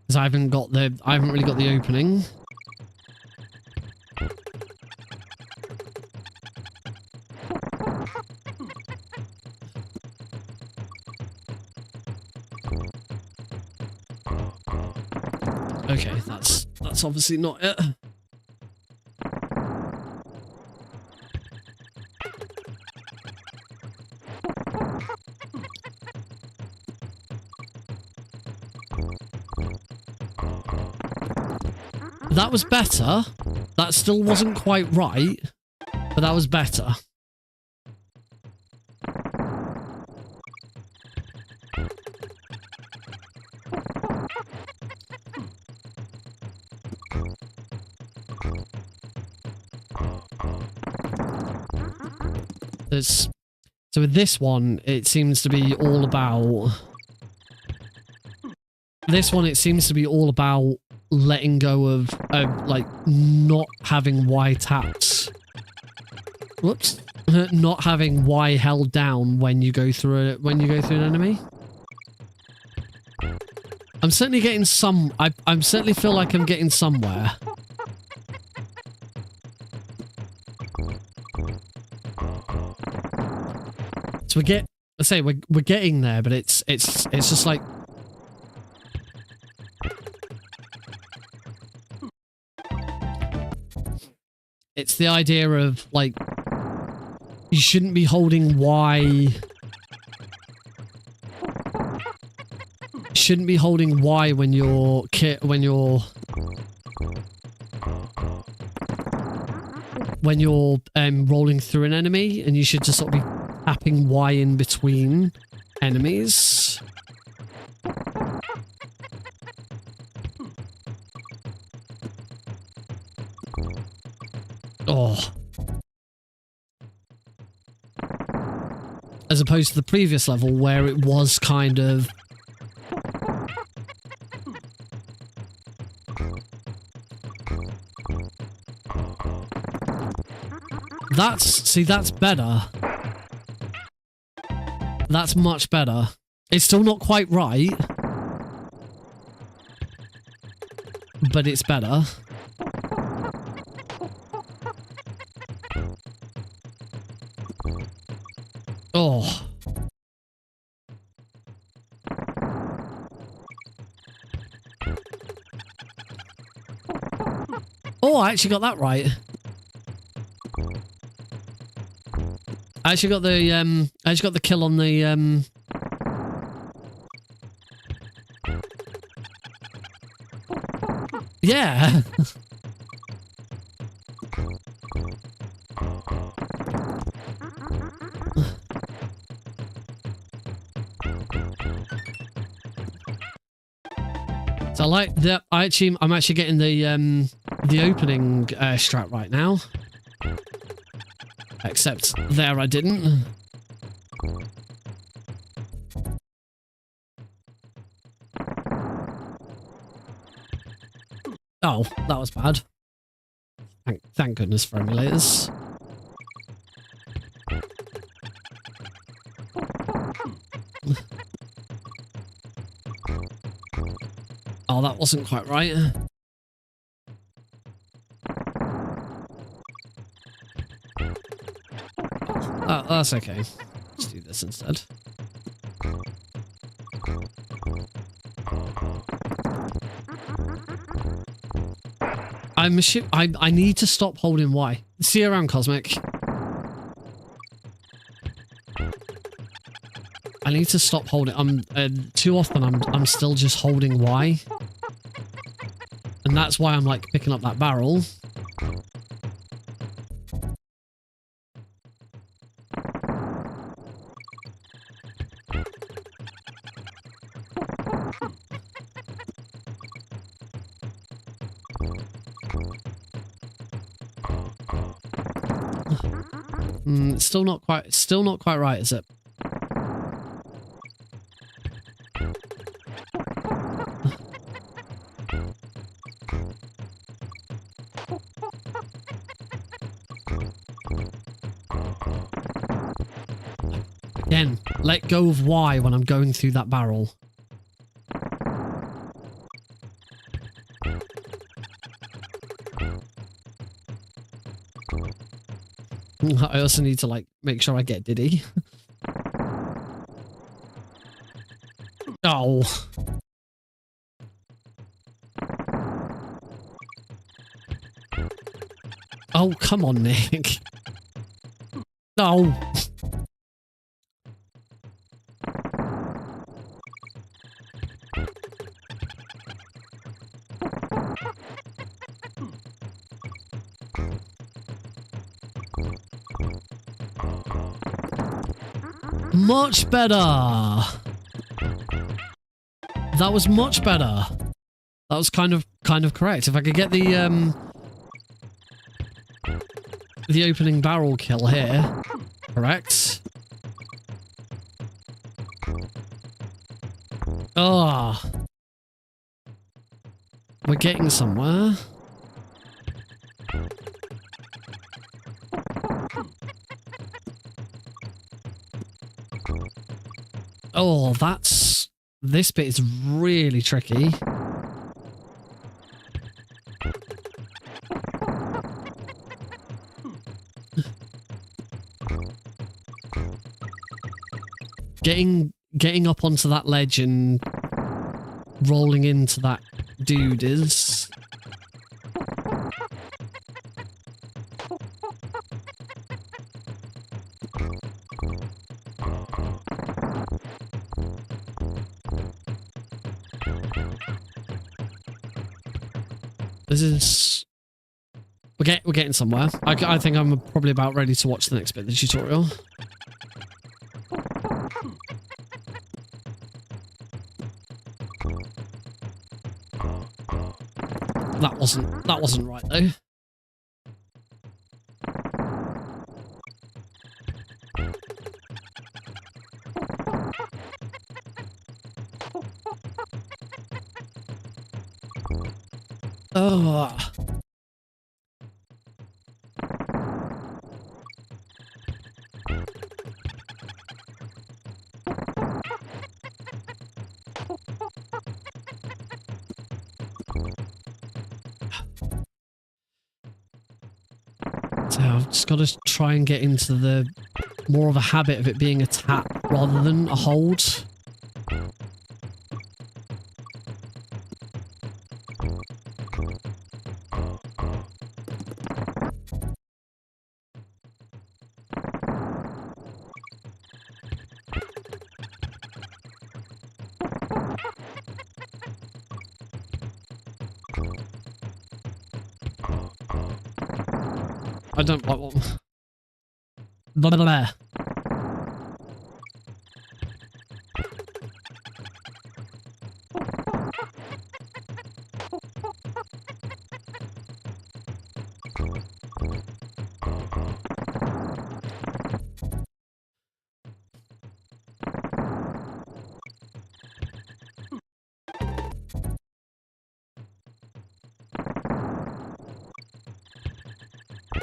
[SPEAKER 1] because I haven't really got the opening. Okay, that's obviously not it. That was better. That still wasn't quite right, but that was better. So with this one, it seems to be all about... This one, it seems to be all about letting go of like, not having Y taps. Whoops. Not having Y held down when you go through an enemy. I'm certainly getting some... I certainly feel like I'm getting somewhere. So we're getting there, but it's just like... It's the idea of, like, you shouldn't be holding Y... You shouldn't be holding Y when you're rolling through an enemy, and you should just sort of be tapping Y in between enemies. Oh. As opposed to the previous level where it was kind of... See, that's better. That's much better. It's still not quite right. But it's better. Oh. Oh, I actually got that right. I actually got the kill on the yeah. So I like that. I'm actually getting the opening strat right now. Except there I didn't. Oh, that was bad. Thank goodness for emulators. Oh, that wasn't quite right. Oh, that's okay. Let's do this instead. I need to stop holding Y. See you around, Cosmic. I need to stop holding. Too often I'm still just holding Y, and that's why I'm like picking up that barrel. It's still not quite right, is it? Again, let go of Y when I'm going through that barrel. I also need to, like, make sure I get Diddy. Oh. Oh, come on, Nick. No. Much better. That was much better. That was kind of correct. If I could get the opening barrel kill here, correct. Ah, we're getting somewhere. Oh, this bit is really tricky. Getting up onto that ledge and rolling into that dude is... This is... We're getting somewhere. I think I'm probably about ready to watch the next bit of the tutorial. That wasn't right though. Oh. So I've just got to try and get into the more of a habit of it being a tap rather than a hold. I don't like one. Blah, blah, blah.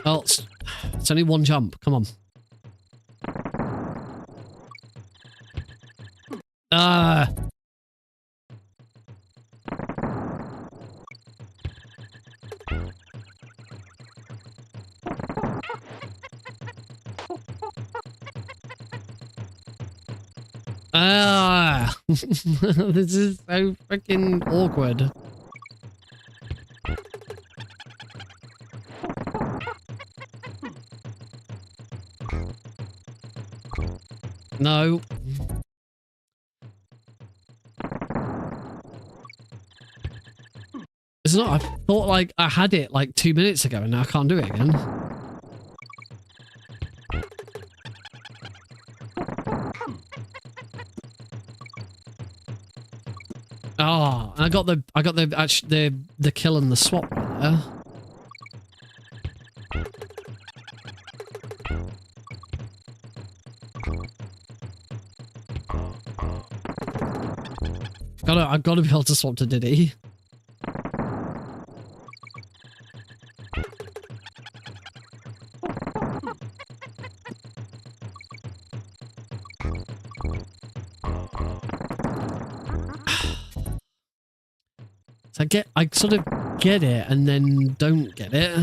[SPEAKER 1] Well, it's only one jump. Come on. Ah. Ah. This is so freaking awkward. No. It's not. I thought like I had it like 2 minutes ago and now I can't do it again. Oh, I got the kill and the swap right there. I've got to be able to swap to Diddy. So I sort of get it and then don't get it.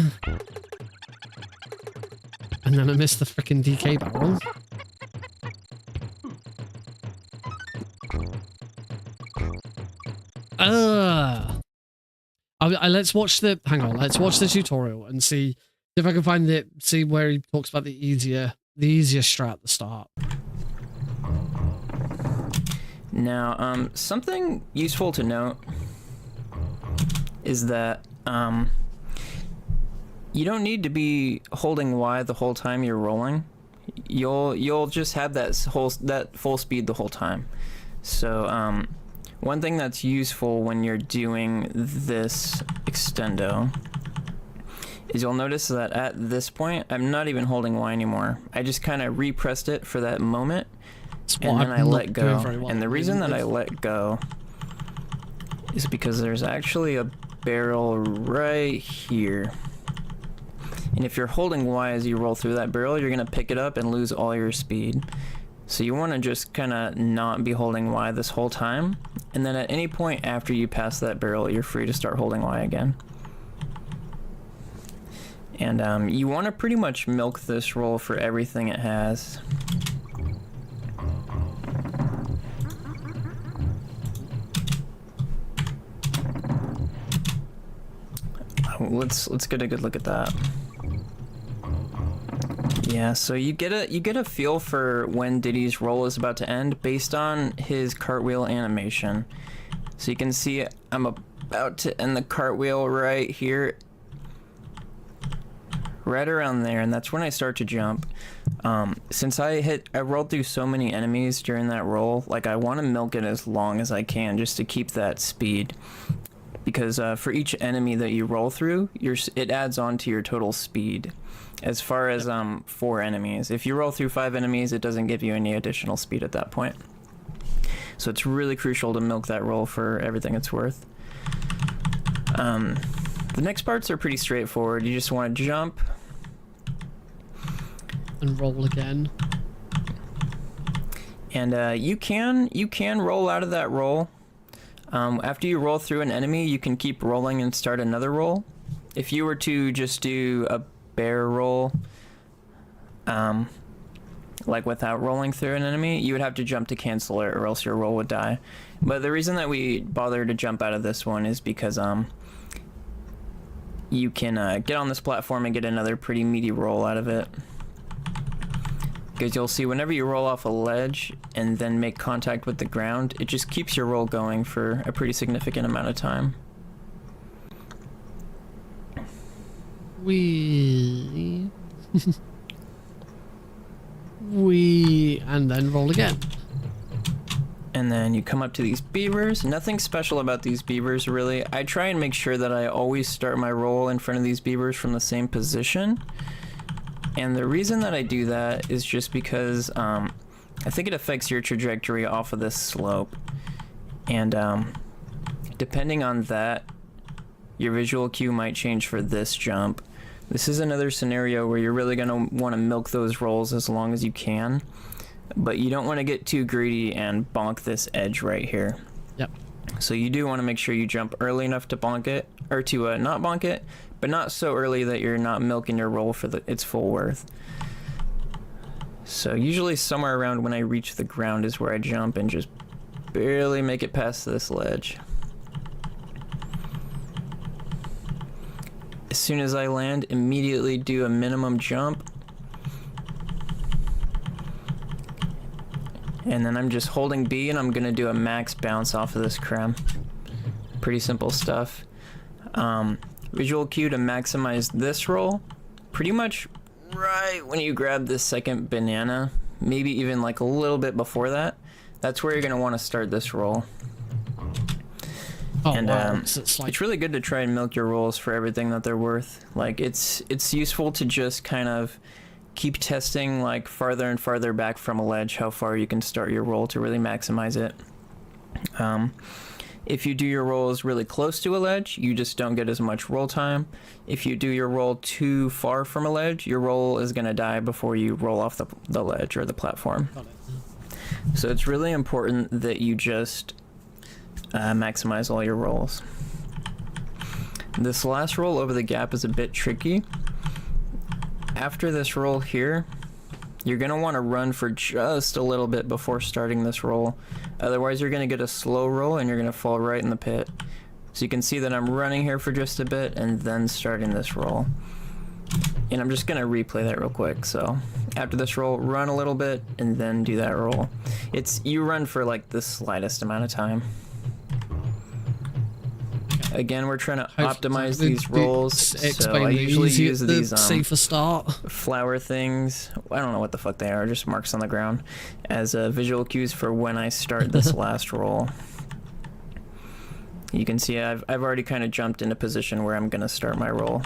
[SPEAKER 1] And then I miss the freaking DK barrel. Let's watch the let's watch the tutorial and see if I can find it, see where he talks about the easier strat at the start.
[SPEAKER 5] Now, something useful to note is that you don't need to be holding Y the whole time you're rolling. You'll just have that full speed the whole time. So one thing that's useful when you're doing this extendo is you'll notice that at this point I'm not even holding Y anymore. I just kind of repressed it for that moment and then I let go. Well. And the reason that I let go is because there's actually a barrel right here. And if you're holding Y as you roll through that barrel, you're going to pick it up and lose all your speed. So you want to just kind of not be holding Y this whole time. And then at any point after you pass that barrel, you're free to start holding Y again. And you want to pretty much milk this roll for everything it has. Let's get a good look at that. Yeah, so you get a feel for when Diddy's roll is about to end based on his cartwheel animation. So you can see I'm about to end the cartwheel right here, right around there, and that's when I start to jump. Since I rolled through so many enemies during that roll, like I want to milk it as long as I can just to keep that speed. Because for each enemy that you roll through, it adds on to your total speed. As far as 4 enemies. If you roll through 5 enemies, it doesn't give you any additional speed at that point. So it's really crucial to milk that roll for everything it's worth. The next parts are pretty straightforward. You just want to jump
[SPEAKER 1] and roll again.
[SPEAKER 5] And you can roll out of that roll. After you roll through an enemy, you can keep rolling and start another roll. If you were to just do a bear roll, like without rolling through an enemy, you would have to jump to cancel it, or else your roll would die. But the reason that we bother to jump out of this one is because you can get on this platform and get another pretty meaty roll out of it. Because you'll see whenever you roll off a ledge and then make contact with the ground, it just keeps your roll going for a pretty significant amount of time.
[SPEAKER 1] And then roll again.
[SPEAKER 5] And then you come up to these beavers. Nothing special about these beavers, really. I try and make sure that I always start my roll in front of these beavers from the same position. And the reason that I do that is just because I think it affects your trajectory off of this slope. And depending on that, your visual cue might change for this jump. This is another scenario where you're really going to want to milk those rolls as long as you can. But you don't want to get too greedy and bonk this edge right here.
[SPEAKER 1] Yep.
[SPEAKER 5] So you do want to make sure you jump early enough to bonk it, or to not bonk it, but not so early that you're not milking your roll for its full worth. So usually somewhere around when I reach the ground is where I jump and just barely make it past this ledge. As soon as I land, immediately do a minimum jump. And then I'm just holding B and I'm gonna do a max bounce off of this creme. Pretty simple stuff. Visual cue to maximize this roll. Pretty much right when you grab this second banana, maybe even like a little bit before that. That's where you're gonna want to start this roll.
[SPEAKER 1] Oh,
[SPEAKER 5] And
[SPEAKER 1] wow. So it's like...
[SPEAKER 5] it's really good to try and milk your rolls for everything that they're worth. Like it's useful to just kind of keep testing like farther and farther back from a ledge how far you can start your roll to really maximize it. If you do your rolls really close to a ledge, you just don't get as much roll time. If you do your roll too far from a ledge, your roll is going to die before you roll off the ledge or the platform.
[SPEAKER 1] Got it.
[SPEAKER 5] So it's really important that you just maximize all your rolls. This last roll over the gap is a bit tricky. After this roll here, you're going to want to run for just a little bit before starting this roll. Otherwise, you're going to get a slow roll and you're going to fall right in the pit. So you can see that I'm running here for just a bit and then starting this roll. And I'm just going to replay that real quick. So after this roll, run a little bit and then do that roll. You run for like the slightest amount of time. Again, we're trying to optimize these rolls, so I usually use these
[SPEAKER 1] safer start
[SPEAKER 5] flower things. I don't know what the fuck they are, just marks on the ground, as visual cues for when I start this last roll. You can see I've already kind of jumped into position where I'm gonna start my roll.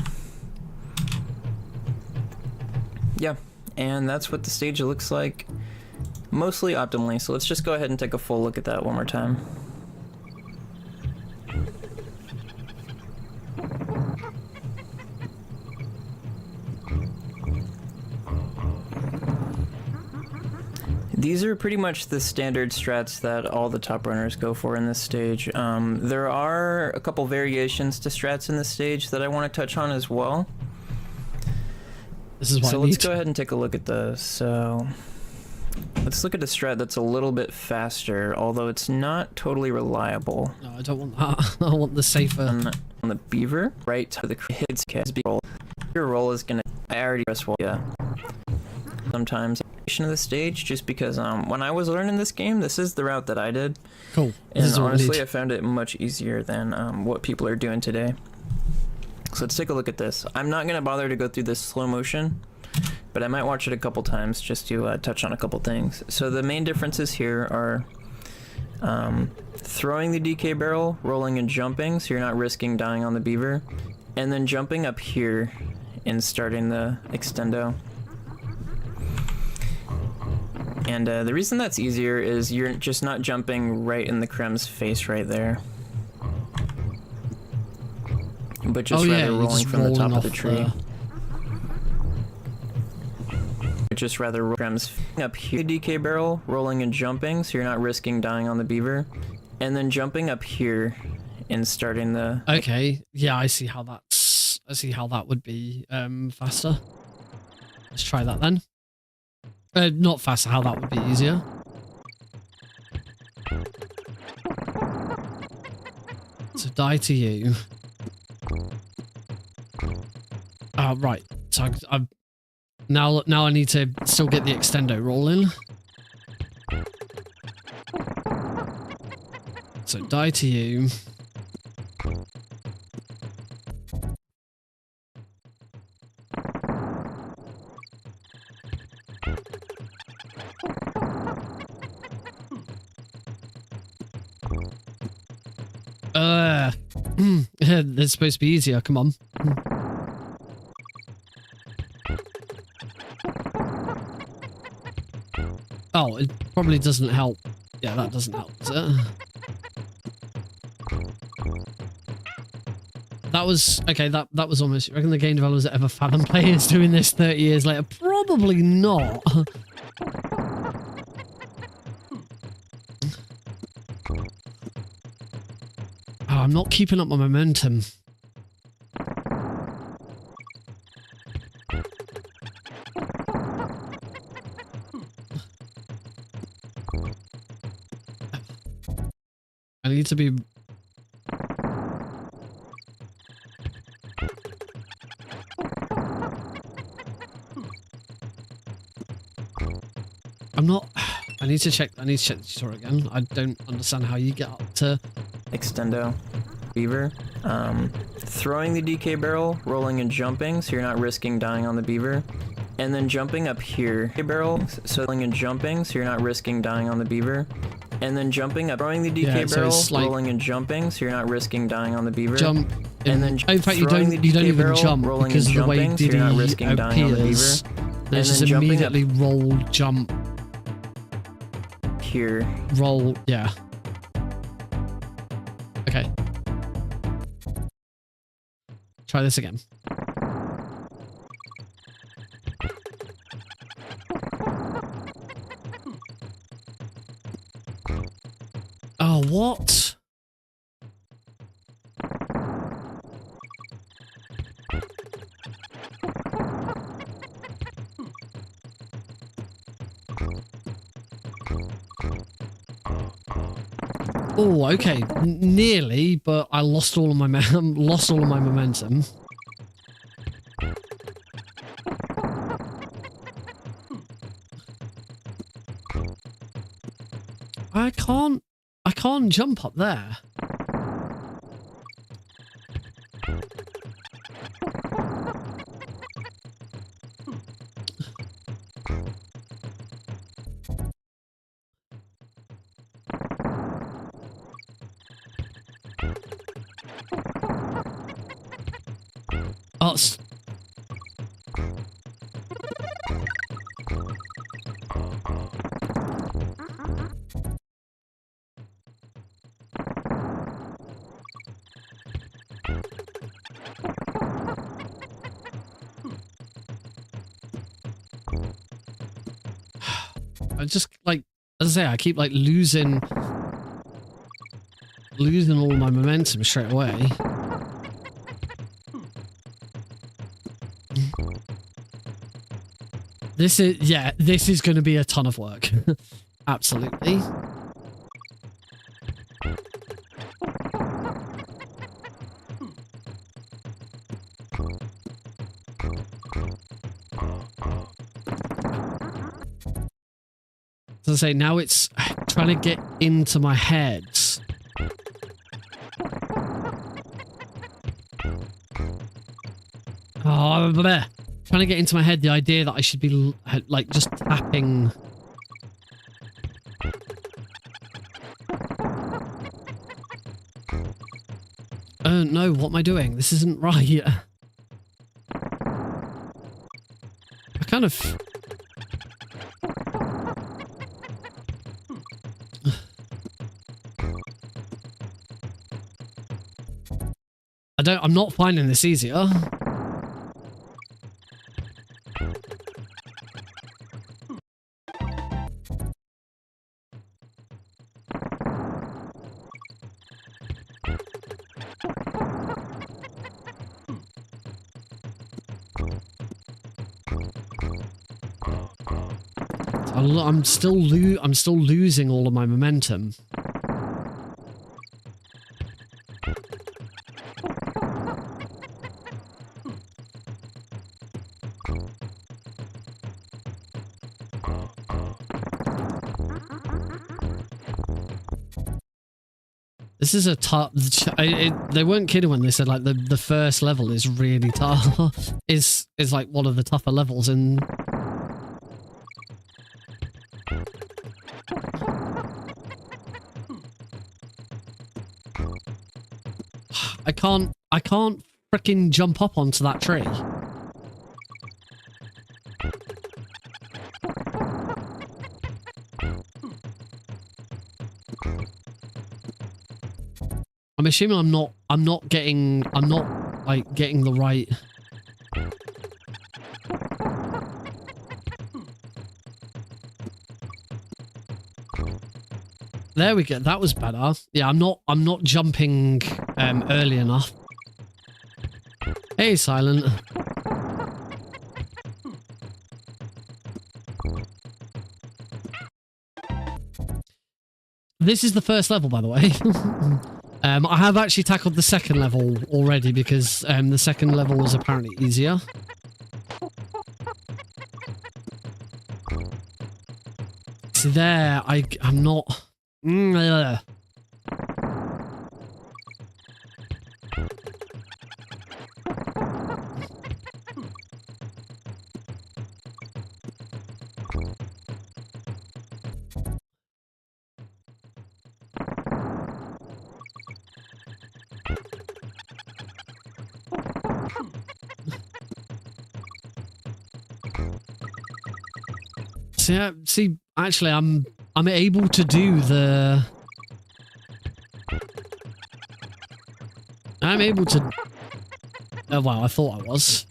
[SPEAKER 5] Yeah, and that's what the stage looks like, mostly optimally. So let's just go ahead and take a full look at that one more time. These are pretty much the standard strats that all the top runners go for in this stage. There are a couple variations to strats in this stage that I want to touch on as well.
[SPEAKER 1] This is
[SPEAKER 5] So let's go ahead and take a look at those. So let's look at a strat that's a little bit faster, although it's not totally reliable.
[SPEAKER 1] No, I don't want that. I want the safer.
[SPEAKER 5] On the beaver, right to the hits roll. Your roll is gonna. I already press well. Yeah. Sometimes of the stage, just because when I was learning this game, this is the route that I did.
[SPEAKER 1] Cool.
[SPEAKER 5] And honestly, I found it much easier than what people are doing today. So let's take a look at this. I'm not gonna bother to go through this slow motion, but I might watch it a couple times just to touch on a couple things. So the main differences here are throwing the DK barrel, rolling and jumping, so you're not risking dying on the beaver, and then jumping up here and starting the extendo. And the reason that's easier is you're just not jumping right in the creme's face right there. but just
[SPEAKER 1] Oh, yeah,
[SPEAKER 5] rather
[SPEAKER 1] you're
[SPEAKER 5] rolling
[SPEAKER 1] just
[SPEAKER 5] from the top
[SPEAKER 1] rolling
[SPEAKER 5] of the
[SPEAKER 1] off
[SPEAKER 5] tree. Just rather gems up here, DK barrel, rolling and jumping, so you're not risking dying on the beaver, and then jumping up here and starting the.
[SPEAKER 1] Okay, yeah, I see how that's. I see how that would be faster. Let's try that then. Not faster. How that would be easier. So die to you. Right. So I'm now I need to still get the extendo rolling. So die to you. It's supposed to be easier. Come on. Oh, it probably doesn't help. Yeah, that doesn't help, does it? That was okay. That was almost. You reckon the game developers that ever fathom players doing this 30 years later? Probably not. Oh, I'm not keeping up my momentum. I need to be. I'm not. I need to check. I need to check the tutorial again. I don't understand how you get up to.
[SPEAKER 5] Extendo beaver, throwing the DK barrel, rolling and jumping, so you're not risking dying on the beaver, and then jumping up here, barrel, so rolling and jumping, so you're not risking dying on the beaver, and then jumping up, throwing the DK barrel,
[SPEAKER 1] like
[SPEAKER 5] rolling and jumping, so you're not risking dying on the beaver.
[SPEAKER 1] Jump.
[SPEAKER 5] And then
[SPEAKER 1] in fact, you don't even
[SPEAKER 5] barrel,
[SPEAKER 1] jump
[SPEAKER 5] rolling
[SPEAKER 1] because of
[SPEAKER 5] and
[SPEAKER 1] the way
[SPEAKER 5] jumping, so you're not
[SPEAKER 1] Diddy
[SPEAKER 5] risking dying on the
[SPEAKER 1] appears.
[SPEAKER 5] beaver.
[SPEAKER 1] There's
[SPEAKER 5] And
[SPEAKER 1] just
[SPEAKER 5] then jumping up
[SPEAKER 1] immediately roll, jump,
[SPEAKER 5] here.
[SPEAKER 1] roll. Yeah. Okay. Try this again. Oh, what? Oh, okay, nearly, but I lost all of my momentum. I can't jump up there. Oh, I just like, as I say, I keep like losing all my momentum straight away. This is going to be a ton of work. Absolutely. As I say, now it's trying to get into my head. Oh, bleh. Trying to get into my head the idea that I should be like just tapping. No, what am I doing? This isn't right. I kind of. I'm not finding this easier. I'm still losing all of my momentum. This is a tough. They weren't kidding when they said like the first level is really tough. is like one of the tougher levels in. I can't freaking jump up onto that tree. I'm assuming I'm not like getting the right. There we go. That was better. Yeah, I'm not jumping early enough. Hey, Silent. This is the first level, by the way. I have actually tackled the second level already because the second level was apparently easier. See there, I'm not. See, actually, I'm able to do the. I'm able to. Oh wow! I thought I was.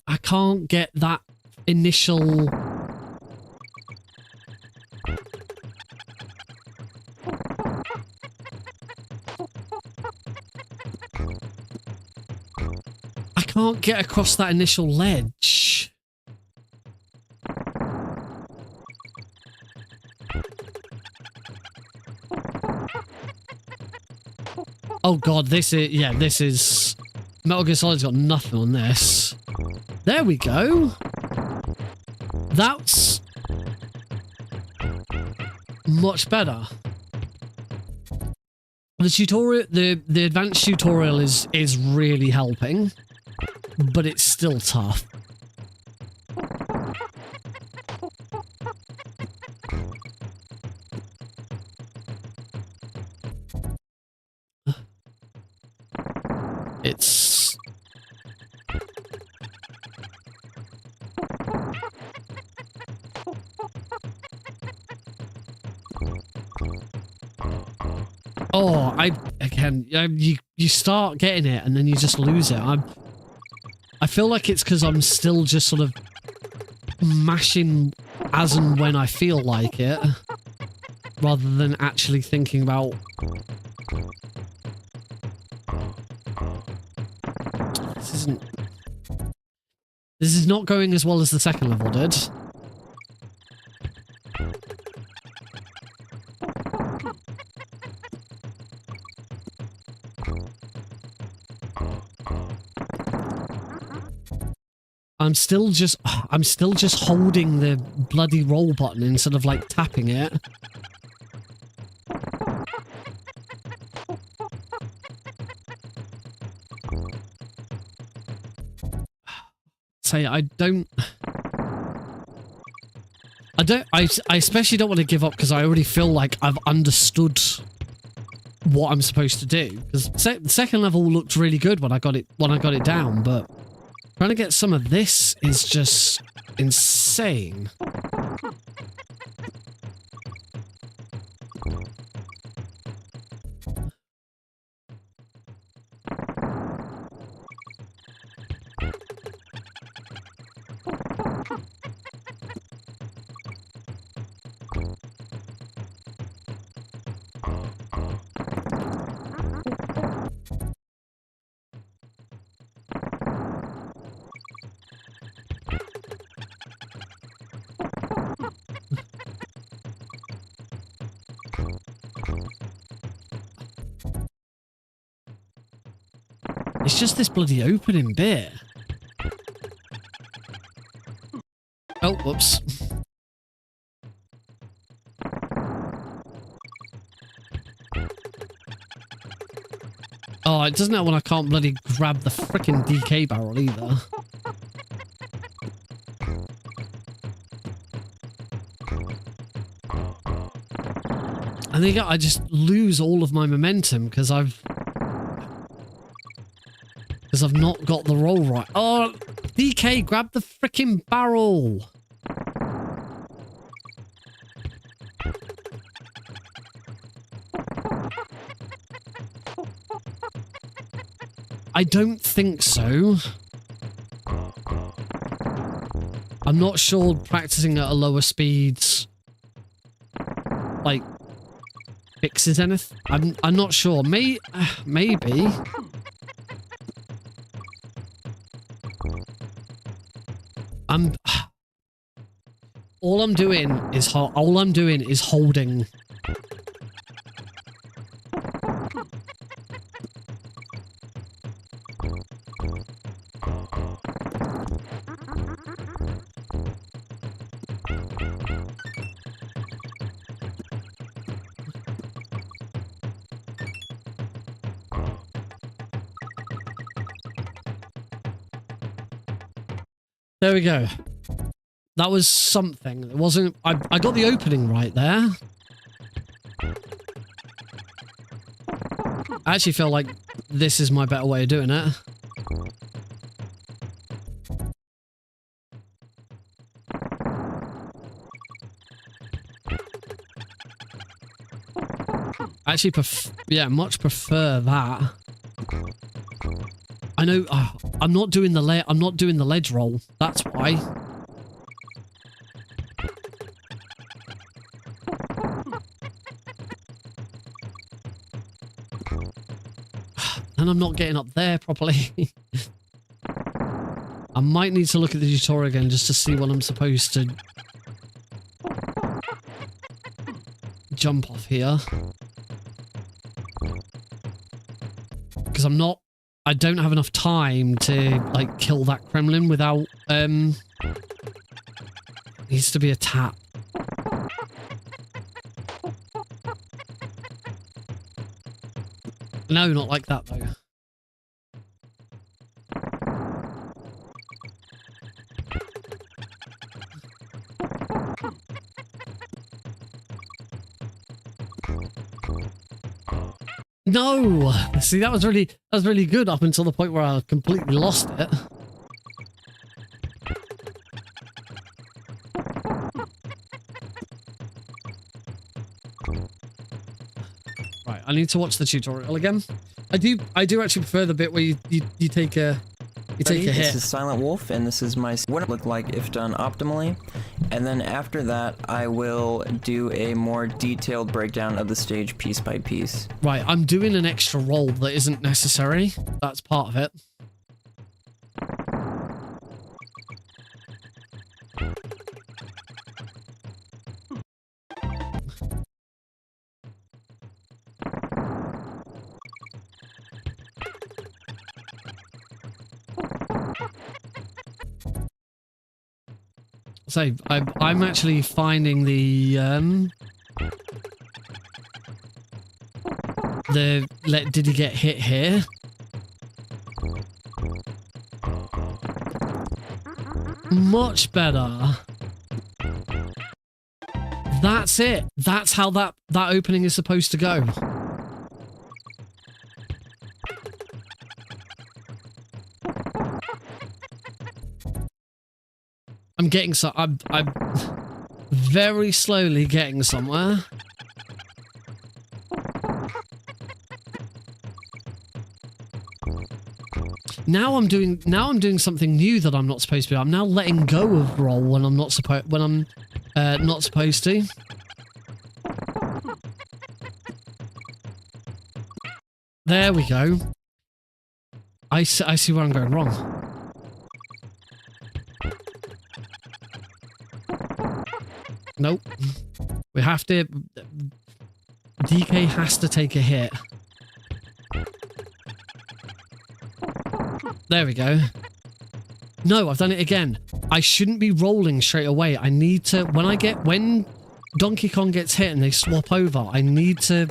[SPEAKER 1] I can't get that initial. I can't get across that initial ledge. Oh god, this is Metal Gear Solid's got nothing on this. There we go. That's much better. The tutorial, the advanced tutorial is really helping, but it's still tough. It's oh, you start getting it and then you just lose it. I feel like it's because I'm still just sort of mashing as and when I feel like it, rather than actually thinking about. This is not going as well as the second level did. I'm still just holding the bloody roll button instead of like tapping it. say I especially don't want to give up because I already feel like I've understood what I'm supposed to do. Because the second level looked really good when I got it down, but trying to get some of this is just insane. It's just this bloody opening bit. Oh, whoops. Oh, it doesn't help when I can't bloody grab the frickin' DK barrel either. I think I just lose all of my momentum because I've not got the roll right. Oh, DK, grab the frickin' barrel. I don't think so. I'm not sure practicing at a lower speed, like, fixes anything. I'm not sure. Maybe. All I'm doing is holding. There we go. That was something. It wasn't... I got the opening right there. I actually feel like this is my better way of doing it. I actually much prefer that. I know I'm not doing the ledge roll. That's why. And I'm not getting up there properly. I might need to look at the tutorial again just to see what I'm supposed to jump off here. Because I don't have enough time to, like, kill that Kremlin without, it needs to be a tap. No, not like that, though. No! See, that was really good up until the point where I completely lost it. Right, I need to watch the tutorial again. I do actually prefer the bit where you take a hit.
[SPEAKER 5] This is Silent Wolf, and this is what it looked like if done optimally. And then after that, I will do a more detailed breakdown of the stage piece by piece.
[SPEAKER 1] Right, I'm doing an extra roll that isn't necessary. That's part of it. So I'm actually finding the did he get hit here? Much better. That's it. That's how that opening is supposed to go. I'm very slowly getting somewhere. Now I'm doing something new that I'm not supposed to do. I'm now letting go of roll when I'm not supposed to. There we go. I see where I'm going wrong. Nope. We have to... DK has to take a hit. There we go. No, I've done it again. I shouldn't be rolling straight away. I need to... When Donkey Kong gets hit and they swap over, I need to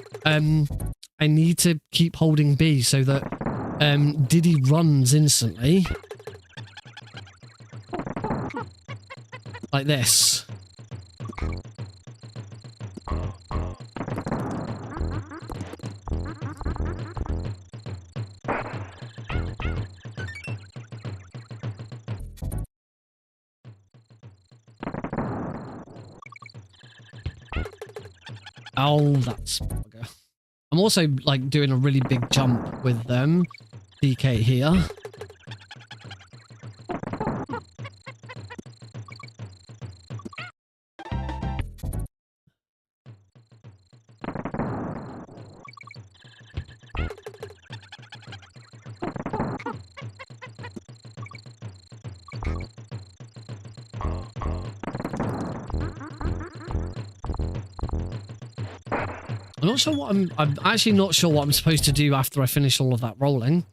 [SPEAKER 1] keep holding B so that Diddy runs instantly. Like this. Oh, that's... Okay. I'm also, like, doing a really big jump with DK here. I'm not sure what I'm actually not sure what I'm supposed to do after I finish all of that rolling.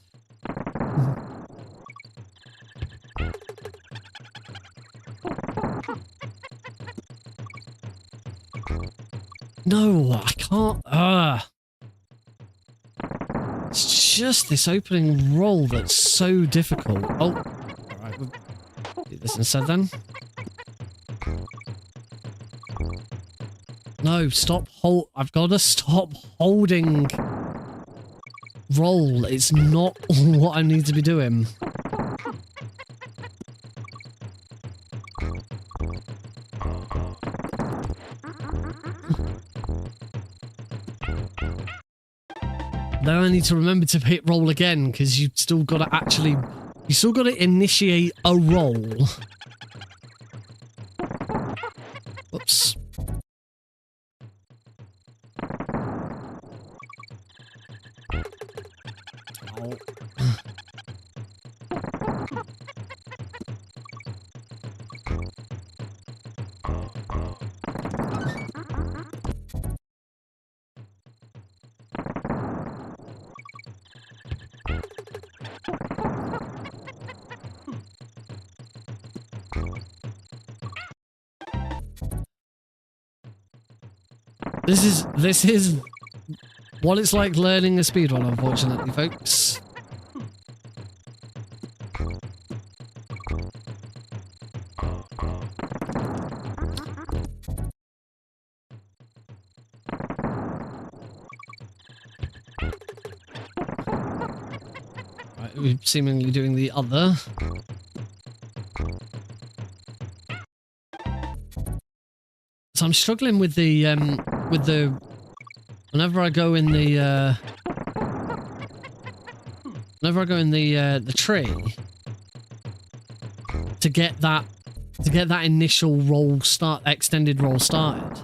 [SPEAKER 1] No, I can't. It's just this opening roll that's so difficult. Oh, alright, we'll do this instead then. No, stop I've got to stop holding roll. It's not what I need to be doing. Then I need to remember to hit roll again because you still got to initiate a roll. Whoops. This is what it's like learning a speedrun, unfortunately, folks. Right, we're seemingly doing the other. So I'm struggling with the whenever I go in the tree to get that initial roll extended roll started.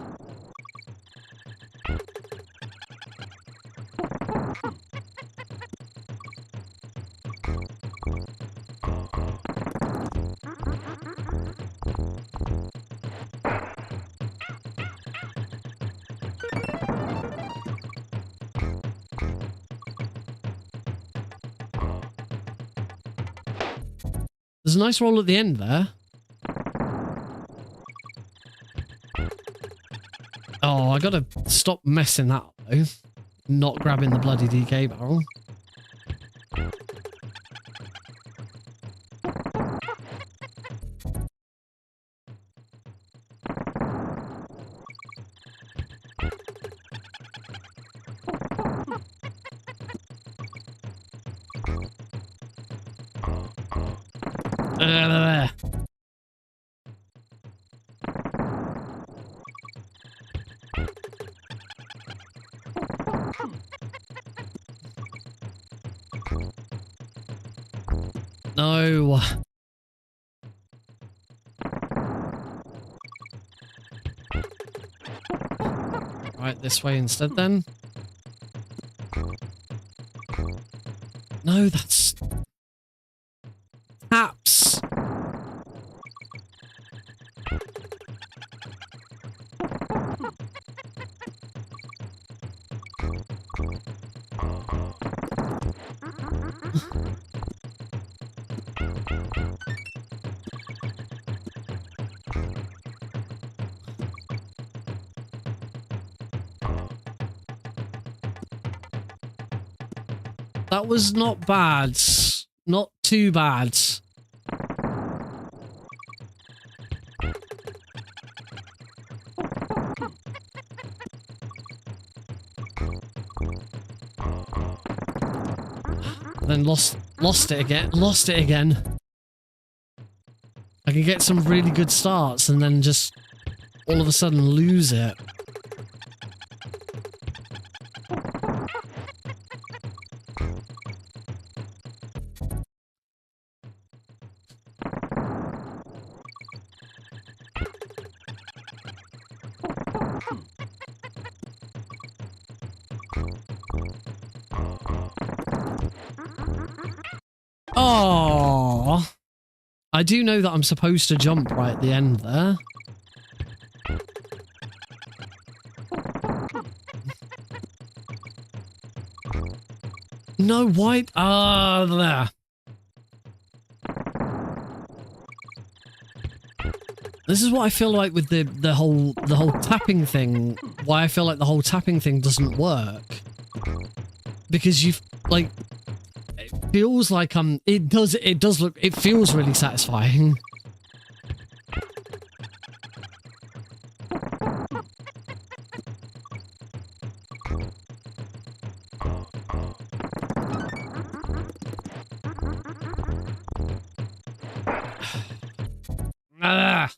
[SPEAKER 1] There's a nice roll at the end there. Oh, I gotta stop messing that up though. Not grabbing the bloody DK barrel. No. Right, this way instead then. No, that's... taps. That was not bad. Not too bad. Then lost it again. Lost it again. I can get some really good starts and then just all of a sudden lose it. Oh, I do know that I'm supposed to jump right at the end there. No, why? Ah, there. This is what I feel like with the whole tapping thing. Why I feel like the whole tapping thing doesn't work. Because you've like, it feels like it does look, it feels really satisfying. Ah.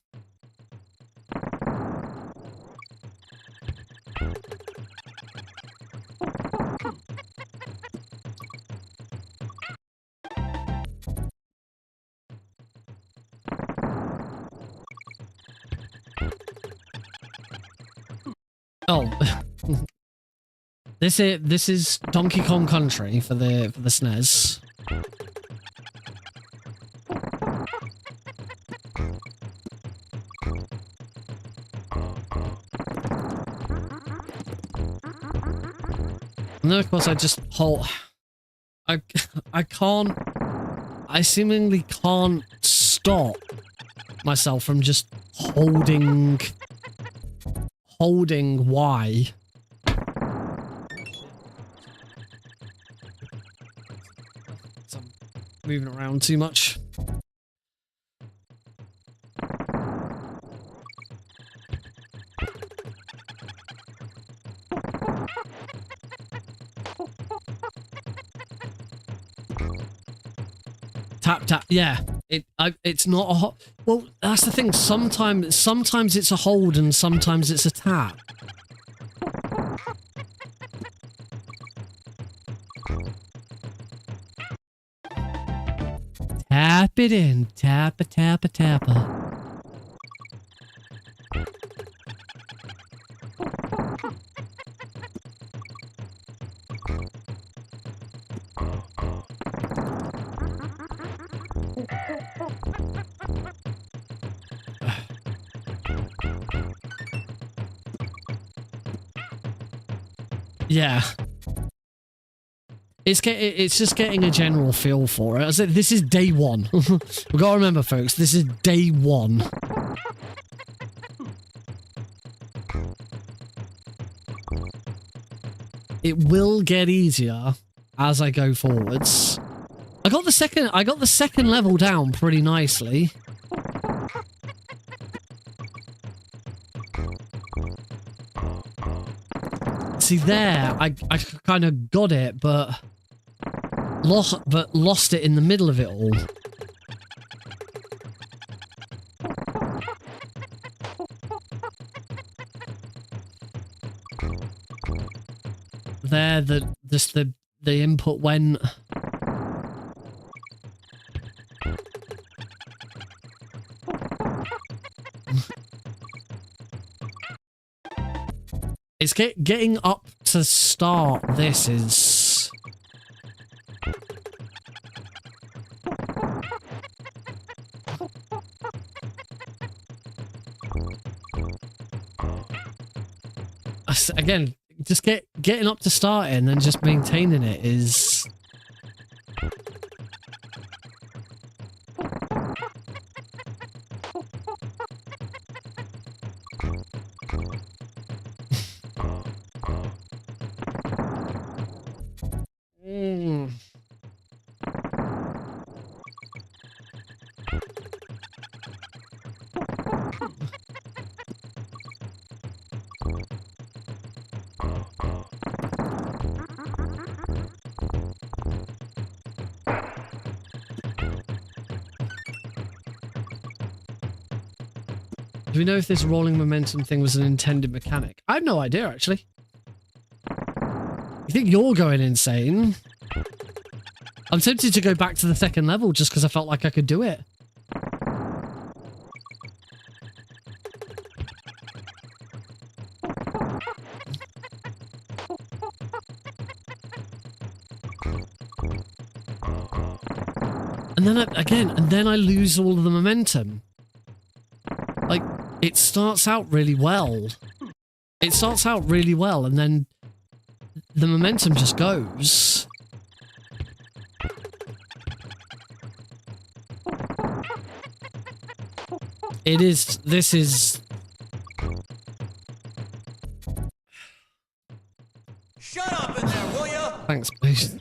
[SPEAKER 1] Oh, this is Donkey Kong Country for the SNES. And then of course I just hold. I can't. I seemingly can't stop myself from just holding Y. So I'm moving around too much. Tap tap, yeah. It's not a hot. Well, that's the thing. Sometimes it's a hold and sometimes it's a tap. Tap it in, tappa tappa tappa. Yeah. It's just getting a general feel for it. I said this is day one. We gotta remember, folks, this is day one. It will get easier as I go forwards. I got the second level down pretty nicely. See there, I kind of got it, but lost it in the middle of it all. there that just the input went. It's getting up to start. This is. Again, just getting up to starting and just maintaining it is. Do we know if this rolling momentum thing was an intended mechanic? I have no idea, actually. You think you're going insane? I'm tempted to go back to the second level just because I felt like I could do it. And then I lose all of the momentum. Like, it starts out really well. It starts out really well, and then the momentum just goes. This is...
[SPEAKER 6] Shut up in there, will ya?
[SPEAKER 1] Thanks, please.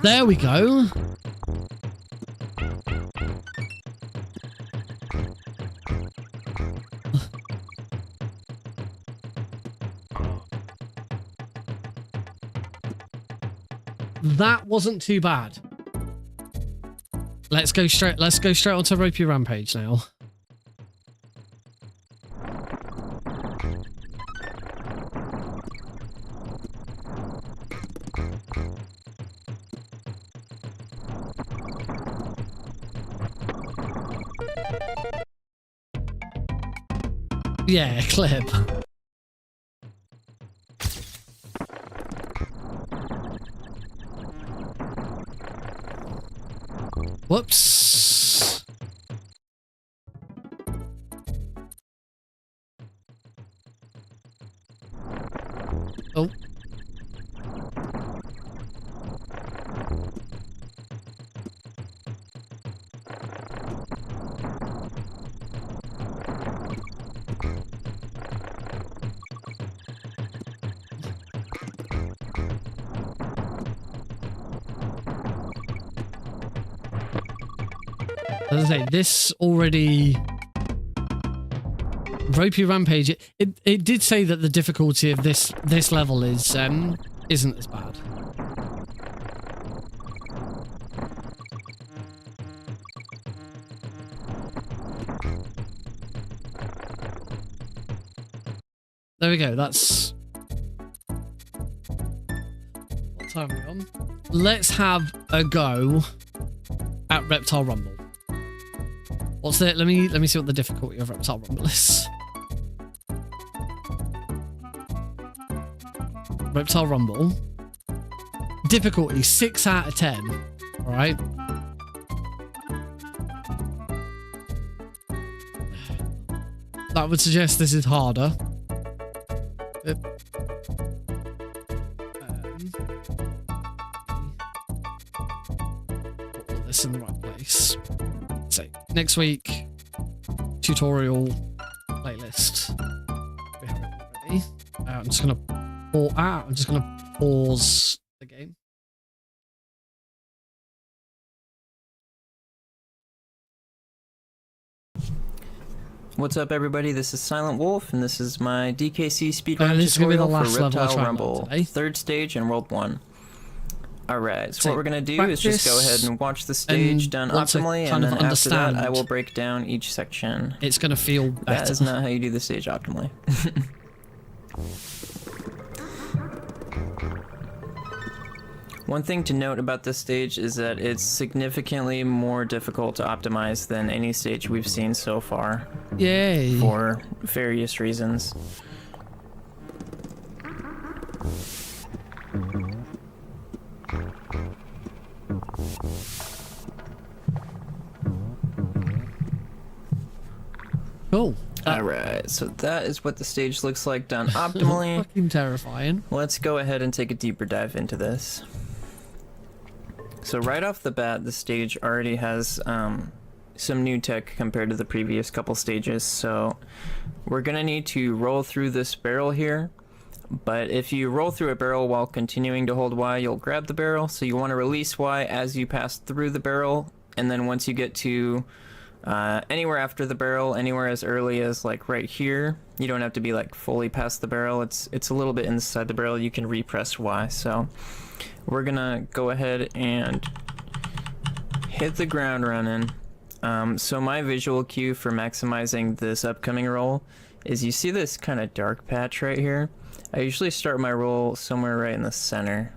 [SPEAKER 1] There we go. That wasn't too bad. Let's go straight onto Ropey Rampage now. Yeah, clip. Whoops. Oh. As I say, this already... Ropey Rampage, it did say that the difficulty of this level is isn't as bad. There we go, that's... What time are we on? Let's have a go at Reptile Rumble. What's the... Let me see what the difficulty of Reptile Rumble is. Reptile Rumble. Difficulty 6 out of 10. Alright. That would suggest this is harder. Put all this in the right place. So, next week, tutorial playlist. We have it already. I'm just gonna pause the game.
[SPEAKER 5] What's up, everybody? This is Silent Wolf, and this is my DKC speedrun
[SPEAKER 1] This is gonna be the
[SPEAKER 5] tutorial
[SPEAKER 1] last
[SPEAKER 5] for
[SPEAKER 1] level I
[SPEAKER 5] Reptile
[SPEAKER 1] try
[SPEAKER 5] Rumble,
[SPEAKER 1] today.
[SPEAKER 5] 3rd stage and World 1. Alright, so
[SPEAKER 1] So
[SPEAKER 5] what we're going to do is just go
[SPEAKER 1] practice
[SPEAKER 5] ahead and watch the stage
[SPEAKER 1] and
[SPEAKER 5] done
[SPEAKER 1] once I
[SPEAKER 5] optimally,
[SPEAKER 1] kind
[SPEAKER 5] and
[SPEAKER 1] of
[SPEAKER 5] then after that I
[SPEAKER 1] understand,
[SPEAKER 5] will break down each section.
[SPEAKER 1] it's going to feel
[SPEAKER 5] That
[SPEAKER 1] better.
[SPEAKER 5] is not how you do the stage optimally. One thing to note about this stage is that it's significantly more difficult to optimize than any stage we've seen so far,
[SPEAKER 1] Yay.
[SPEAKER 5] for various reasons.
[SPEAKER 1] Cool.
[SPEAKER 5] Alright, so that is what the stage looks like done optimally.
[SPEAKER 1] Fucking terrifying.
[SPEAKER 5] Let's go ahead and take a deeper dive into this. So right off the bat, the stage already has some new tech compared to the previous couple stages. So we're gonna need to roll through this barrel here. But if you roll through a barrel while continuing to hold Y, you'll grab the barrel. So you want to release Y as you pass through the barrel. And then once you get to anywhere after the barrel, anywhere as early as like right here, you don't have to be like fully past the barrel. It's a little bit inside the barrel. You can repress Y. So we're gonna go ahead and hit the ground running. So my visual cue for maximizing this upcoming roll is you see this kind of dark patch right here. I usually start my roll somewhere right in the center.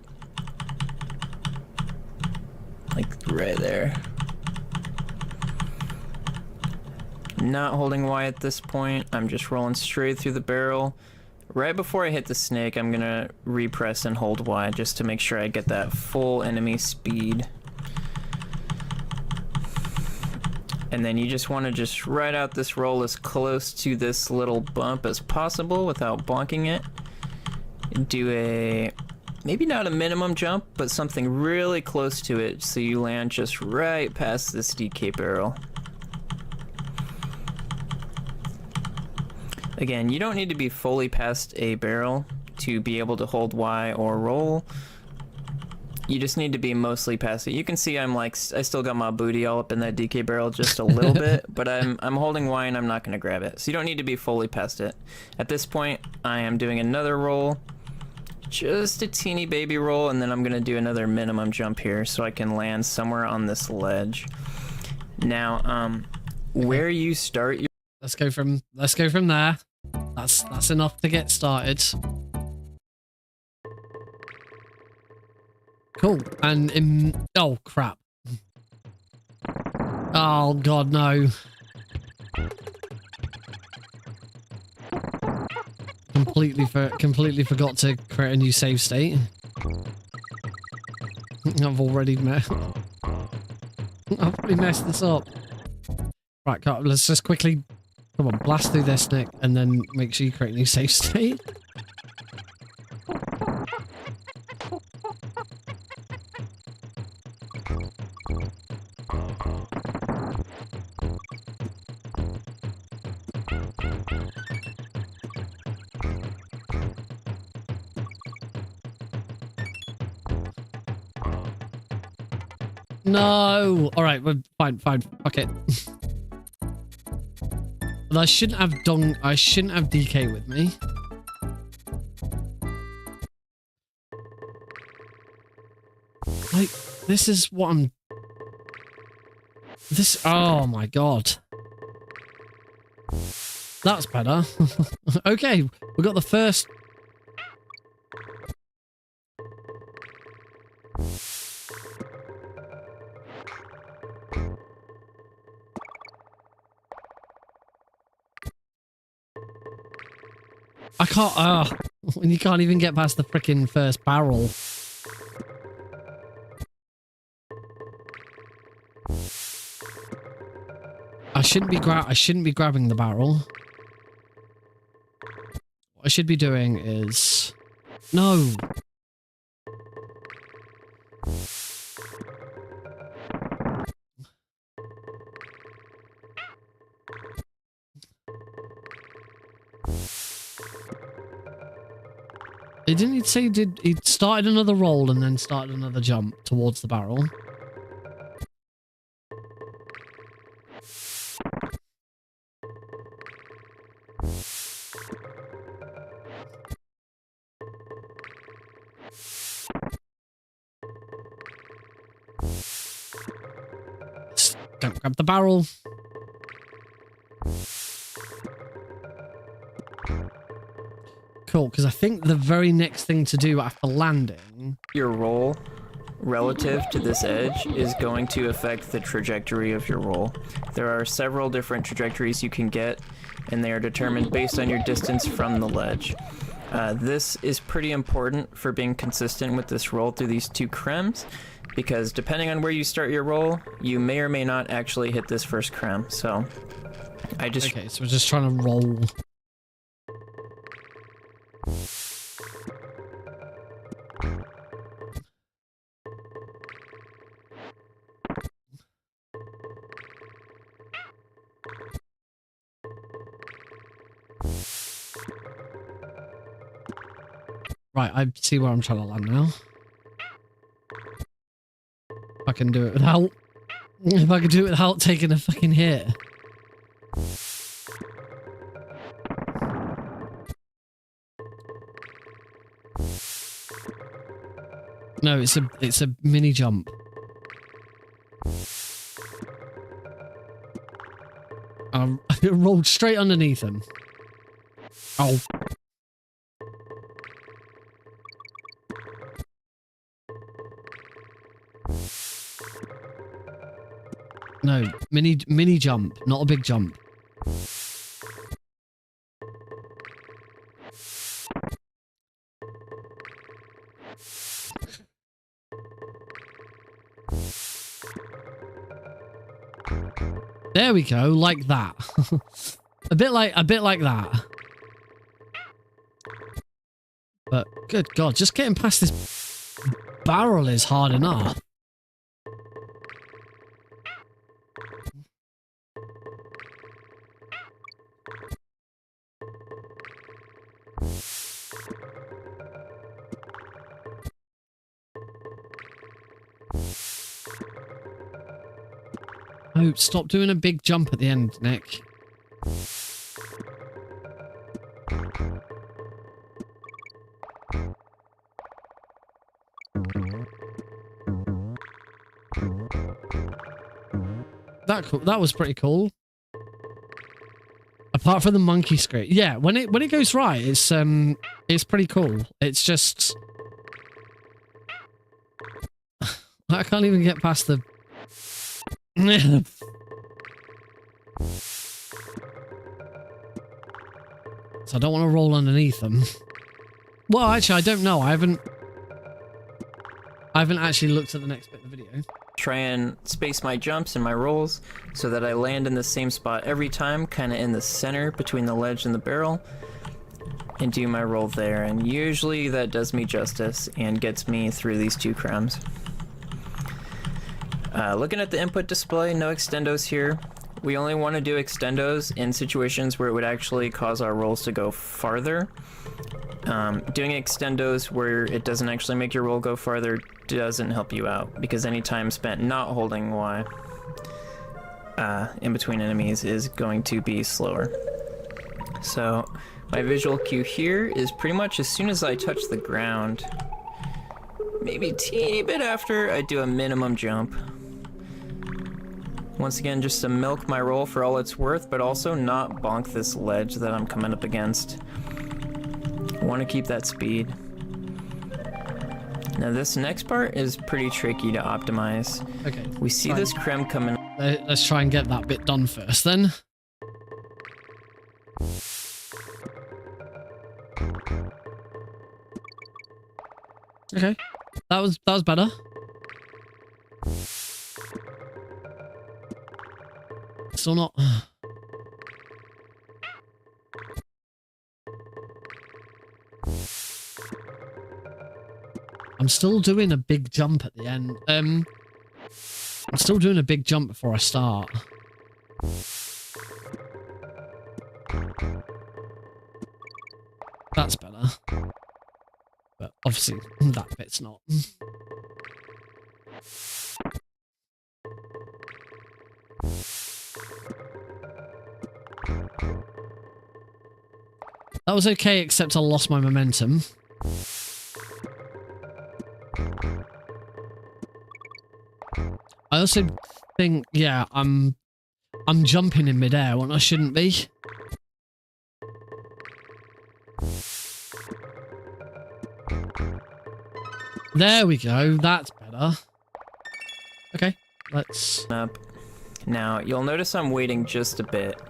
[SPEAKER 5] Like right there. Not holding Y at this point, I'm just rolling straight through the barrel. Right before I hit the snake, I'm gonna repress and hold Y just to make sure I get that full enemy speed. And then you just want to just ride out this roll as close to this little bump as possible without bonking it. Do a, maybe not a minimum jump, but something really close to it so you land just right past this DK barrel. Again, you don't need to be fully past a barrel to be able to hold Y or roll. You just need to be mostly past it. You can see I'm like, I still got my booty all up in that DK barrel just a little bit, but I'm holding Y and I'm not going to grab it. So you don't need to be fully past it. At this point, I am doing another roll, just a teeny baby roll, and then I'm going to do another minimum jump here so I can land somewhere on this ledge. Now, where you start your...
[SPEAKER 1] Let's go from there. That's enough to get started. Cool. And oh crap. Oh god, no. Completely forgot to create a new save state. I've already messed this up. Right, let's just quickly, come on, blast through this, Nick, and then make sure you create a new save state. No! Alright, we're fine, fuck it. But I shouldn't have DK with me. Like, this is what I'm... oh my god. That's better. Okay, we got the first... I can't, when you can't even get past the frickin' first barrel. I shouldn't be grabbing the barrel. What I should be doing is... No! He didn't say he started another roll and then started another jump towards the barrel. Don't grab the barrel. Cool, because I think the very next thing to do after landing...
[SPEAKER 5] Your roll relative to this edge is going to affect the trajectory of your roll. There are several different trajectories you can get, and they are determined based on your distance from the ledge. This is pretty important for being consistent with this roll through these 2 crems, because depending on where you start your roll, you may or may not actually hit this first creme. So I just...
[SPEAKER 1] Okay, so we're just trying to roll. Right, I see where I'm trying to land now. If I can do it without... If I can do it without taking a fucking hit. No, it's a mini jump. I rolled straight underneath him. Oh. No, mini jump, not a big jump. There we go, like that. a bit like that. But good God, just getting past this barrel is hard enough. Oh, stop doing a big jump at the end, Nick. That was pretty cool. Apart from the monkey scream. Yeah, when it goes right, it's pretty cool. It's just I can't even get past the so I don't want to roll underneath them. Well, actually, I don't know. I haven't actually looked at the next bit of the video.
[SPEAKER 5] Try and space my jumps and my rolls so that I land in the same spot every time, kind of in the center between the ledge and the barrel, and do my roll there. And usually that does me justice and gets me through these 2 crems. Looking at the input display, no extendos here. We only want to do extendos in situations where it would actually cause our rolls to go farther. Doing extendos where it doesn't actually make your roll go farther doesn't help you out, because any time spent not holding Y in between enemies is going to be slower. So my visual cue here is pretty much as soon as I touch the ground, maybe a teeny bit after, I do a minimum jump. Once again, just to milk my roll for all it's worth, but also not bonk this ledge that I'm coming up against. I want to keep that speed. Now this next part is pretty tricky to optimize.
[SPEAKER 1] Okay.
[SPEAKER 5] We see this creme coming.
[SPEAKER 1] Let's try and get that bit done first, then. Okay, that was better. Still not. I'm still doing a big jump at the end. I'm still doing a big jump before I start. That's better. But obviously, that bit's not. That was okay, except I lost my momentum. I also think, yeah, I'm jumping in midair when I shouldn't be. There we go. That's better. Okay, let's...
[SPEAKER 5] Up. Now, you'll notice I'm waiting just a bit,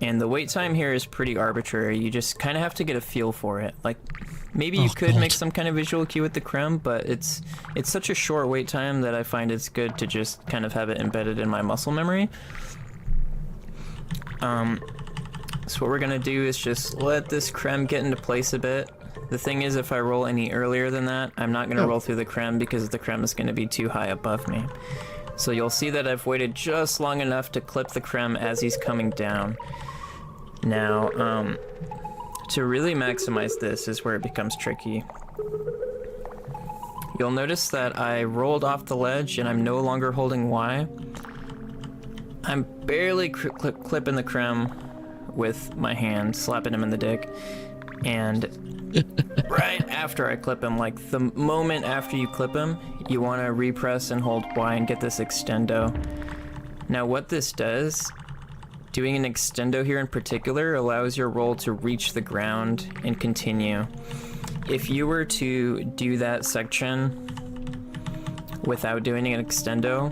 [SPEAKER 5] and the wait time here is pretty arbitrary. You just kind of have to get a feel for it. Like, maybe you could make some kind of visual cue with the creme, but it's such a short wait time that I find it's good to just kind of have it embedded in my muscle memory. So what we're gonna do is just let this creme get into place a bit. The thing is, if I roll any earlier than that, I'm not gonna roll through the creme because the creme is gonna be too high above me. So you'll see that I've waited just long enough to clip the creme as he's coming down. Now, to really maximize this is where it becomes tricky. You'll notice that I rolled off the ledge and I'm no longer holding Y. I'm barely clipping the creme with my hand, slapping him in the dick. And right after I clip him, like the moment after you clip him, you want to repress and hold Y and get this extendo. Now what this does, doing an extendo here in particular, allows your roll to reach the ground and continue. If you were to do that section without doing an extendo,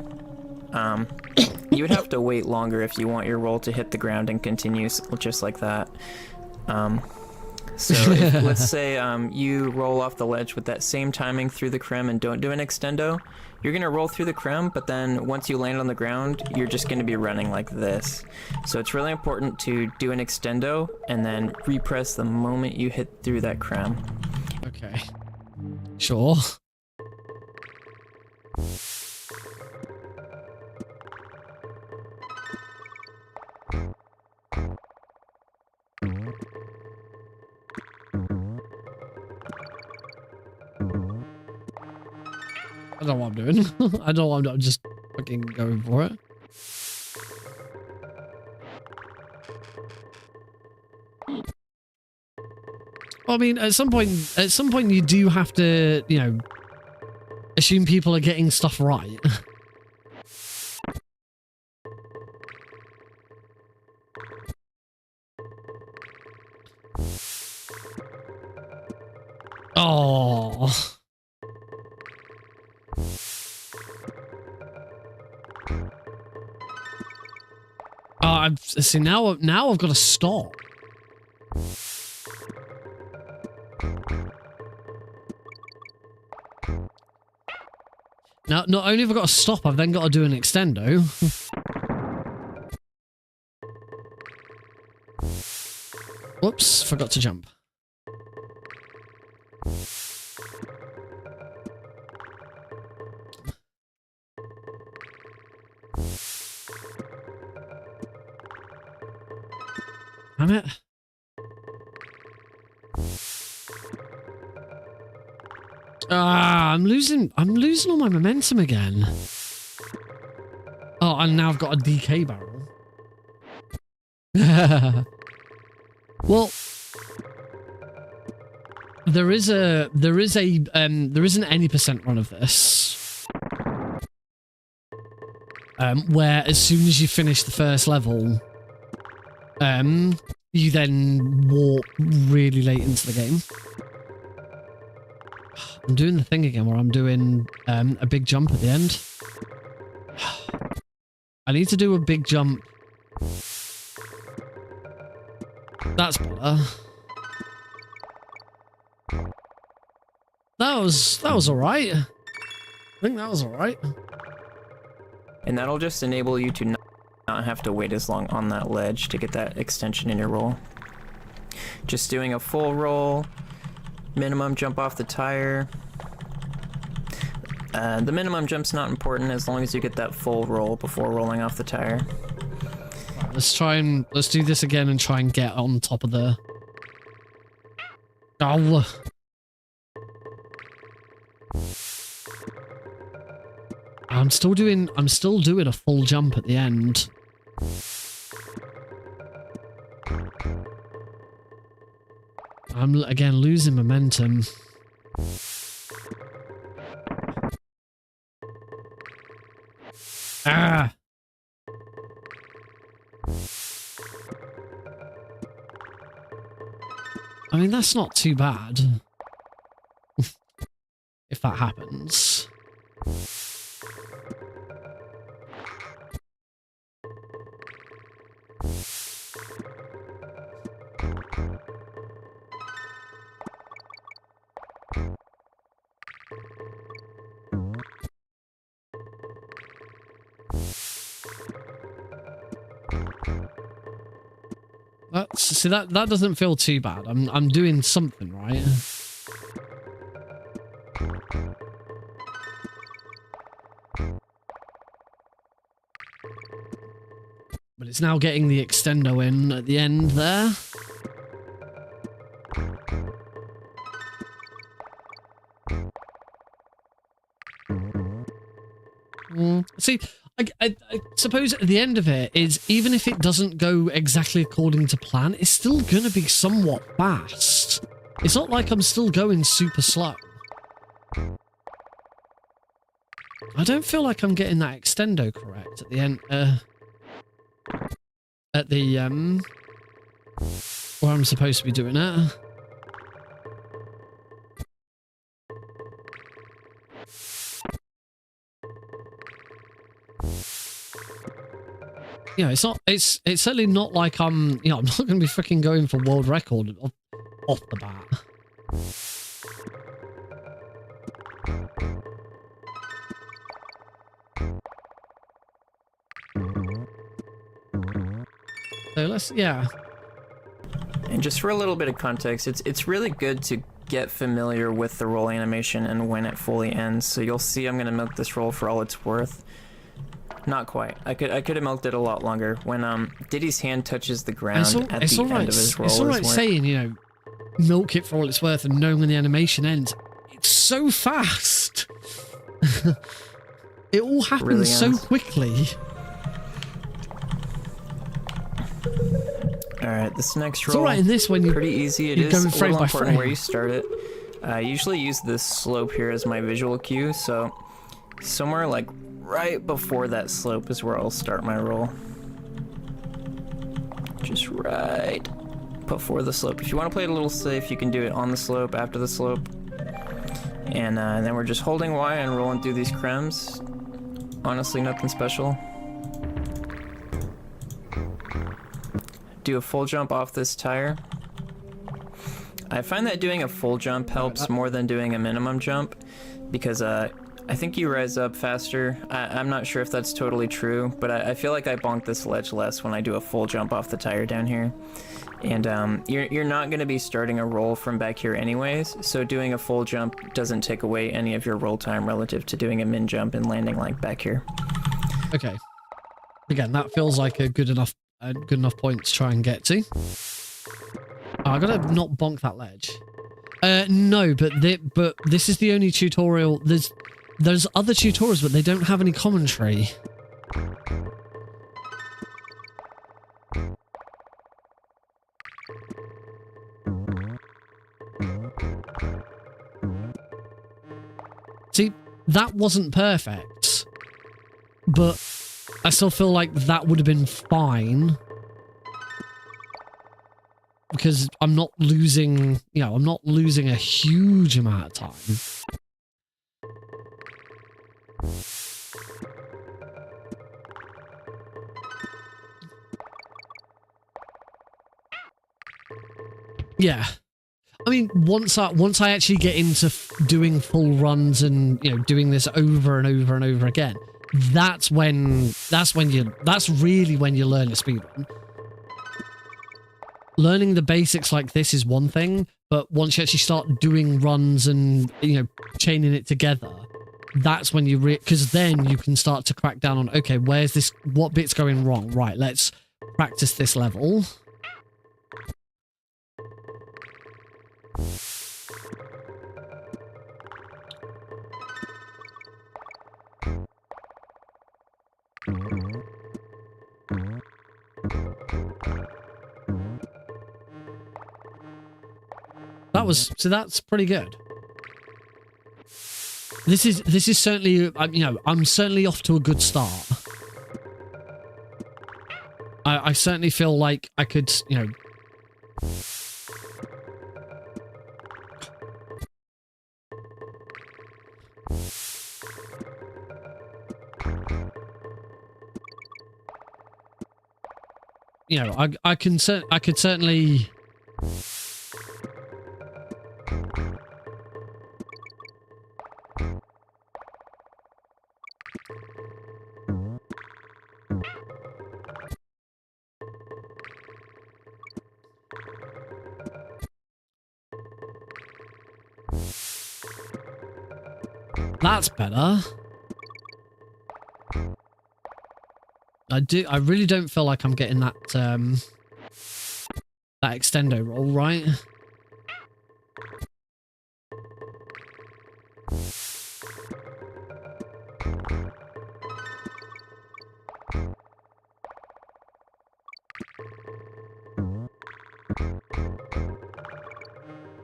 [SPEAKER 5] you would have to wait longer if you want your roll to hit the ground and continue just like that. So if, let's say you roll off the ledge with that same timing through the creme and don't do an extendo, you're going to roll through the creme, but then once you land on the ground, you're just going to be running like this. So it's really important to do an extendo and then repress the moment you hit through that creme.
[SPEAKER 1] Okay. Sure. I don't know what I'm doing. I don't know what I'm doing. I'm just fucking going for it. Well, I mean, at some point you do have to, you know, assume people are getting stuff right. Oh. See now I've got to stop. Now, not only have I got to stop, I've then got to do an extendo. Whoops, forgot to jump. Damn it. I'm losing all my momentum again. Oh, and now I've got a DK barrel. Well, there is an any percent run of this. Where as soon as you finish the first level, you then warp really late into the game. I'm doing the thing again where I'm doing a big jump at the end. I need to do a big jump. That's better. That was alright. I think that was alright.
[SPEAKER 5] And that'll just enable you to not have to wait as long on that ledge to get that extension in your roll. Just doing a full roll, minimum jump off the tire. The minimum jump's not important as long as you get that full roll before rolling off the tire.
[SPEAKER 1] Right, let's do this again and try and get on top of the... Oh. I'm still doing a full jump at the end. I'm again losing momentum. Ah! I mean, that's not too bad. If that happens. See, that doesn't feel too bad. I'm doing something right. But it's now getting the extendo in at the end there. See, I suppose at the end of it is, even if it doesn't go exactly according to plan, it's still going to be somewhat fast. It's not like I'm still going super slow. I don't feel like I'm getting that extendo correct at the end. At the, where I'm supposed to be doing it. You know, it's certainly not like I'm not going to be freaking going for world record off the bat. So let's, yeah.
[SPEAKER 5] And just for a little bit of context, it's really good to get familiar with the roll animation and when it fully ends. So you'll see I'm going to milk this roll for all it's worth. Not quite. I could have milked it a lot longer. When Diddy's hand touches the ground at the end of his roll.
[SPEAKER 1] It's all right saying, you know, milk it for all it's worth and knowing when the animation ends. It's so fast. It all happens really so quickly.
[SPEAKER 5] Alright, this next roll.
[SPEAKER 1] It's alright in this when you
[SPEAKER 5] pretty easy. It is a little important where you start it. I usually use this slope here as my visual cue, so somewhere like right before that slope is where I'll start my roll. Just right before the slope. If you want to play it a little safe, you can do it on the slope, after the slope. And then we're just holding Y and rolling through these crems. Honestly, nothing special. Do a full jump off this tire. I find that doing a full jump helps more than doing a minimum jump, because I think you rise up faster. I'm not sure if that's totally true, but I feel like I bonk this ledge less when I do a full jump off the tire down here. And you're not going to be starting a roll from back here anyways, so doing a full jump doesn't take away any of your roll time relative to doing a min jump and landing like back here.
[SPEAKER 1] Okay. Again, that feels like a good enough point to try and get to. Oh, I gotta not bonk that ledge. No, but this is the only tutorial. There's other tutorials, but they don't have any commentary. See, that wasn't perfect, but I still feel like that would have been fine. Because I'm not losing, I'm not losing a huge amount of time. Yeah. I mean, once I actually get into doing full runs and, doing this over and over and over again, that's really when you learn a speedrun. Learning the basics like this is one thing, but once you actually start doing runs and, chaining it together, that's when you because then you can start to crack down on, okay, what bit's going wrong? Right, let's practice this level. So that's pretty good. This is certainly, I'm certainly off to a good start. I certainly feel like I could, You know, I could certainly. That's better. I really don't feel like I'm getting that that extendo roll right.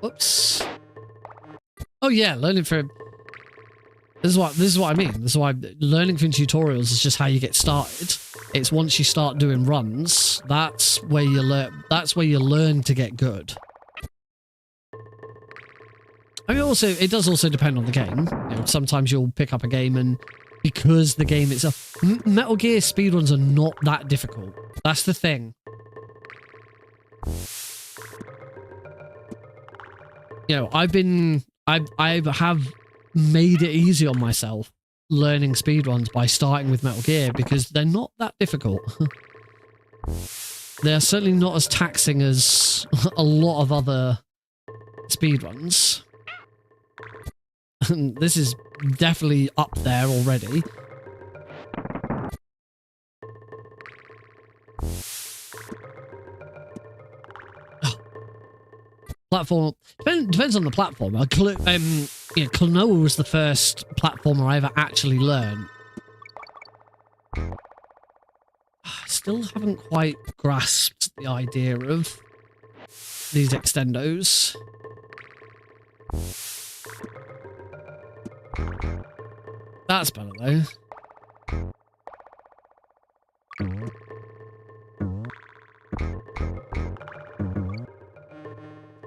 [SPEAKER 1] Whoops. Oh yeah, learning from. This is what I mean. This is why learning from tutorials is just how you get started. It's once you start doing runs, that's where you learn. That's where you learn to get good. I mean, also it does also depend on the game. You know, sometimes you'll pick up a game and because the game itself, Metal Gear speedruns are not that difficult. That's the thing. You know, I have made it easy on myself learning speedruns by starting with Metal Gear because they're not that difficult. They're certainly not as taxing as a lot of other speedruns. This is definitely up there already. Platform depends on the platform. You know, Klonoa was the first platformer I ever actually learned. I still haven't quite grasped the idea of these extendos. That's better though.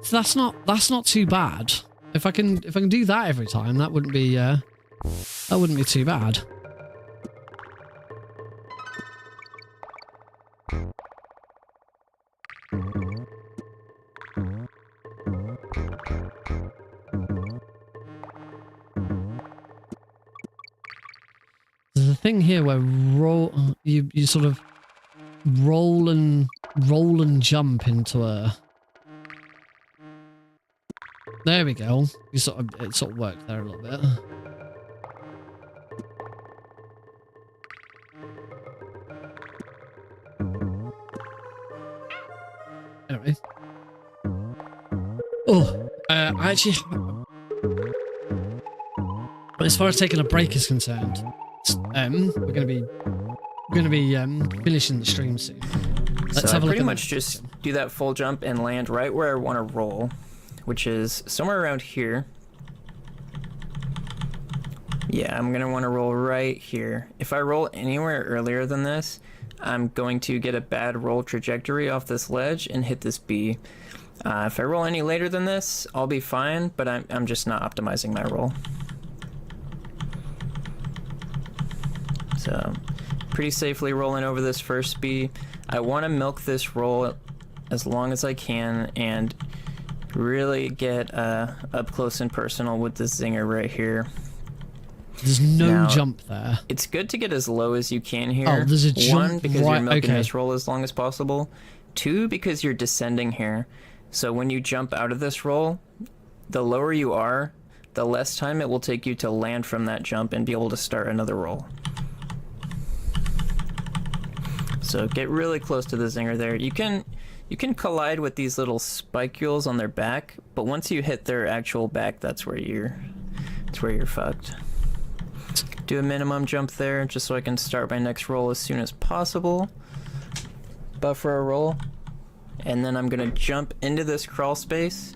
[SPEAKER 1] So that's not too bad. If I can do that every time, that wouldn't be too bad. There's a thing here where you sort of roll and jump into a. There we go. It sort of worked there a little bit. Anyway. Oh, I actually. As far as taking a break is concerned, we're gonna be finishing the stream soon. Let's have a look.
[SPEAKER 5] Pretty much just do that full jump and land right where I want to roll, which is somewhere around here. Yeah, I'm going to want to roll right here. If I roll anywhere earlier than this, I'm going to get a bad roll trajectory off this ledge and hit this B. If I roll any later than this, I'll be fine, but I'm just not optimizing my roll. So, pretty safely rolling over this first B. I want to milk this roll as long as I can and really get up close and personal with this zinger right here.
[SPEAKER 1] There's no jump there.
[SPEAKER 5] It's good to get as low as you can here.
[SPEAKER 1] Oh, there's a jump.
[SPEAKER 5] One, because you're milking this roll as long as possible. Two, because you're descending here. So when you jump out of this roll, the lower you are, the less time it will take you to land from that jump and be able to start another roll. So get really close to the zinger there. You can collide with these little spicules on their back, but once you hit their actual back, that's where you're fucked. Do a minimum jump there, just so I can start my next roll as soon as possible. Buffer a roll, and then I'm gonna jump into this crawl space.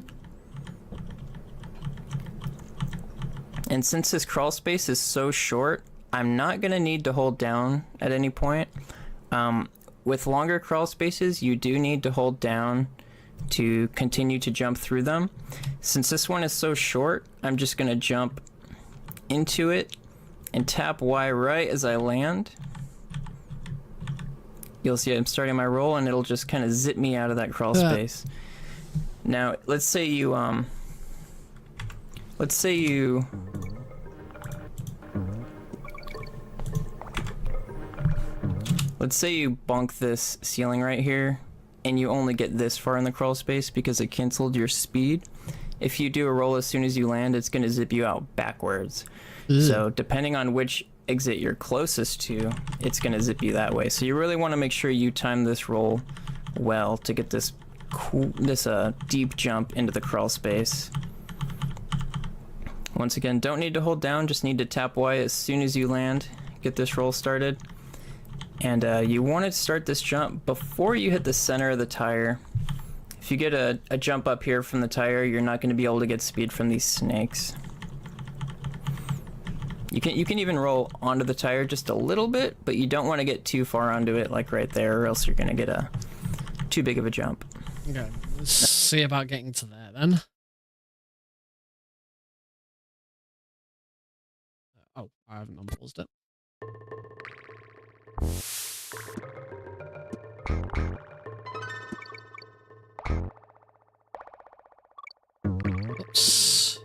[SPEAKER 5] And since this crawl space is so short, I'm not gonna need to hold down at any point. With longer crawl spaces, you do need to hold down to continue to jump through them. Since this one is so short, I'm just gonna jump into it and tap Y right as I land. You'll see I'm starting my roll and it'll just kind of zip me out of that crawl space. Now, let's say you bonk this ceiling right here and you only get this far in the crawl space because it canceled your speed. If you do a roll as soon as you land, it's going to zip you out backwards. So depending on which exit you're closest to, it's going to zip you that way. So you really want to make sure you time this roll well to get this deep jump into the crawl space. Once again, don't need to hold down, just need to tap Y as soon as you land. Get this roll started. And you want to start this jump before you hit the center of the tire. If you get a jump up here from the tire, you're not going to be able to get speed from these snakes. You can even roll onto the tire just a little bit, but you don't want to get too far onto it, like right there, or else you're going to get too big of a jump.
[SPEAKER 1] Okay, let's see about getting to there then. Oh, I haven't unpaused it. Oops.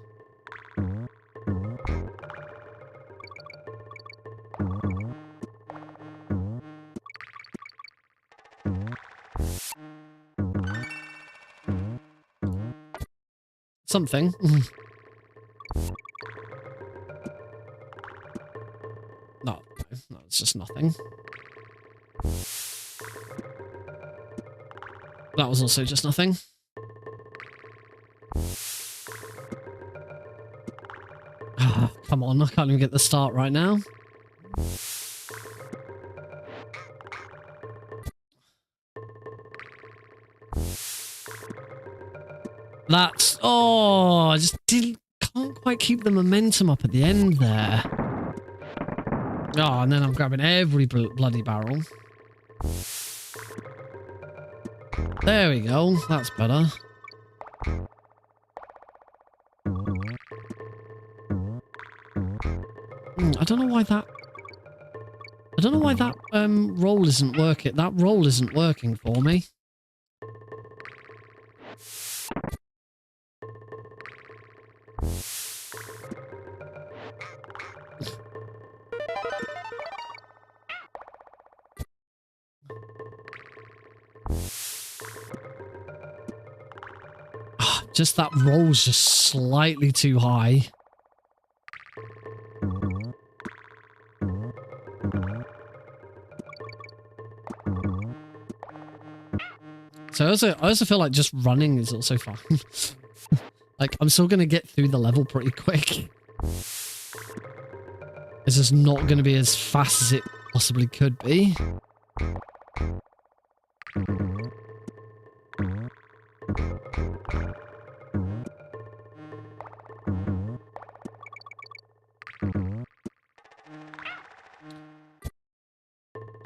[SPEAKER 1] Something. No, it's just nothing. That was also just nothing. Come on, I can't even get the start right now. That's... Oh, I just can't quite keep the momentum up at the end there. Oh, and then I'm grabbing every bloody barrel. There we go. That's better. I don't know why that... roll isn't working. That roll isn't working for me. Just that roll's just slightly too high. So I also feel like just running is also fun. Like, I'm still going to get through the level pretty quick. It's just not going to be as fast as it possibly could be.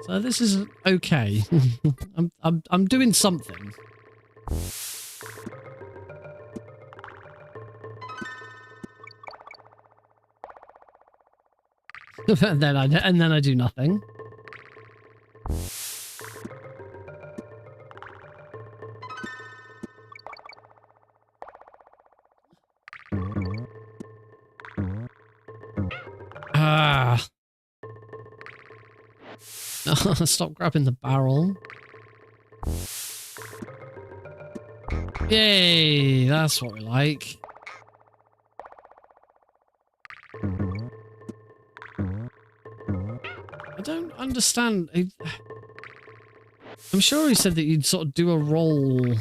[SPEAKER 1] So this is okay. I'm doing something. and then I do nothing. Ah. Stop grabbing the barrel. Yay, that's what we like. I don't understand. I'm sure he said that you'd sort of do a roll.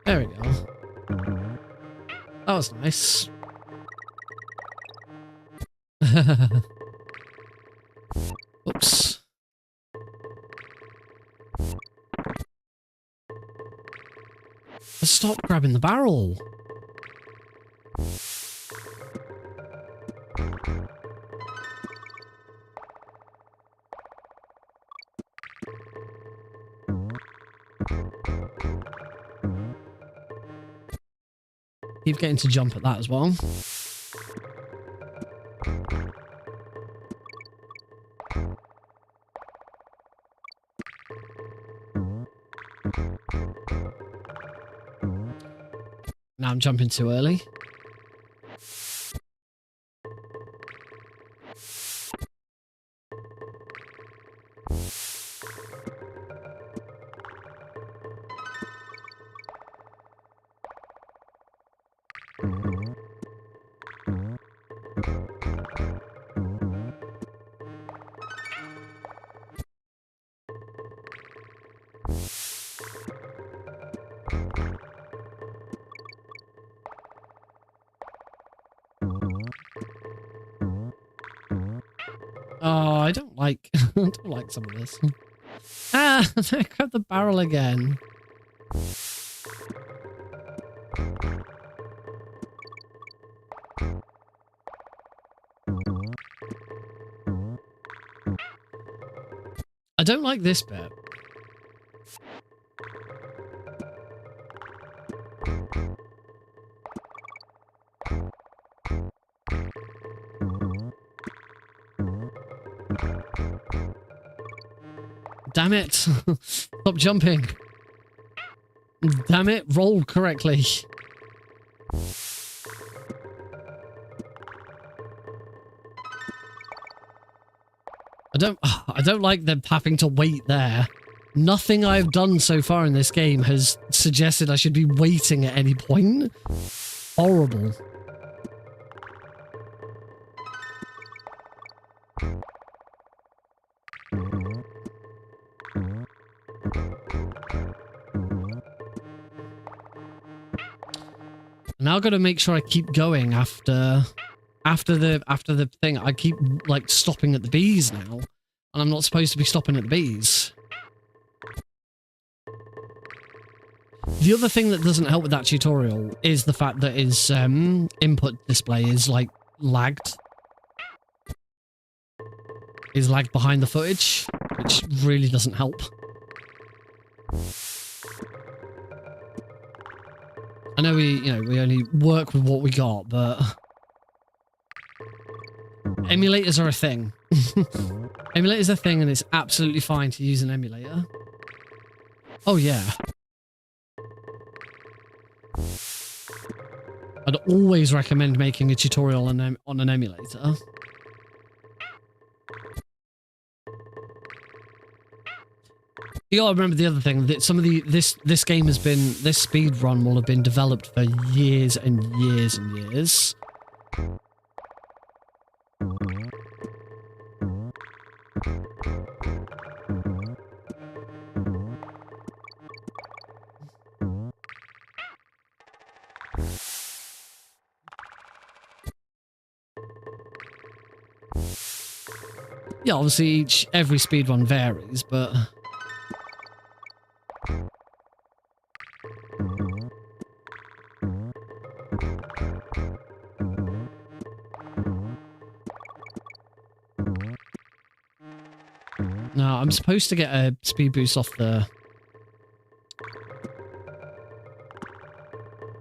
[SPEAKER 1] There we go. That was nice. Oops. Stop grabbing the barrel. Keep getting to jump at that as well. Now I'm jumping too early. Oh, I don't like I don't like some of this. Ah, I grabbed the barrel again. I don't like this bit. Damn it. Stop jumping. Damn it, roll correctly. I don't like them having to wait there. Nothing I've done so far in this game has suggested I should be waiting at any point. Horrible. Now I've got to make sure I keep going after the thing. I keep like stopping at the bees now, and I'm not supposed to be stopping at the bees. The other thing that doesn't help with that tutorial is the fact that his input display is like lagged. Is lagged behind the footage, which really doesn't help. I know we only work with what we got, but emulators are a thing. Emulators are a thing, and it's absolutely fine to use an emulator. Oh yeah. I'd always recommend making a tutorial on an emulator. You gotta remember the other thing, that some of this game has been, this speed run will have been developed for years and years and years. Yeah, obviously every speedrun varies, but no, I'm supposed to get a speed boost off the...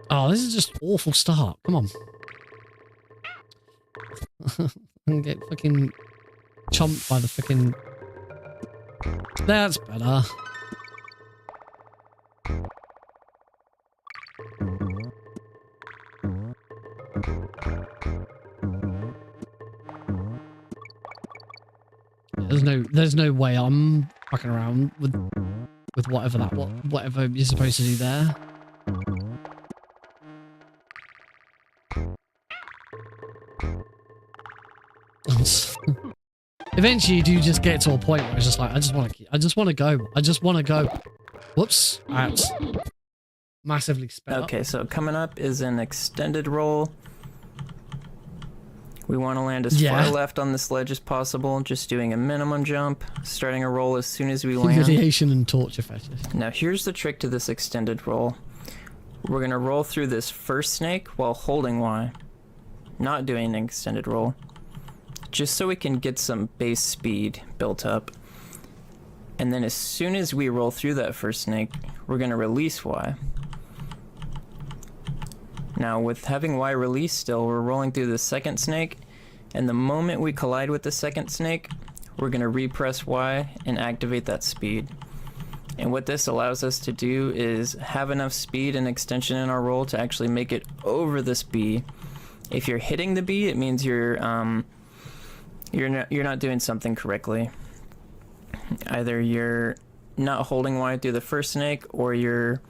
[SPEAKER 1] Oh, this is just awful start. Come on. And get fucking chomped by the fucking... That's better. There's no way I'm fucking around with whatever whatever you're supposed to do there. Eventually, you do just get to a point where it's just like, I just want to go. Whoops! That's massively sped up.
[SPEAKER 5] Okay, so coming up is an extended roll. We want to land as far left on this ledge as possible, just doing a minimum jump, starting a roll as soon as we land.
[SPEAKER 1] Humiliation and torture fetish.
[SPEAKER 5] Now here's the trick to this extended roll. We're going to roll through this first snake while holding Y, not doing an extended roll, just so we can get some base speed built up. And then as soon as we roll through that first snake, we're going to release Y. Now with having Y release still, we're rolling through the second snake, and the moment we collide with the second snake, we're going to repress Y and activate that speed. And what this allows us to do is have enough speed and extension in our roll to actually make it over this B. If you're hitting the B, it means you're not doing something correctly. Either you're not holding Y through the first snake, or you're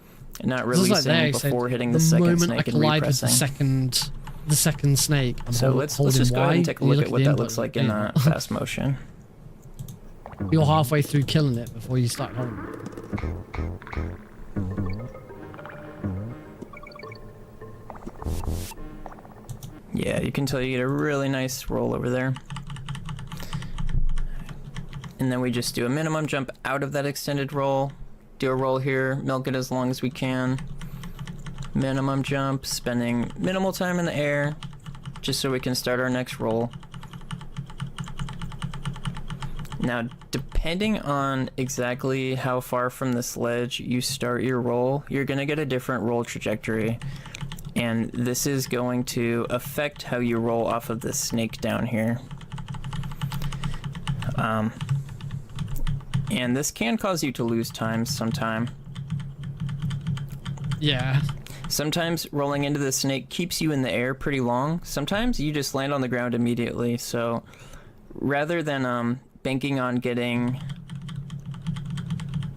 [SPEAKER 5] not releasing before hitting the second snake and repressing.
[SPEAKER 1] The second snake.
[SPEAKER 5] So let's just go ahead and take a look at what that looks like in fast motion.
[SPEAKER 1] You're halfway through killing it before you start holding it.
[SPEAKER 5] Yeah, you can tell you get a really nice roll over there. And then we just do a minimum jump out of that extended roll. Do a roll here, milk it as long as we can. Minimum jump, spending minimal time in the air, just so we can start our next roll. Now, depending on exactly how far from this ledge you start your roll, you're going to get a different roll trajectory. And this is going to affect how you roll off of this snake down here. And this can cause you to lose time sometime.
[SPEAKER 1] Yeah.
[SPEAKER 5] Sometimes rolling into the snake keeps you in the air pretty long. Sometimes you just land on the ground immediately. So rather than banking on getting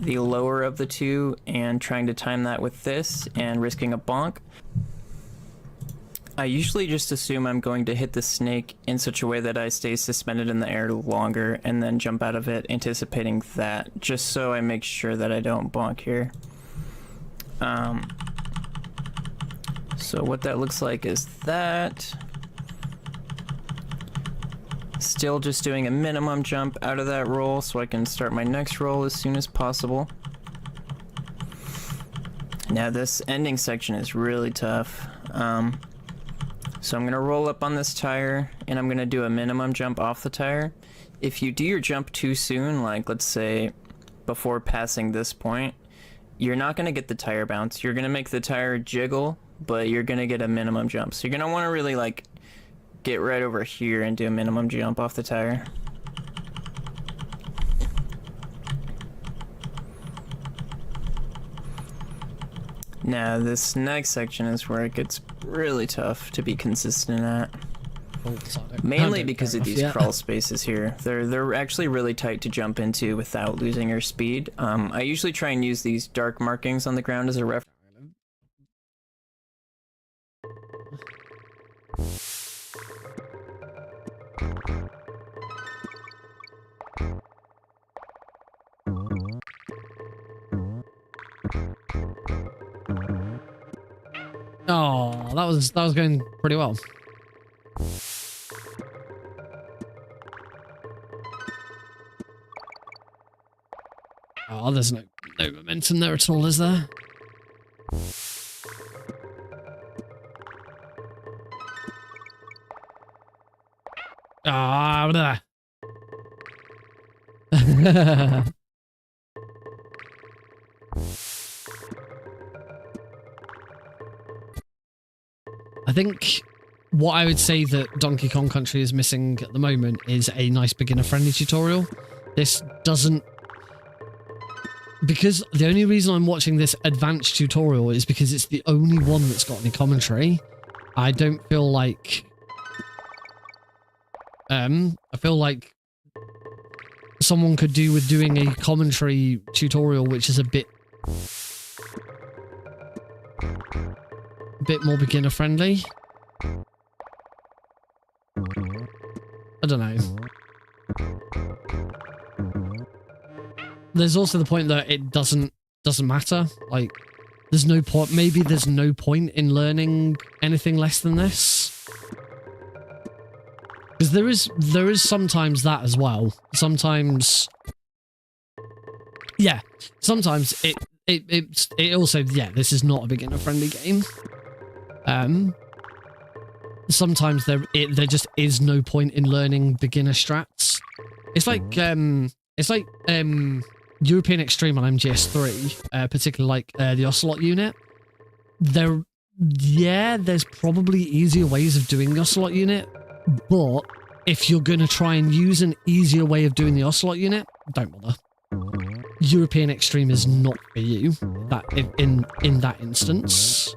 [SPEAKER 5] the lower of the two and trying to time that with this and risking a bonk, I usually just assume I'm going to hit the snake in such a way that I stay suspended in the air longer and then jump out of it, anticipating that, just so I make sure that I don't bonk here. So what that looks like is that. Still just doing a minimum jump out of that roll so I can start my next roll as soon as possible. Now this ending section is really tough. So I'm going to roll up on this tire, and I'm going to do a minimum jump off the tire. If you do your jump too soon, like let's say before passing this point, you're not going to get the tire bounce. You're going to make the tire jiggle, but you're going to get a minimum jump. So you're going to want to really like get right over here and do a minimum jump off the tire. Now this next section is where it gets really tough to be consistent at. Mainly because of these crawl spaces here. They're actually really tight to jump into without losing your speed. I usually try and use these dark markings on the ground as a reference.
[SPEAKER 1] Oh, that was going pretty well. Oh, there's no momentum there at all, is there? Ah, blah. I think what I would say that Donkey Kong Country is missing at the moment is a nice beginner-friendly tutorial. This doesn't... Because the only reason I'm watching this advanced tutorial is because it's the only one that's got any commentary. I don't feel like... I feel like someone could do with doing a commentary tutorial which is a bit more beginner friendly. I don't know. There's also the point that it doesn't matter. Like, there's no point. Maybe there's no point in learning anything less than this. Because there is sometimes that as well. Sometimes, yeah. Sometimes it also, yeah, this is not a beginner friendly game. Sometimes there just is no point in learning beginner strats. It's like European Extreme on MGS3, particularly like the Ocelot unit. yeah, there's probably easier ways of doing the Ocelot unit, but if you're going to try and use an easier way of doing the Ocelot unit, don't bother. European Extreme is not for you that in that instance.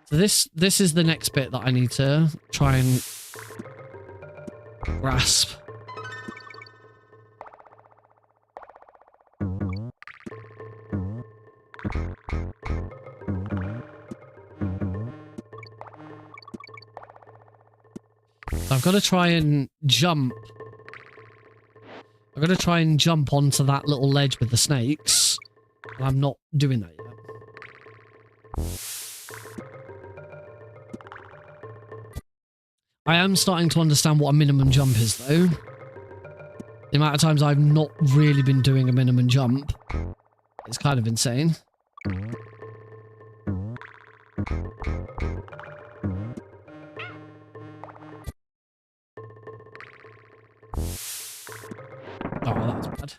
[SPEAKER 1] So this is the next bit that I need to try and grasp. I've got to try and jump. I've got to try and jump onto that little ledge with the snakes. I'm not doing that yet. I am starting to understand what a minimum jump is, though. The amount of times I've not really been doing a minimum jump is kind of insane. Oh, that's bad.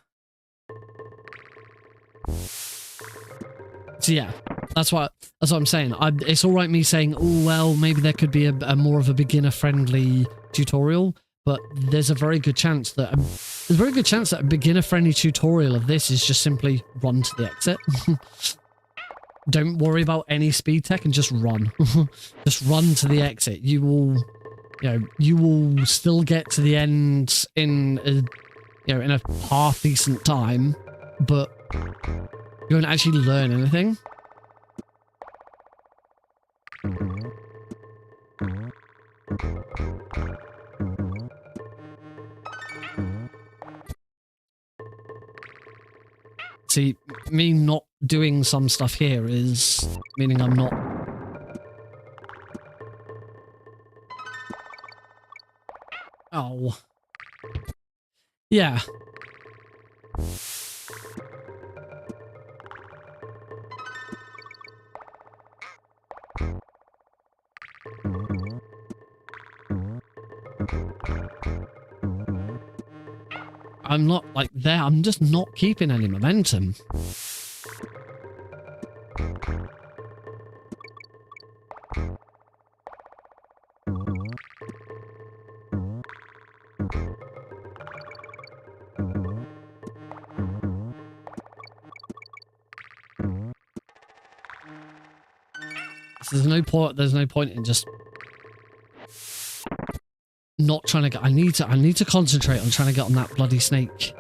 [SPEAKER 1] So yeah, that's what I'm saying. It's all right me saying, oh well, maybe there could be a more of a beginner-friendly tutorial, but there's a very good chance that a beginner-friendly tutorial of this is just simply run to the exit. Don't worry about any speed tech and just run. Just run to the exit. You will still get to the end in a half decent time, but you won't actually learn anything. See, me not doing some stuff here is meaning I'm not... Oh. Yeah. I'm not like there, I'm just not keeping any momentum. So there's no point in just not trying to get... I need to concentrate on trying to get on that bloody snake.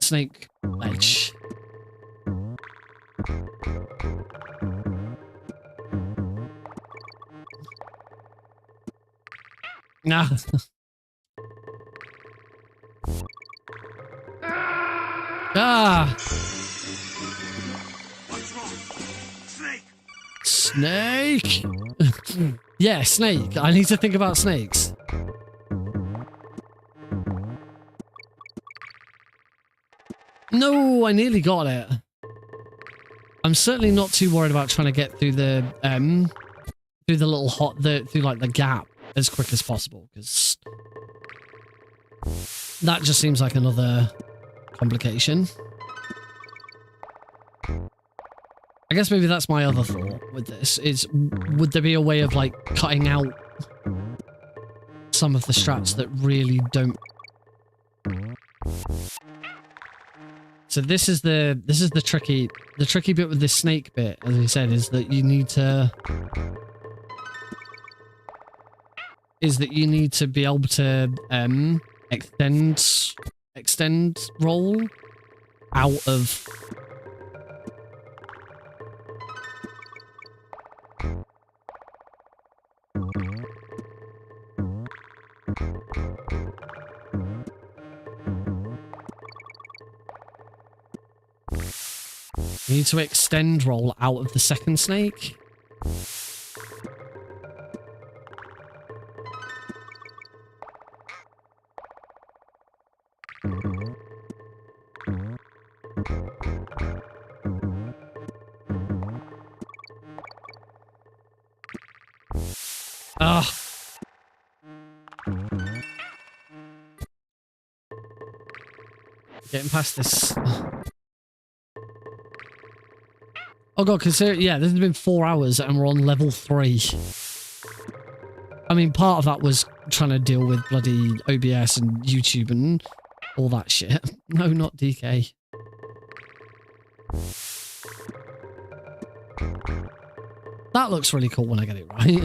[SPEAKER 1] Snake ledge. Nah. Ah!
[SPEAKER 2] What's wrong? Snake!
[SPEAKER 1] Snake? Yeah, snake. I need to think about snakes. No, I nearly got it. I'm certainly not too worried about trying to get through the little through like the gap as quick as possible, because that just seems like another complication. I guess maybe that's my other thought with this, is would there be a way of like cutting out some of the strats that really don't... So this is the tricky bit with this snake bit, as I said, is that you need to be able to extend roll out of... You need to extend roll out of the second snake. Ugh. Getting past this. Oh god, consider, yeah, this has been 4 hours and we're on level 3. I mean, part of that was trying to deal with bloody OBS and YouTube and all that shit. No, not DK. That looks really cool when I get it right.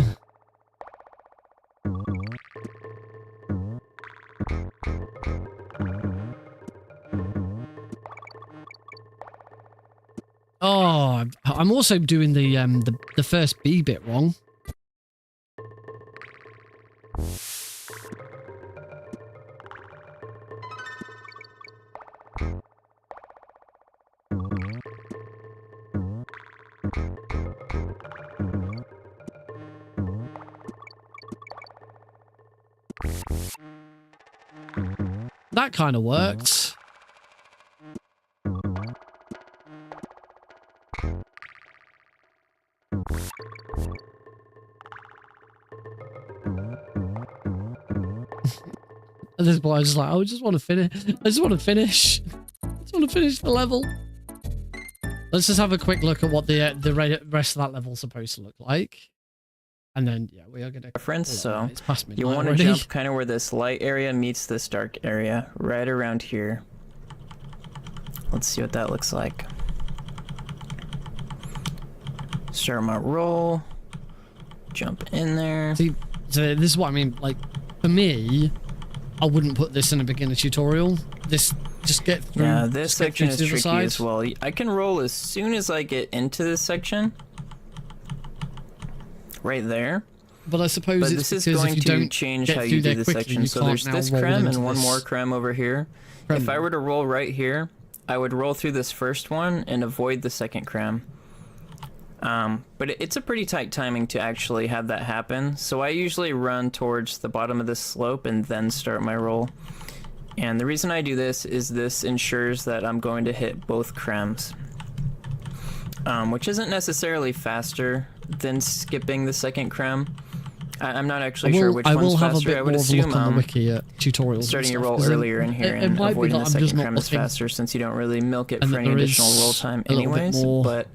[SPEAKER 1] Oh, I'm also doing the first B bit wrong. That kind of worked. At this point, I was just like, I just want to finish. I just want to finish. I just want to finish the level. Let's just have a quick look at what the rest of that level is supposed to look like. And then, yeah, we are going to...
[SPEAKER 5] Reference, so
[SPEAKER 1] it's past midnight
[SPEAKER 5] you want to
[SPEAKER 1] already.
[SPEAKER 5] jump kind of where this light area meets this dark area, right around here. Let's see what that looks like. Start my roll. Jump in there.
[SPEAKER 1] See, so this is what I mean. Like, for me, I wouldn't put this in a beginner tutorial. This, just get through.
[SPEAKER 5] Yeah, this
[SPEAKER 1] just get
[SPEAKER 5] section is
[SPEAKER 1] through to the
[SPEAKER 5] tricky
[SPEAKER 1] side.
[SPEAKER 5] as well. I can roll as soon as I get into this section. Right there.
[SPEAKER 1] But I suppose
[SPEAKER 5] But
[SPEAKER 1] it's
[SPEAKER 5] this is
[SPEAKER 1] because
[SPEAKER 5] going
[SPEAKER 1] if you
[SPEAKER 5] to
[SPEAKER 1] don't
[SPEAKER 5] change
[SPEAKER 1] get
[SPEAKER 5] how
[SPEAKER 1] through
[SPEAKER 5] you do
[SPEAKER 1] there
[SPEAKER 5] this
[SPEAKER 1] quickly,
[SPEAKER 5] section.
[SPEAKER 1] you
[SPEAKER 5] So
[SPEAKER 1] can't
[SPEAKER 5] there's
[SPEAKER 1] now
[SPEAKER 5] this
[SPEAKER 1] roll
[SPEAKER 5] creme
[SPEAKER 1] into
[SPEAKER 5] and one
[SPEAKER 1] this
[SPEAKER 5] more creme over here.
[SPEAKER 1] creme.
[SPEAKER 5] If I were to roll right here, I would roll through this first one and avoid the second creme. But it's a pretty tight timing to actually have that happen. So I usually run towards the bottom of this slope and then start my roll. And the reason I do this is this ensures that I'm going to hit both cremes. Which isn't necessarily faster than skipping the second creme. I'm not actually sure which
[SPEAKER 1] I
[SPEAKER 5] one's
[SPEAKER 1] will have
[SPEAKER 5] faster.
[SPEAKER 1] a bit
[SPEAKER 5] I would
[SPEAKER 1] more of a
[SPEAKER 5] assume
[SPEAKER 1] look on the wiki at tutorials.
[SPEAKER 5] starting your
[SPEAKER 1] and stuff,
[SPEAKER 5] roll
[SPEAKER 1] 'cause
[SPEAKER 5] earlier in here
[SPEAKER 1] it
[SPEAKER 5] and
[SPEAKER 1] might be
[SPEAKER 5] avoiding
[SPEAKER 1] that
[SPEAKER 5] the
[SPEAKER 1] I'm just
[SPEAKER 5] second
[SPEAKER 1] not
[SPEAKER 5] creme is
[SPEAKER 1] looking,
[SPEAKER 5] faster since you don't really milk it
[SPEAKER 1] and
[SPEAKER 5] for
[SPEAKER 1] that
[SPEAKER 5] any
[SPEAKER 1] there
[SPEAKER 5] additional
[SPEAKER 1] is
[SPEAKER 5] roll time
[SPEAKER 1] a little bit
[SPEAKER 5] anyways.
[SPEAKER 1] more-
[SPEAKER 5] But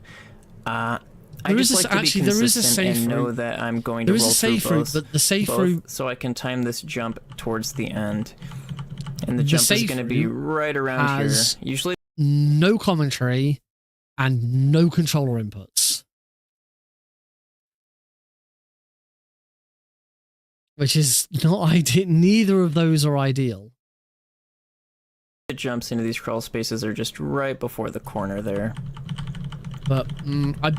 [SPEAKER 5] I
[SPEAKER 1] There is
[SPEAKER 5] just
[SPEAKER 1] this-
[SPEAKER 5] like to be
[SPEAKER 1] actually, there is a
[SPEAKER 5] consistent
[SPEAKER 1] safe
[SPEAKER 5] and know
[SPEAKER 1] route.
[SPEAKER 5] that I'm going to
[SPEAKER 1] There
[SPEAKER 5] roll
[SPEAKER 1] is a
[SPEAKER 5] through
[SPEAKER 1] safe route,
[SPEAKER 5] both,
[SPEAKER 1] but the safe
[SPEAKER 5] both
[SPEAKER 1] route,
[SPEAKER 5] so I can time this jump towards the end. And the
[SPEAKER 1] The
[SPEAKER 5] jump is
[SPEAKER 1] safe
[SPEAKER 5] going to be
[SPEAKER 1] route
[SPEAKER 5] right around here.
[SPEAKER 1] has
[SPEAKER 5] Usually
[SPEAKER 1] no commentary and no controller inputs. Which is not ideal. Neither of those are ideal.
[SPEAKER 5] the jumps into these crawl spaces are just right before the corner there.
[SPEAKER 1] But I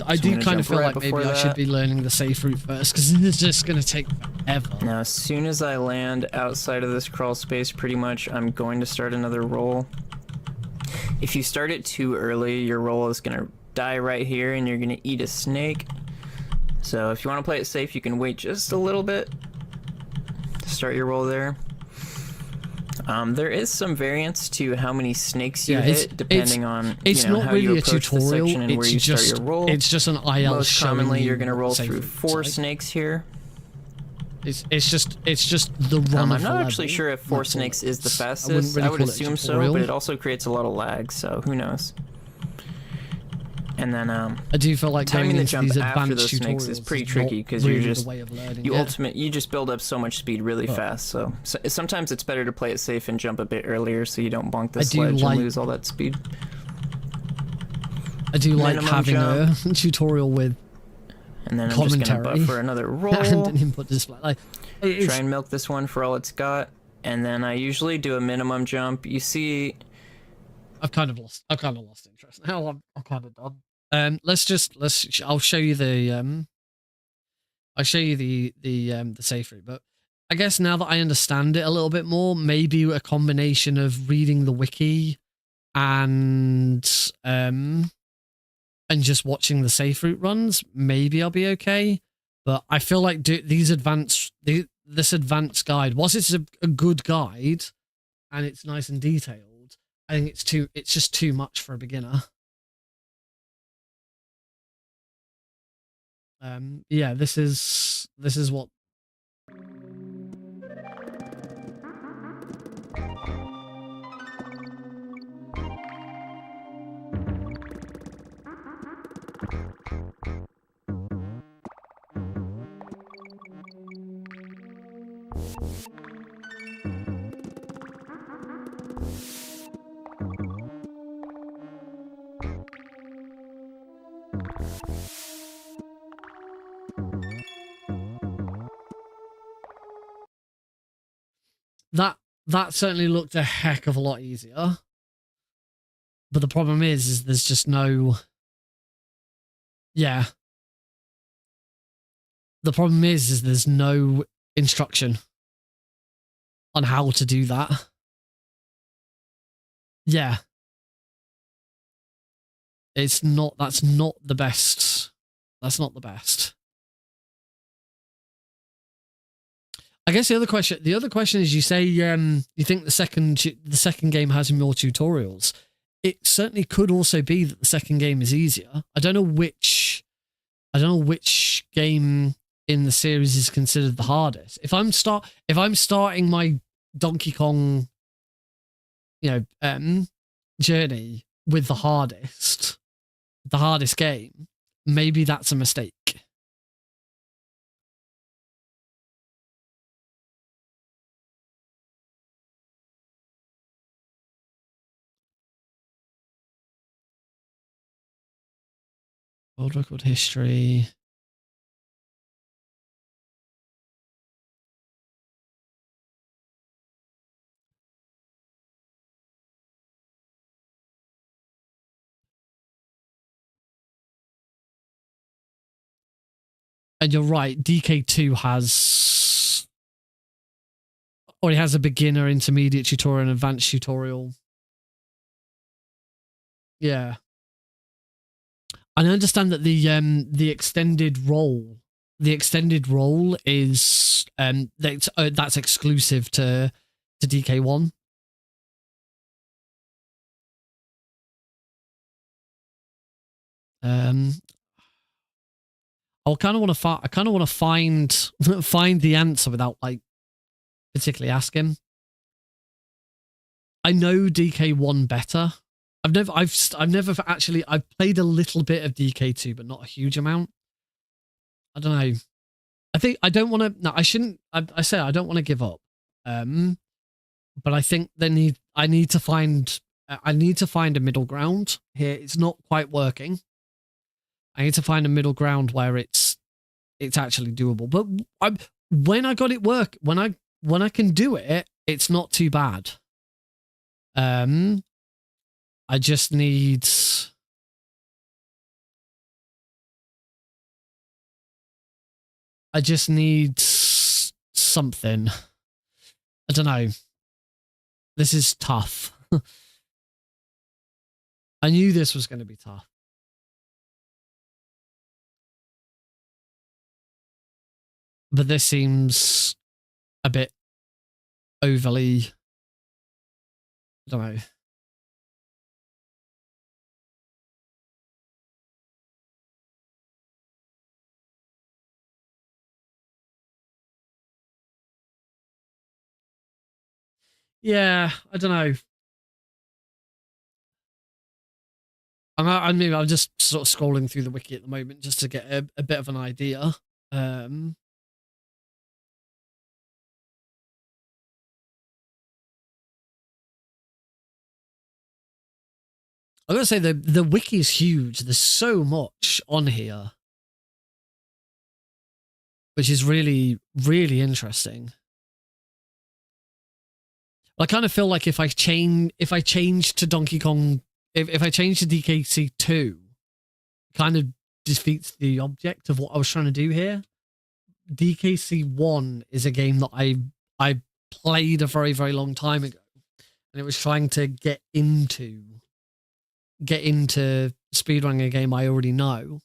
[SPEAKER 5] I'm
[SPEAKER 1] do
[SPEAKER 5] gonna
[SPEAKER 1] kind of
[SPEAKER 5] jump
[SPEAKER 1] feel
[SPEAKER 5] right
[SPEAKER 1] like maybe
[SPEAKER 5] before
[SPEAKER 1] I should
[SPEAKER 5] that.
[SPEAKER 1] be learning the safe route first, because it's just going to take forever.
[SPEAKER 5] Now, as soon as I land outside of this crawl space, pretty much, I'm going to start another roll. If you start it too early, your roll is going to die right here, and you're going to eat a snake. So if you want to play it safe, you can wait just a little bit to start your roll there. There is some variance to how many snakes you hit, depending on
[SPEAKER 1] it's
[SPEAKER 5] you know,
[SPEAKER 1] not
[SPEAKER 5] how
[SPEAKER 1] really
[SPEAKER 5] you
[SPEAKER 1] a
[SPEAKER 5] approach the
[SPEAKER 1] tutorial.
[SPEAKER 5] section and where you start your roll.
[SPEAKER 1] It's just an IL
[SPEAKER 5] Most
[SPEAKER 1] showing
[SPEAKER 5] commonly,
[SPEAKER 1] you
[SPEAKER 5] you're going to
[SPEAKER 1] what
[SPEAKER 5] roll
[SPEAKER 1] the safe
[SPEAKER 5] through
[SPEAKER 1] route is
[SPEAKER 5] 4
[SPEAKER 1] like.
[SPEAKER 5] snakes here.
[SPEAKER 1] It's just the run.
[SPEAKER 5] I'm
[SPEAKER 1] of
[SPEAKER 5] not
[SPEAKER 1] the
[SPEAKER 5] actually
[SPEAKER 1] level.
[SPEAKER 5] sure if 4
[SPEAKER 1] That's all
[SPEAKER 5] snakes
[SPEAKER 1] it
[SPEAKER 5] is the
[SPEAKER 1] is.
[SPEAKER 5] fastest.
[SPEAKER 1] really
[SPEAKER 5] I would
[SPEAKER 1] call it a
[SPEAKER 5] assume so,
[SPEAKER 1] tutorial.
[SPEAKER 5] but it also creates a lot of lag, so who knows. And then
[SPEAKER 1] I do feel like
[SPEAKER 5] timing
[SPEAKER 1] going
[SPEAKER 5] the
[SPEAKER 1] into
[SPEAKER 5] jump
[SPEAKER 1] these
[SPEAKER 5] after
[SPEAKER 1] advanced
[SPEAKER 5] those snakes is
[SPEAKER 1] tutorials
[SPEAKER 5] pretty
[SPEAKER 1] not
[SPEAKER 5] tricky because
[SPEAKER 1] really
[SPEAKER 5] you're
[SPEAKER 1] the
[SPEAKER 5] just
[SPEAKER 1] way of learning
[SPEAKER 5] you
[SPEAKER 1] it.
[SPEAKER 5] you just build up so much speed really fast. So sometimes it's better to play it safe and jump a bit earlier so you don't bonk the
[SPEAKER 1] I do
[SPEAKER 5] sledge
[SPEAKER 1] like-
[SPEAKER 5] and lose all that speed.
[SPEAKER 1] I do like
[SPEAKER 5] minimum
[SPEAKER 1] having
[SPEAKER 5] jump.
[SPEAKER 1] a tutorial with
[SPEAKER 5] And then I'm just gonna
[SPEAKER 1] commentary
[SPEAKER 5] butt for another
[SPEAKER 1] and
[SPEAKER 5] roll.
[SPEAKER 1] an input display. Like, it's,
[SPEAKER 5] Try and milk this one for all it's got. And then I usually do a minimum jump. You see,
[SPEAKER 1] I've kind of lost interest now. I'm kind of done. I'll show you the the safe route, but I guess now that I understand it a little bit more, maybe a combination of reading the wiki and just watching the safe route runs, maybe I'll be okay. But I feel like this advanced guide, whilst it's a good guide and it's nice and detailed, I think it's just too much for a beginner. Yeah, this is what. that certainly looked a heck of a lot easier. But the problem is there's just no... Yeah. The problem is there's no instruction on how to do that. Yeah. That's not the best. That's not the best. I guess the other question is, you say you think the second game has more tutorials. It certainly could also be that the second game is easier. I don't know which game in the series is considered the hardest. If I'm starting my Donkey Kong, journey with the hardest game, maybe that's a mistake. World record history. And you're right, DK2 has a beginner, intermediate tutorial, and advanced tutorial. Yeah. And I understand that the extended role is that's exclusive to DK1. I kind of want to find the answer without like particularly asking. I know DK1 better. I've played a little bit of DK2, but not a huge amount. I don't know. I don't want to. No, I shouldn't. I say I don't want to give up. But I think I need to find a middle ground here. It's not quite working. I need to find a middle ground where it's actually doable. But when I got it when I can do it, it's not too bad. I just need something. I don't know. This is tough. I knew this was going to be tough. But this seems a bit overly... I don't know. Yeah, I don't know. I'm just sort of scrolling through the wiki at the moment just to get a bit of an idea. I'm gonna say the wiki is huge. There's so much on here, which is really, really interesting. I kind of feel like if I change to Donkey Kong, if I change to DKC2, kind of defeats the object of what I was trying to do here. DKC1 is a game that I played a very, very long time ago, and it was trying to get into speedrunning a game I already know.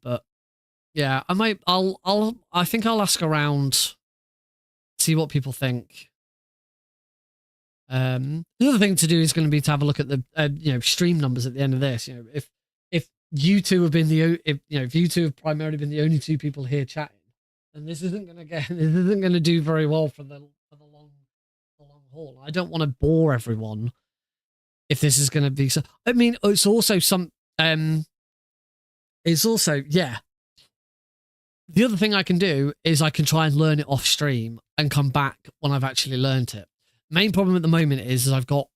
[SPEAKER 1] But yeah, I think I'll ask around, see what people think. The other thing to do is going to be to have a look at the stream numbers at the end of this. If you two have been if you two have primarily been the only two people here chatting, then this isn't going to do very well for the long haul. I don't want to bore everyone. If this is going to be so, I mean, it's also yeah. The other thing I can do is I can try and learn it off stream and come back when I've actually learned it. Main problem at the moment is I've got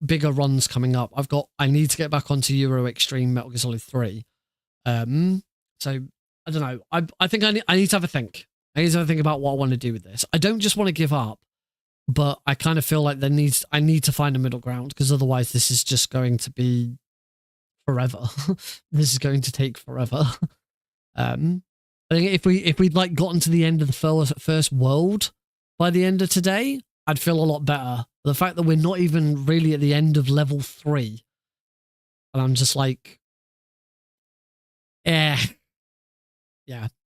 [SPEAKER 1] bigger runs coming up. I need to get back onto Euro Extreme Metal Gear Solid 3. So I don't know. I think I need to have a think. I need to think about what I want to do with this. I don't just want to give up, but I kind of feel like I need to find a middle ground, because otherwise this is just going to be forever. This is going to take forever. I think if we'd like gotten to the end of the first world by the end of today, I'd feel a lot better. The fact that we're not even really at the end of level 3, and I'm just like, yeah,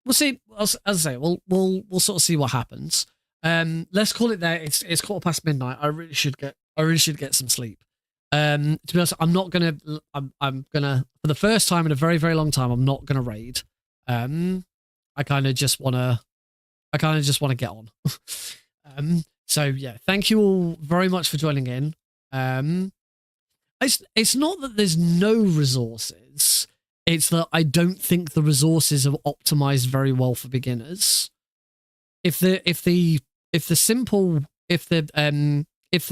[SPEAKER 1] we'll see. As I say, we'll sort of see what happens. Let's call it there. It's midnight. I really should get some sleep. To be honest, I'm gonna for the first time in a very, very long time, I'm not gonna raid. I kind of just wanna get on. So yeah, thank you all very much for joining in. It's not that there's no resources. It's that I don't think the resources are optimized very well for beginners. If the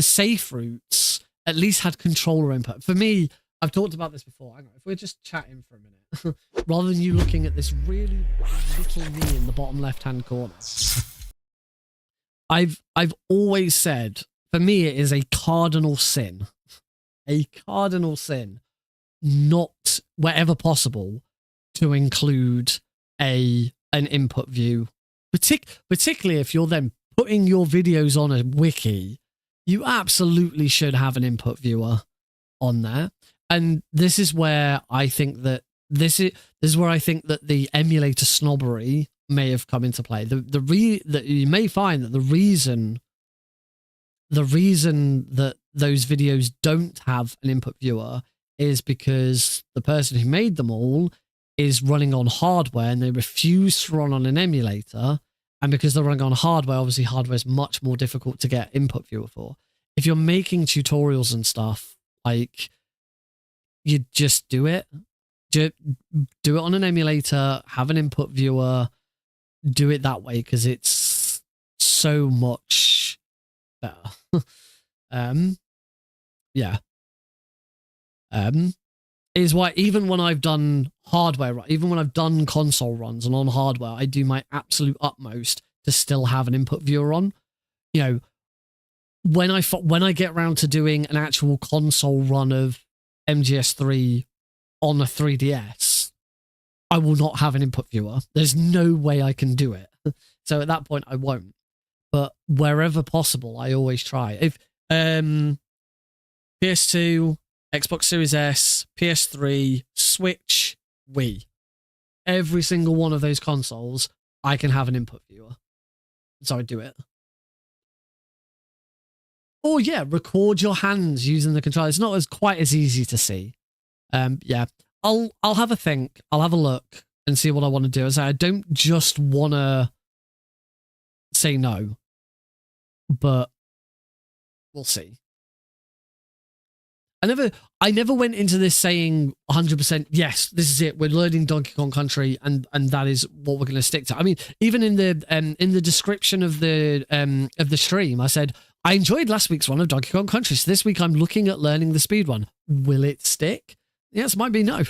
[SPEAKER 1] safe routes at least had controller input. For me, I've talked about this before. Hang on, if we're just chatting for a minute, rather than you looking at this really little me in the bottom left-hand corner. I've always said, for me, it is a cardinal sin, not wherever possible to include an input view, particularly if you're then putting your videos on a wiki. You absolutely should have an input viewer on there, and this is where I think that the emulator snobbery may have come into play. That you may find that the reason that those videos don't have an input viewer is because the person who made them all is running on hardware, and they refuse to run on an emulator. And because they're running on hardware, obviously hardware is much more difficult to get input viewer for. If you're making tutorials and stuff, like, you just do it. Do it on an emulator, have an input viewer, do it that way, because it's so much better. Yeah. Is why even when I've done hardware, even when I've done console runs and on hardware, I do my absolute utmost to still have an input viewer on. You know, when I get around to doing an actual console run of MGS3 on a 3DS, I will not have an input viewer. There's no way I can do it. So at that point, I won't. But wherever possible, I always try. If PS2, Xbox Series S, PS3, Switch, Wii, every single one of those consoles, I can have an input viewer. So I do it. Or yeah, record your hands using the controller. It's not quite as easy to see. Yeah, I'll have a think. I'll have a look and see what I want to do. As I don't just want to say no, but we'll see. I never went into this saying 100%, yes, this is it. We're learning Donkey Kong Country, and that is what we're going to stick to. I mean, even in the description of the stream, I said, I enjoyed last week's run of Donkey Kong Country, so this week I'm looking at learning the speedrun. Will it stick? The answer might be no.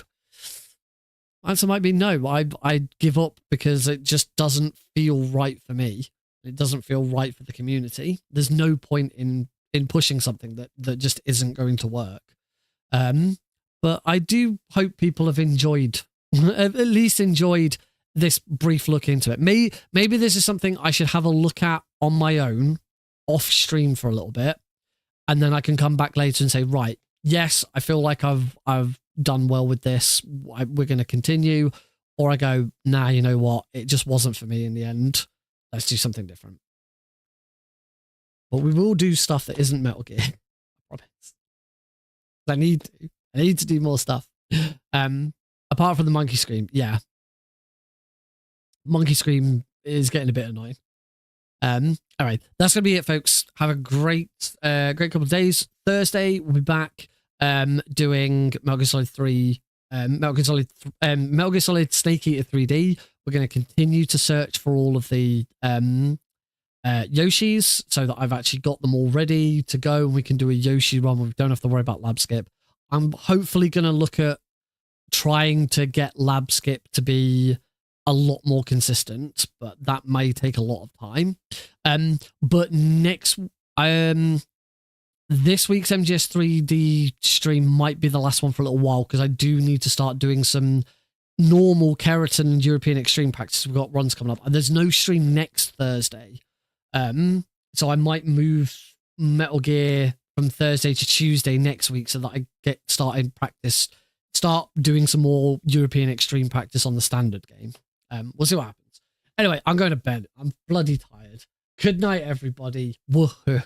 [SPEAKER 1] Answer might be no. I give up because it just doesn't feel right for me. It doesn't feel right for the community. There's no point in pushing something that just isn't going to work. But I do hope people have enjoyed, at least enjoyed this brief look into it. Maybe this is something I should have a look at on my own, off stream for a little bit, and then I can come back later and say, right, yes, I feel like I've done well with this. We're going to continue. Or I go, nah, you know what? It just wasn't for me in the end. Let's do something different. But we will do stuff that isn't Metal Gear. I promise. I need to do more stuff. Apart from the monkey scream, yeah. Monkey scream is getting a bit annoying. All right, that's gonna be it, folks. Have a great couple of days. Thursday we'll be back doing Metal Gear Solid 3, Metal Gear Solid Snake Eater 3D. We're gonna continue to search for all of the Yoshis, so that I've actually got them all ready to go, and we can do a Yoshi run where we don't have to worry about lab skip. I'm hopefully going to look at trying to get lab skip to be a lot more consistent, but that may take a lot of time. But this week's MGS3D stream might be the last one for a little while, because I do need to start doing some normal Keratin and European Extreme practice. We've got runs coming up, and there's no stream next Thursday. So I might move Metal Gear from Thursday to Tuesday next week, so that I get started start doing some more European Extreme practice on the standard game. We'll see what happens. Anyway, I'm going to bed. I'm bloody tired. Good night, everybody. Woohoo.